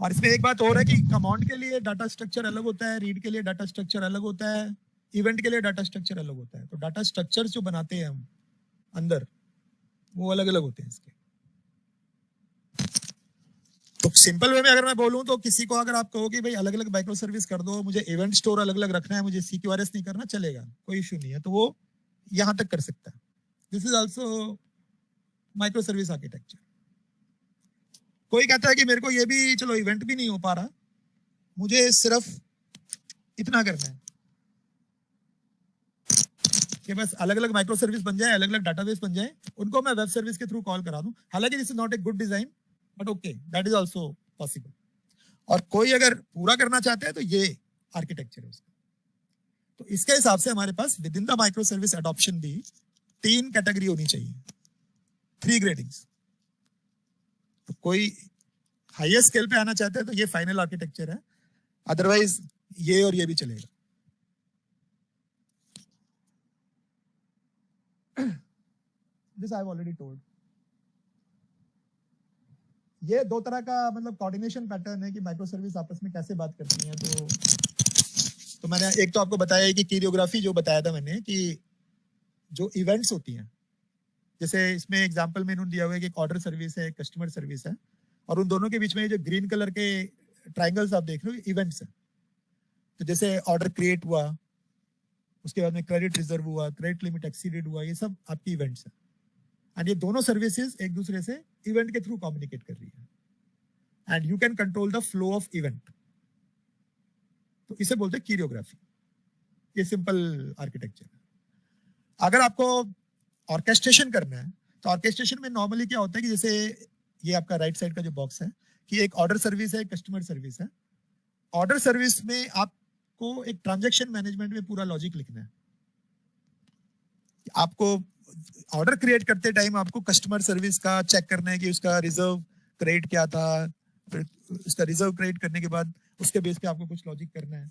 और इसमें एक बात और है कि कमांड के लिए डाटा स्ट्रक्चर अलग होता है, रीड के लिए डाटा स्ट्रक्चर अलग होता है, इवेंट के लिए डाटा स्ट्रक्चर अलग होता है। तो डाटा स्ट्रक्चर जो बनाते हैं हम अंदर, वो अलग अलग होते हैं इसके। तो सिंपल वे में अगर मैं बोलूं तो किसी को अगर आप कहो कि भाई अलग अलग माइक्रो सर्विस कर दो, मुझे इवेंट स्टोर अलग अलग रखना है, मुझे CQRS नहीं करना, चलेगा, कोई इश्यू नहीं है, तो वो यहां तक कर सकता है। This is also micro service architecture. कोई कहता है कि मेरे को ये भी चलो इवेंट भी नहीं हो पा रहा, मुझे सिर्फ इतना करना है कि बस अलग अलग माइक्रो सर्विस बन जाए, अलग अलग डाटाबेस बन जाए, उनको मैं वेब सर्विस के थ्रू कॉल करा दूं। हालांकि this is not a good design, but okay, that is also possible. और कोई अगर पूरा करना चाहते हैं तो ये आर्किटेक्चर है उसका। तो इसके हिसाब से हमारे पास within the micro service adoption भी 3 कैटेगरी होनी चाहिए, 3 ग्रेडिंग्स। तो कोई हाईएस्ट स्केल पे आना चाहते हैं तो ये फाइनल आर्किटेक्चर है, अदरवाइज ये और ये भी चलेगा। This I have already told. ये 2 तरह का मतलब कोऑर्डिनेशन पैटर्न है कि माइक्रो सर्विस आपस में कैसे बात करती हैं। तो मैंने एक तो आपको बताया है कि कोरियोग्राफी जो बताया था मैंने, कि जो इवेंट्स होती हैं, जैसे इसमें एग्जांपल में इन्होंने दिया हुआ है कि एक ऑर्डर सर्विस है, एक कस्टमर सर्विस है, और उन दोनों के बीच में जो ग्रीन कलर के ट्राइंगल्स आप देख रहे हो, इवेंट्स है। तो जैसे ऑर्डर क्रिएट हुआ, उसके बाद में क्रेडिट रिजर्व हुआ, क्रेडिट लिमिट एक्सीडेड हुआ, ये सब आपकी इवेंट्स है। एंड ये दोनों सर्विसेज एक दूसरे से इवेंट के थ्रू कम्युनिकेट कर रही है, and you can control the flow of event. तो इसे बोलते हैं कोरियोग्राफी। ये सिंपल आर्किटेक्चर है। अगर आपको ऑर्केस्ट्रेशन करना है तो ऑर्केस्ट्रेशन में नॉर्मली क्या होता है कि जैसे ये आपका राइट साइड का जो बॉक्स है कि एक ऑर्डर सर्विस है, एक कस्टमर सर्विस है। ऑर्डर सर्विस में आपको एक ट्रांजैक्शन मैनेजमेंट में पूरा लॉजिक लिखना है। आपको ऑर्डर क्रिएट करते टाइम आपको कस्टमर सर्विस का चेक करना है कि उसका रिजर्व क्रेडिट क्या था, फिर उसका रिजर्व क्रेडिट करने के बाद उसके बेस पे आपको कुछ लॉजिक करना है।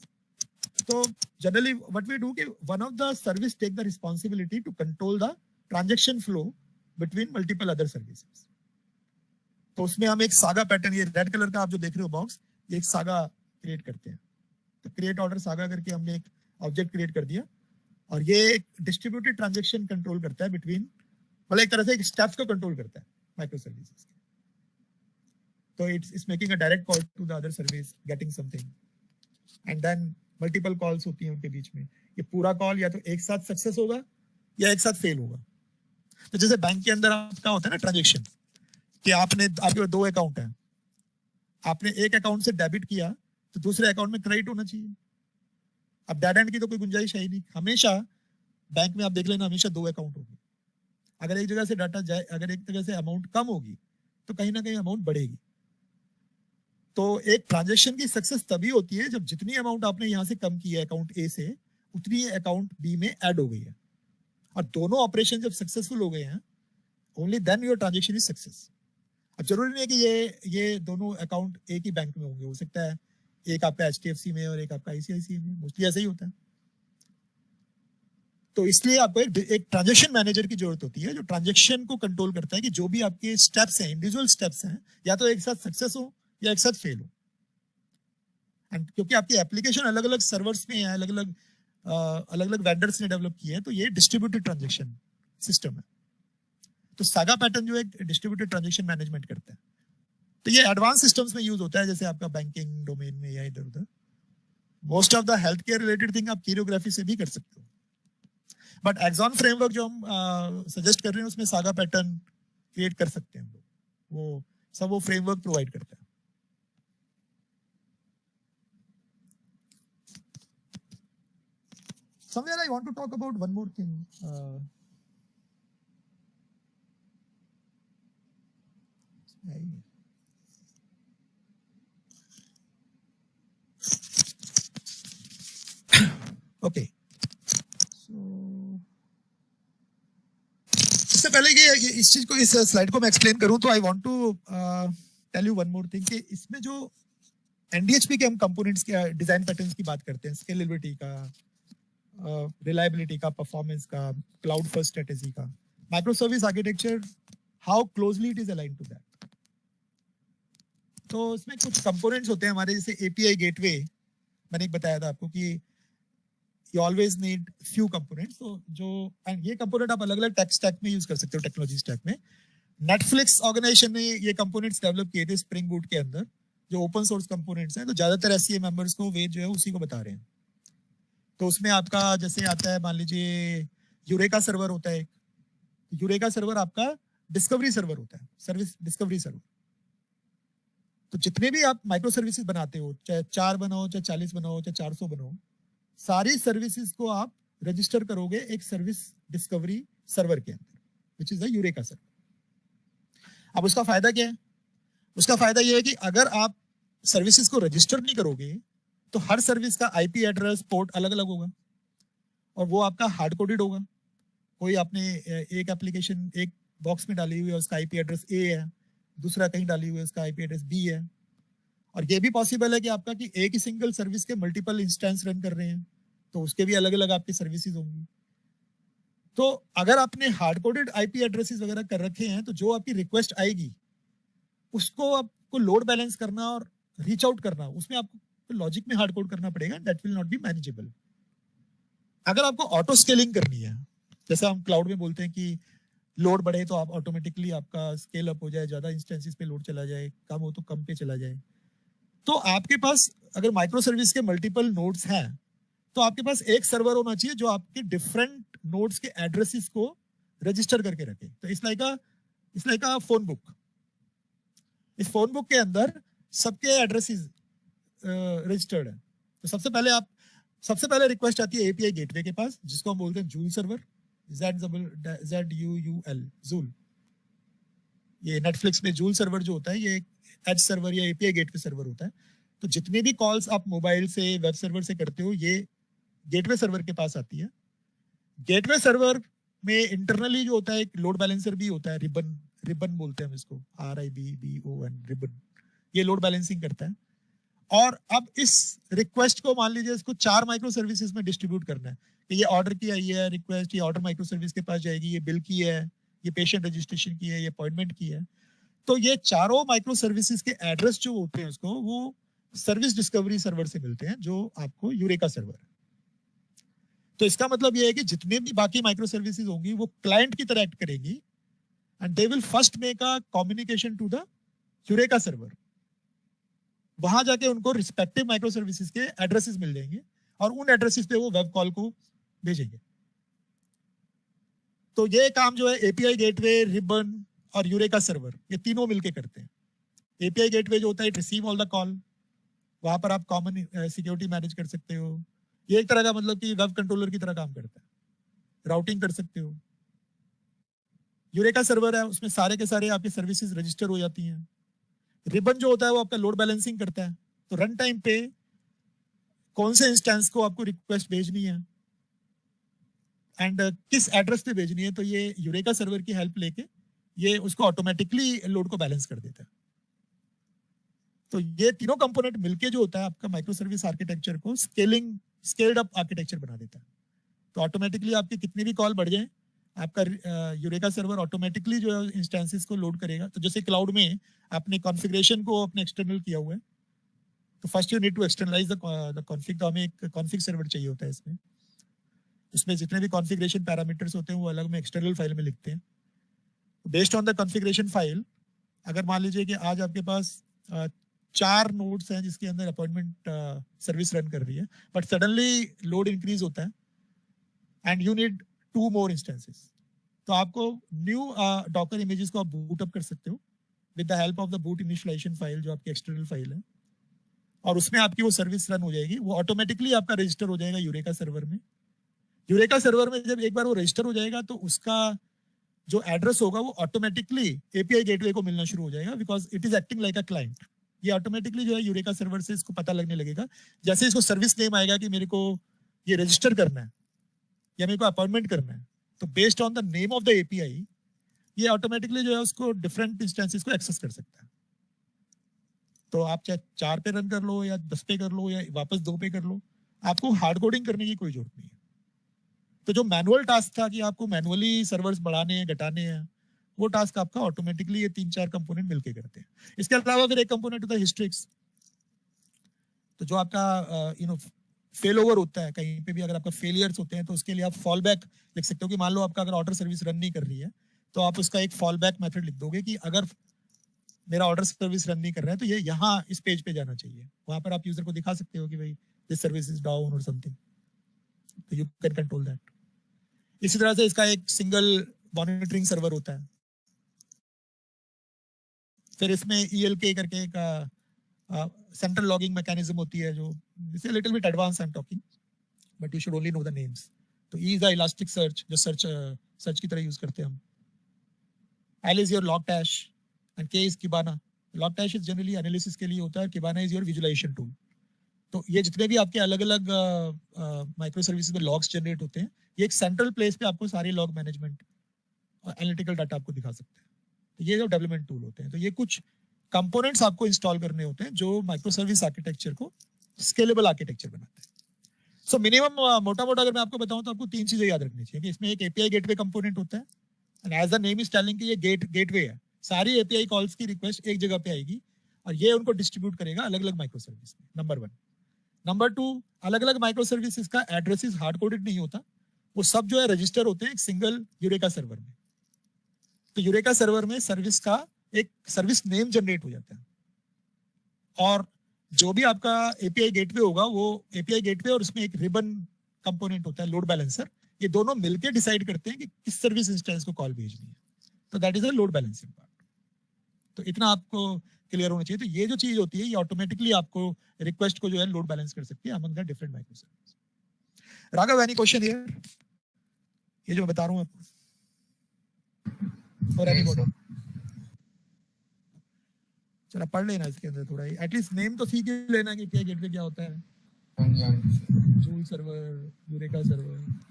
तो जनरली व्हाट वी डू कि one of the service take the responsibility to control the transaction flow between multiple other services. तो उसमें हम एक सागा पैटर्न, ये रेड कलर का आप जो देख रहे हो बॉक्स, ये एक सागा क्रिएट करते हैं। तो क्रिएट ऑर्डर सागा करके हमने एक ऑब्जेक्ट क्रिएट कर दिया, और ये एक डिस्ट्रीब्यूटेड ट्रांजैक्शन कंट्रोल करता है बिटवीन, मतलब एक तरह से एक स्टेप्स को कंट्रोल करता है माइक्रो सर्विसेज। तो it's making a direct call to the other service, getting something, and then multiple calls होती हैं उनके बीच में। ये पूरा कॉल या तो एक साथ सक्सेस होगा या एक साथ फेल होगा। तो जैसे बैंक के अंदर आपका होता है ना ट्रांजैक्शन, कि आपके 2 अकाउंट हैं, आपने एक अकाउंट से डेबिट किया तो दूसरे अकाउंट में क्रेडिट होना चाहिए। अब डेड एंड की तो कोई गुंजाइश है ही नहीं। हमेशा बैंक में आप देख लेना, हमेशा 2 अकाउंट होंगे। अगर एक जगह से डाटा जाए, अगर एक जगह से अमाउंट कम होगी तो कहीं ना कहीं अमाउंट बढ़ेगी। तो एक ट्रांजैक्शन की सक्सेस तभी होती है जब जितनी अमाउंट आपने यहाँ से कम की है अकाउंट ए से, उतनी अकाउंट बी में ऐड हो गई है, और दोनों ऑपरेशन जब सक्सेसफुल हो गए हैं, only then your transaction is success. अब जरूरी नहीं है कि ये दोनों अकाउंट एक ही बैंक में होंगे, हो सकता है एक आपका HDFC में और एक आपका ICICI में, मोस्टली ऐसा ही होता है। तो इसलिए आपको एक ट्रांजैक्शन मैनेजर की जरूरत होती है जो ट्रांजैक्शन को कंट्रोल करता है कि जो भी आपके स्टेप्स हैं, इंडिविजुअल स्टेप्स हैं, या तो एक साथ सक्सेस हो या एक साथ फेल हो। एंड क्योंकि आपकी एप्लीकेशन अलग अलग सर्वर्स में है, अलग अलग वेंडर्स ने डेवलप की है, तो ये डिस्ट्रीब्यूटेड ट्रांजैक्शन सिस्टम है। तो सागा पैटर्न जो है डिस्ट्रीब्यूटेड ट्रांजैक्शन मैनेजमेंट करता है। तो ये एडवांस सिस्टम्स में यूज होता है, जैसे आपका बैंकिंग डोमेन में या इधर उधर। Most of the health care related thing आप कोरियोग्राफी से भी कर सकते हो, बट एक्सॉन फ्रेमवर्क जो हम सजेस्ट कर रहे हैं उसमें सागा पैटर्न क्रिएट कर सकते हैं हम लोग। वो सब वो फ्रेमवर्क प्रोवाइड करता है। Somewhere I want to talk about one more thing. Okay. So इससे पहले कि इस चीज को, इस स्लाइड को मैं एक्सप्लेन करूं, तो I want to tell you one more thing कि इसमें जो NDHP के हम कंपोनेंट्स के डिजाइन पैटर्न्स की बात करते हैं, स्केलेबिलिटी का, रिलायबिलिटी का, परफॉर्मेंस का, क्लाउड फर्स्ट स्ट्रेटेजी का, micro service architecture, how closely it is aligned to that. तो इसमें कुछ कंपोनेंट्स होते हैं हमारे, जैसे API गेटवे। मैंने एक बताया था आपको कि you always need few components. So जो and ये component आप अलग-अलग tech stack में use कर सकते हो, technology stack में. Netflix organization ने ये components develop किए थे Spring Boot के अंदर, जो open source components हैं, तो ज्यादातर SCA members को वे जो है उसी को बता रहे हैं. तो उसमें आपका जैसे आता है, मान लीजिए यूरेका सर्वर होता है. यूरेका सर्वर आपका डिस्कवरी सर्वर होता है, सर्विस डिस्कवरी सर्वर. तो जितने भी आप माइक्रो सर्विसेज बनाते हो, चाहे 4 बनाओ, चाहे 40 बनाओ, चाहे 400 बनाओ, सारी सर्विसेज को आप रजिस्टर करोगे एक सर्विस डिस्कवरी सर्वर के अंदर, which is the Eureka server. अब उसका फायदा क्या है? उसका फायदा यह है कि अगर आप सर्विसेज को रजिस्टर नहीं करोगे तो हर सर्विस का आईपी एड्रेस, पोर्ट अलग अलग होगा और वो आपका हार्ड कोडेड होगा. कोई आपने एक एप्लीकेशन एक बॉक्स में डाली हुई है, उसका आईपी एड्रेस ए है, दूसरा कहीं डाली हुई है, उसका आईपी एड्रेस बी है. और ये भी पॉसिबल है कि आपका कि एक ही सिंगल सर्विस के मल्टीपल इंस्टेंस रन कर रहे हैं, तो उसके भी अलग अलग आपकी सर्विसेज होंगी. तो अगर आपने हार्ड कोडेड आईपी एड्रेसेस वगैरह कर रखे हैं, तो जो आपकी रिक्वेस्ट आएगी उसको आपको लोड बैलेंस करना और रीच आउट करना, उसमें आपको लॉजिक में हार्ड कोड करना पड़ेगा. That will not be manageable. अगर आपको ऑटो स्केलिंग करनी है, जैसा हम क्लाउड में बोलते हैं कि लोड बढ़े तो आप ऑटोमेटिकली आपका स्केल अप हो जाए, ज्यादा इंस्टेंसेस पे लोड चला जाए, कम हो तो कम पे चला जाए, तो आपके पास अगर माइक्रो सर्विस के मल्टीपल नोड्स हैं तो आपके पास एक सर्वर होना चाहिए जो आपके डिफरेंट नोड्स के एड्रेसेस को रजिस्टर करके रखे. तो it's like a phone book. इस फोन बुक के अंदर सबके एड्रेसेस रजिस्टर्ड है. तो सबसे पहले रिक्वेस्ट आती है एपीआई गेटवे के पास, जिसको हम बोलते हैं जूल सर्वर, ZUUL, जूल. ये नेटफ्लिक्स में जूल सर्वर जो होता है, ये एज सर्वर या एपीआई गेटवे सर्वर होता है. तो जितने भी कॉल्स आप मोबाइल से, वेब सर्वर से करते हो, ये गेटवे सर्वर के पास आती है. गेटवे सर्वर में इंटरनली जो होता है एक लोड बैलेंसर भी होता है, रिबन बोलते हैं हम इसको, RIBBON, रिबन. ये लोड बैलेंसिंग करता है. और अब इस रिक्वेस्ट को मान लीजिए इसको 4 माइक्रो सर्विसेज में डिस्ट्रीब्यूट करना है कि ये ऑर्डर की आई है रिक्वेस्ट, ये ऑर्डर माइक्रो सर्विस के पास जाएगी, ये बिल की है, ये पेशेंट रजिस्ट्रेशन की है, ये अपॉइंटमेंट की है. तो ये चारों माइक्रो सर्विसेज के एड्रेस जो होते हैं उसको वो सर्विस डिस्कवरी सर्वर से मिलते हैं, जो आपको यूरेका सर्वर है. तो इसका मतलब ये है कि जितने भी बाकी माइक्रो सर्विसेज होंगी वो क्लाइंट की तरह एक्ट करेंगी and they will first make a communication to the Eureka server. वहां जाके उनको रिस्पेक्टिव माइक्रो सर्विसेज के एड्रेसेस मिल जाएंगे और उन एड्रेसेस पे वो वेब कॉल को भेजेंगे. तो ये काम जो है एपीआई गेटवे, रिबन और यूरेका सर्वर, ये तीनों मिलके करते हैं. एपीआई गेटवे जो होता है, it receive all the call, वहां पर आप कॉमन सिक्योरिटी मैनेज कर सकते हो. ये एक तरह का मतलब कि वेब कंट्रोलर की तरह काम करता है, राउटिंग कर सकते हो. यूरेका सर्वर है, उसमें सारे के सारे आपके सर्विसेज रजिस्टर हो जाती हैं. रिबन जो होता है वो आपका लोड बैलेंसिंग करता है. तो रन टाइम पे कौन से इंस्टेंस को आपको रिक्वेस्ट भेजनी है एंड किस एड्रेस पे भेजनी है, तो ये यूरेका सर्वर की हेल्प लेके ये उसको ऑटोमेटिकली लोड को बैलेंस कर देता है. तो ये तीनों कंपोनेंट मिलके जो होता है आपका माइक्रो सर्विस आर्किटेक्चर को स्केल्ड अप आर्किटेक्चर बना देता है. तो ऑटोमेटिकली आपके कितने भी कॉल बढ़ जाए, आपका यूरेका सर्वर ऑटोमेटिकली जो है इंस्टेंसेस को लोड करेगा. तो जैसे क्लाउड में आपने कॉन्फ़िगरेशन को अपने एक्सटर्नल किया हुआ है, तो first you need to externalise the config. तो हमें एक कॉन्फ़िग सर्वर चाहिए होता है इसमें जितने भी कॉन्फ़िगरेशन पैरामीटर्स होते हैं वो अलग में एक्सटर्नल फाइल में लिखते हैं. Based on the configuration file, अगर मान लीजिए कि आज आपके पास 4 नोड्स हैं जिसके अंदर अपॉइंटमेंट सर्विस रन कर रही है, बट सडनली लोड इंक्रीज होता है and you need 2 more instances, तो आपको न्यू डॉकर इमेजेस को आप बूट अप कर सकते हो with the help of the boot initialisation file, जो आपकी एक्सटर्नल फाइल है, और उसमें आपकी वो सर्विस रन हो जाएगी. वो ऑटोमेटिकली आपका रजिस्टर हो जाएगा यूरेका सर्वर में. यूरेका सर्वर में जब एक बार वो रजिस्टर हो जाएगा तो उसका जो एड्रेस होगा वो ऑटोमेटिकली एपीआई गेटवे को मिलना शुरू हो जाएगा, because it is acting like a client. ये ऑटोमेटिकली जो है यूरेका सर्वर से इसको पता लगने लगेगा. जैसे इसको सर्विस नेम आएगा कि मेरे को ये रजिस्टर करना है या मेरे को अपॉइंटमेंट करना है, तो based on the name of the API ये ऑटोमेटिकली जो है उसको डिफरेंट इंस्टेंसेस को एक्सेस कर सकता है. तो आप चाहे 4 पे रन कर लो या 10 पे कर लो या वापस 2 पे कर लो, आपको हार्ड कोडिंग करने की कोई जरूरत नहीं है. तो जो मैनुअल टास्क था कि आपको मैनुअली सर्वर्स बढ़ाने हैं, घटाने हैं, वो टास्क आपका ऑटोमेटिकली ये 3-4 कंपोनेंट मिलके करते हैं. इसके अलावा फिर एक कंपोनेंट होता है हिस्ट्रिक्स. तो जो आपका फेल ओवर होता है कहीं पे भी, अगर आपका फेलियर्स होते हैं तो उसके लिए आप फॉल बैक लिख सकते हो कि मान लो आपका अगर ऑर्डर सर्विस रन नहीं कर रही है तो आप उसका एक फॉल बैक मेथड लिख दोगे कि अगर मेरा ऑर्डर सर्विस रन नहीं कर रहा है तो ये यहाँ इस पेज पे जाना चाहिए, वहां पर आप यूजर को दिखा सकते हो कि भाई दिस सर्विस इज डाउन और समथिंग, तो यू कैन कंट्रोल दैट। इसी तरह से इसका एक सिंगल मॉनिटरिंग सर्वर होता है। फिर इसमें ELK करके का सेंट्रल लॉगिंग मैकेनिज्म होती है, जो this is little bit advance I am talking, but you should only know the names. तो E is the elastic search, जो सर्च की तरह यूज करते हैं हम। L is your logstash and K is Kibana. Logstash is generally analysis के लिए होता है, Kibana is your visualization tool. तो ये जितने भी आपके अलग अलग माइक्रो सर्विसेज में लॉग्स जनरेट होते हैं, ये एक सेंट्रल प्लेस पे आपको सारे लॉग मैनेजमेंट और एनालिटिकल डाटा आपको दिखा सकते हैं। तो ये जो डेवलपमेंट टूल होते हैं, तो ये कुछ कंपोनेंट्स आपको इंस्टॉल करने होते हैं जो माइक्रो सर्विस आर्किटेक्चर को स्केलेबल आर्किटेक्चर बनाते हैं। सो मिनिमम मोटा मोटा अगर मैं आपको बताऊं तो आपको 3 चीजें याद रखनी चाहिए कि इसमें एक API गेटवे कंपोनेंट होता है, and as the name is telling कि ये गेटवे है, सारी API कॉल्स की रिक्वेस्ट एक जगह पे आएगी और ये उनको डिस्ट्रीब्यूट करेगा अलग अलग माइक्रो सर्विस में, नंबर 1। नंबर 2, अलग अलग माइक्रो सर्विसेज का एड्रेसेस हार्ड कोडेड नहीं होता, वो सब जो है रजिस्टर होते हैं एक सिंगल यूरेका सर्वर में। तो यूरेका सर्वर में सर्विस का एक सर्विस नेम जनरेट हो जाता है, और जो भी आपका API गेटवे होगा वो API गेटवे और उसमें एक रिबन कंपोनेंट होता है लोड बैलेंसर, ये दोनों मिलकर डिसाइड करते हैं कि किस सर्विस इंस्टेंस को कॉल भेजनी है। तो that is a load balancing part. तो इतना आपको क्लियर होना चाहिए। तो ये जो चीज होती है ये ऑटोमेटिकली आपको रिक्वेस्ट को जो है लोड बैलेंस कर सकती है among the different micro service. Raghav, any question here? ये जो मैं बता रहा हूँ आपको, और एनीबॉडी? चलो पढ़ लेना इसके अंदर थोड़ा ही, एटलीस्ट नेम तो सीख ही लेना कि क्या गेटवे क्या होता है। Joule server, eureka server.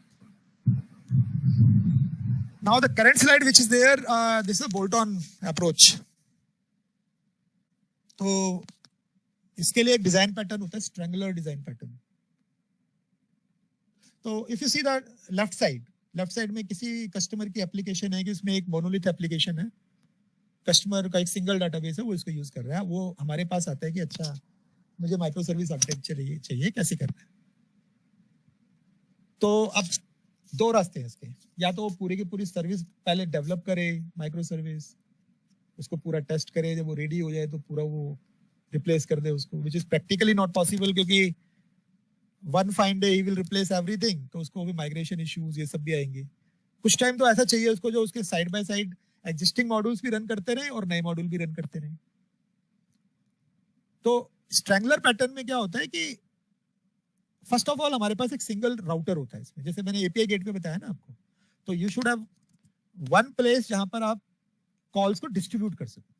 Now the current slide which is there, this is a bolt-on approach. तो इसके लिए एक डिजाइन पैटर्न होता है, स्ट्रैंगुलर डिजाइन पैटर्न। तो if you see the left side में किसी कस्टमर की एप्लीकेशन है कि उसमें एक मोनोलिथ एप्लीकेशन है, कस्टमर का एक सिंगल डाटाबेस है, वो इसको यूज कर रहा है। वो हमारे पास आता है कि अच्छा मुझे माइक्रो सर्विस आर्किटेक्चर चाहिए, कैसे करना है। तो अब 2 रास्ते हैं इसके, या तो पूरी की पूरी सर्विस पहले डेवलप करे माइक्रो सर्विस, उसको पूरा टेस्ट करे, जब वो रेडी हो जाए तो पूरा वो रिप्लेस कर दे उसको, which is practically not possible, क्योंकि one fine day he will replace everything, तो उसको भी माइग्रेशन इश्यूज ये सब भी आएंगे। कुछ टाइम तो ऐसा चाहिए उसको जो उसके side by side existing modules भी रन करते रहे और नए मॉड्यूल भी रन करते रहे। तो स्ट्रैंगुलर पैटर्न में क्या होता है कि फर्स्ट ऑफ ऑल हमारे पास एक सिंगल राउटर होता है इसमें, जैसे मैंने API गेट पे बताया ना आपको, तो you should have one place जहां पर आप कॉल्स को डिस्ट्रीब्यूट कर सको।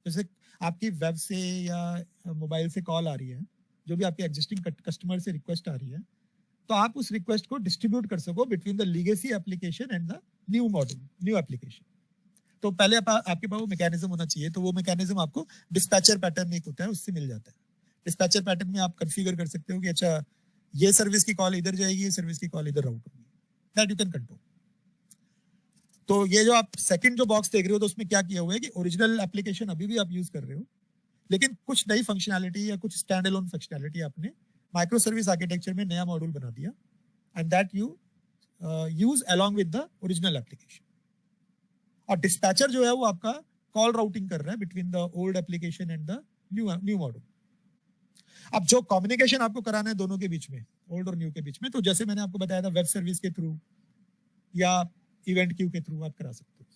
जैसे आपकी वेब से या मोबाइल से कॉल आ रही है, जो भी आपके एग्जिस्टिंग कस्टमर से रिक्वेस्ट आ रही है, तो आप उस रिक्वेस्ट को डिस्ट्रीब्यूट कर सको between the legacy application and the new module, new application. तो पहले आपके पास वो मैकेनिज्म होना चाहिए, तो वो मैकेनिज्म आपको डिस्पैचर पैटर्न एक होता है उससे मिल जाता है। डिस्पैचर पैटर्न में आप कॉन्फ़िगर कर सकते हो कि अच्छा ये सर्विस की कॉल इधर जाएगी, ये सर्विस की कॉल इधर राउट होगी, दैट यू कैन कंट्रोल। तो ये जो आप सेकंड जो बॉक्स देख रहे हो, तो उसमें क्या किया हुआ है कि ओरिजिनल एप्लीकेशन अभी भी आप यूज कर रहे हो, लेकिन कुछ नई फंक्शनैलिटी या कुछ स्टैंड अलोन फंक्शनैलिटी आपने माइक्रो सर्विस आर्किटेक्चर में नया मॉड्यूल बना दिया, and that you use along with the original application. और डिस्पैचर जो है वो आपका कॉल राउटिंग कर रहा है between the old application and the new module. अब जो कम्युनिकेशन आपको कराना है दोनों के बीच में, ओल्ड और न्यू के बीच में, तो जैसे मैंने आपको बताया था वेब सर्विस के थ्रू या इवेंट क्यू के थ्रू आप करा सकते हो।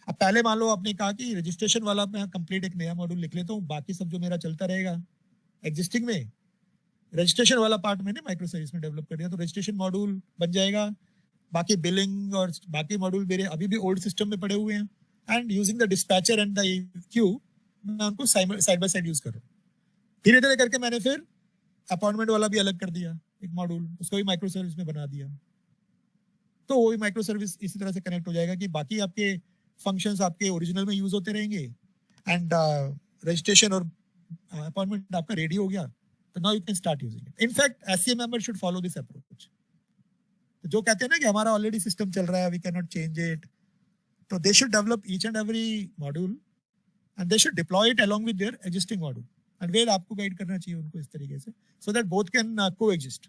अब पहले मान लो आपने कहा कि रजिस्ट्रेशन वाला मैं कंप्लीट एक नया मॉड्यूल लिख लेता हूँ, बाकी सब जो मेरा चलता रहेगा एग्जिस्टिंग में, रजिस्ट्रेशन वाला पार्ट मैंने माइक्रो सर्विस में डेवलप कर दिया, तो रजिस्ट्रेशन मॉड्यूल बन जाएगा, बाकी बिलिंग और बाकी मॉड्यूल मेरे अभी भी ओल्ड सिस्टम में पड़े हुए हैं, and using the dispatcher and the Q मैं उनको साइड बाय साइड यूज कर रहा हूँ। धीरे धीरे करके मैंने फिर अपॉइंटमेंट वाला भी अलग कर दिया एक मॉड्यूल, उसको भी माइक्रो सर्विस में बना दिया, तो वो भी माइक्रो सर्विस इसी तरह से कनेक्ट हो जाएगा कि बाकी आपके फंक्शंस आपके ओरिजिनल में यूज होते रहेंगे, एंड रजिस्ट्रेशन और अपॉइंटमेंट आपका रेडी हो गया, तो now you can start using it. In fact SCM member should follow this approach. तो जो कहते हैं ना कि हमारा ऑलरेडी सिस्टम चल रहा है, we can not change it, तो they should develop each and every module and they should deploy it along with their existing module, and where आपको गाइड करना चाहिए उनको इस तरीके से, so that both can coexist.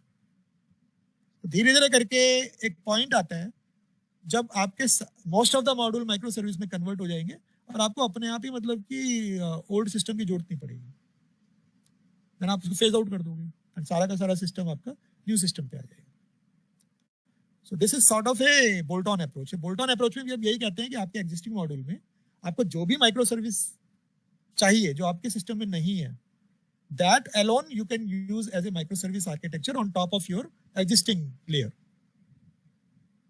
धीरे धीरे करके एक पॉइंट आता है जब आपके most of the module micro service में कन्वर्ट हो जाएंगे और आपको अपने आप ही मतलब कि ओल्ड सिस्टम की जरूरत नहीं पड़ेगी, देन आप उसको फेज आउट कर दोगे एंड सारा का सारा सिस्टम आपका न्यू सिस्टम पे आ जाएगा। सो this is sort of A bolt on approach. Bolt on approach में भी हम यही कहते हैं कि आपके एग्जिस्टिंग मॉड्यूल में आपको जो भी माइक्रो सर्विस चाहिए जो आपके सिस्टम में नहीं है, that alone you can use as a microservice architecture on top of your existing layer.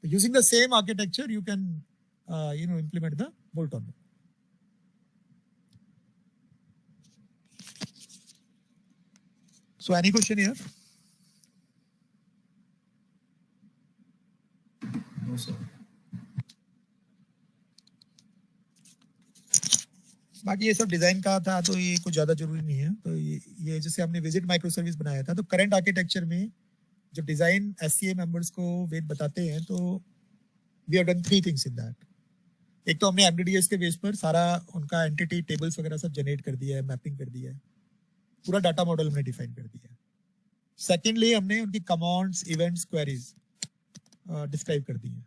Using the same architecture, you can implement the bolt-on. So, any question here? No, sir. बाकी ये सब design का था तो ये कुछ ज्यादा जरूरी नहीं है। तो ये जैसे हमने विजिट माइक्रो सर्विस बनाया था, तो करंट आर्किटेक्चर में जो डिजाइन एससीए मेंबर्स को वेद बताते हैं, तो we have done 3 things in that. एक तो हमने एमडीडीएस के बेस पर सारा उनका एंटिटी टेबल्स वगैरह सब जनरेट कर दिया है, मैपिंग कर दिया है, पूरा डाटा मॉडल हमने डिफाइन कर दिया है। सेकेंडली हमने उनकी कमांड्स, इवेंट्स, क्वेरीज डिस्क्राइब कर दी है।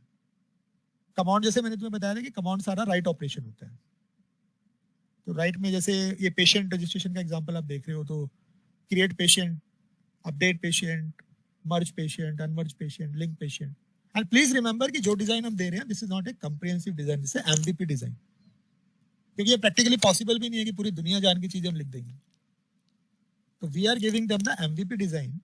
कमांड जैसे मैंने तुम्हें बताया था कि कमांड सारा राइट ऑपरेशन होता है। तो राइट में जैसे ये पेशेंट रजिस्ट्रेशन का एग्जांपल आप देख रहे हो, तो create patient, update patient, merge patient, unmerge patient, link patient. And please remember कि जो डिजाइन हम दे रहे हैं this is not a comprehensive design, this is MVP design, क्योंकि ये प्रैक्टिकली पॉसिबल भी नहीं है कि पूरी दुनिया जान की चीजें हम लिख देंगे। तो we are giving them the MVP design.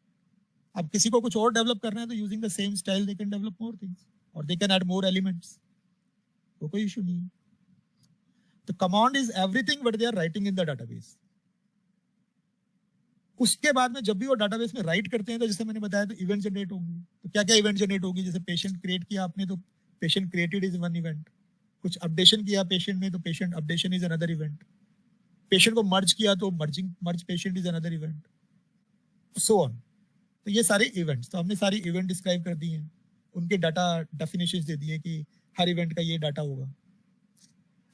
अब किसी को कुछ और डेवलप करना है तो using the same style they can develop more things और they can add more elements, तो कोई इशू नहीं है। तो command is everything what they are writing in the database. उसके बाद में जब भी वो डेटाबेस में राइट करते हैं तो जैसे मैंने बताया तो इवेंट जनरेट होंगी। तो क्या क्या इवेंट जनरेट होगी, जैसे पेशेंट क्रिएट किया आपने तो patient created is one event, कुछ अपडेशन किया पेशेंट में तो patient updation is another event, patient को मर्ज किया तो merge patient is another event, so on. तो ये सारे इवेंट्स, तो हमने सारी इवेंट डिस्क्राइब कर दी हैं, उनके डाटा डेफिनेशंस दे दिए कि हर इवेंट का ये डाटा होगा।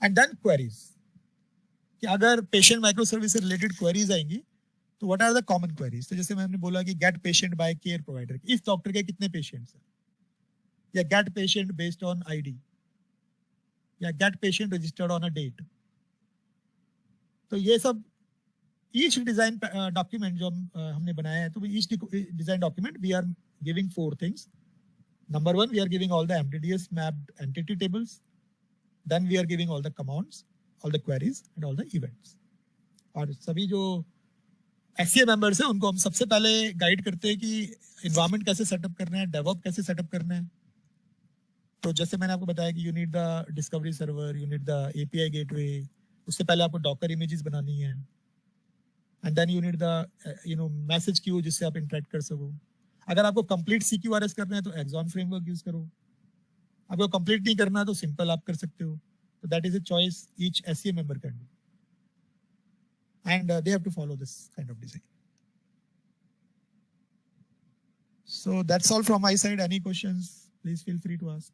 एंड देन क्वेरीज, कि अगर पेशेंट माइक्रो सर्विस से रिलेटेड क्वेरीज आएंगी तो what are the common queries. तो जैसे मैंने बोला कि get patient by care provider, इस डॉक्टर के कितने पेशेंट्स हैं, या get patient based on ID, या get patient registered on a date. तो ये सब ईच डिजाइन डॉक्यूमेंट जो हमने बनाया है, तो each design document we are giving 4 things. Number 1, we are giving all the MDDS mapped entity tables, then we are giving all the commands, all the queries and all the events। और सभी जो SCA members हैं उनको हम सबसे पहले guide करते हैं कि एनवायरनमेंट कैसे सेटअप करना है, डेवऑप्स कैसे सेटअप करना है। तो जैसे मैंने आपको बताया कि you need the discovery server, you need the API gateway, उससे पहले आपको डॉकर इमेजेस बनानी है, and then you need the message queue जिससे आप इंटरेक्ट कर सको। अगर आपको कंप्लीट सीक्यूआरएस करना है तो एक्सॉन फ्रेमवर्क यूज करो, आपको कंप्लीट नहीं करना तो सिंपल आप कर सकते हो। तो that is a choice each SCA member can do, and they have to follow this kind of design. So that's all from my side. Any questions please feel free to ask.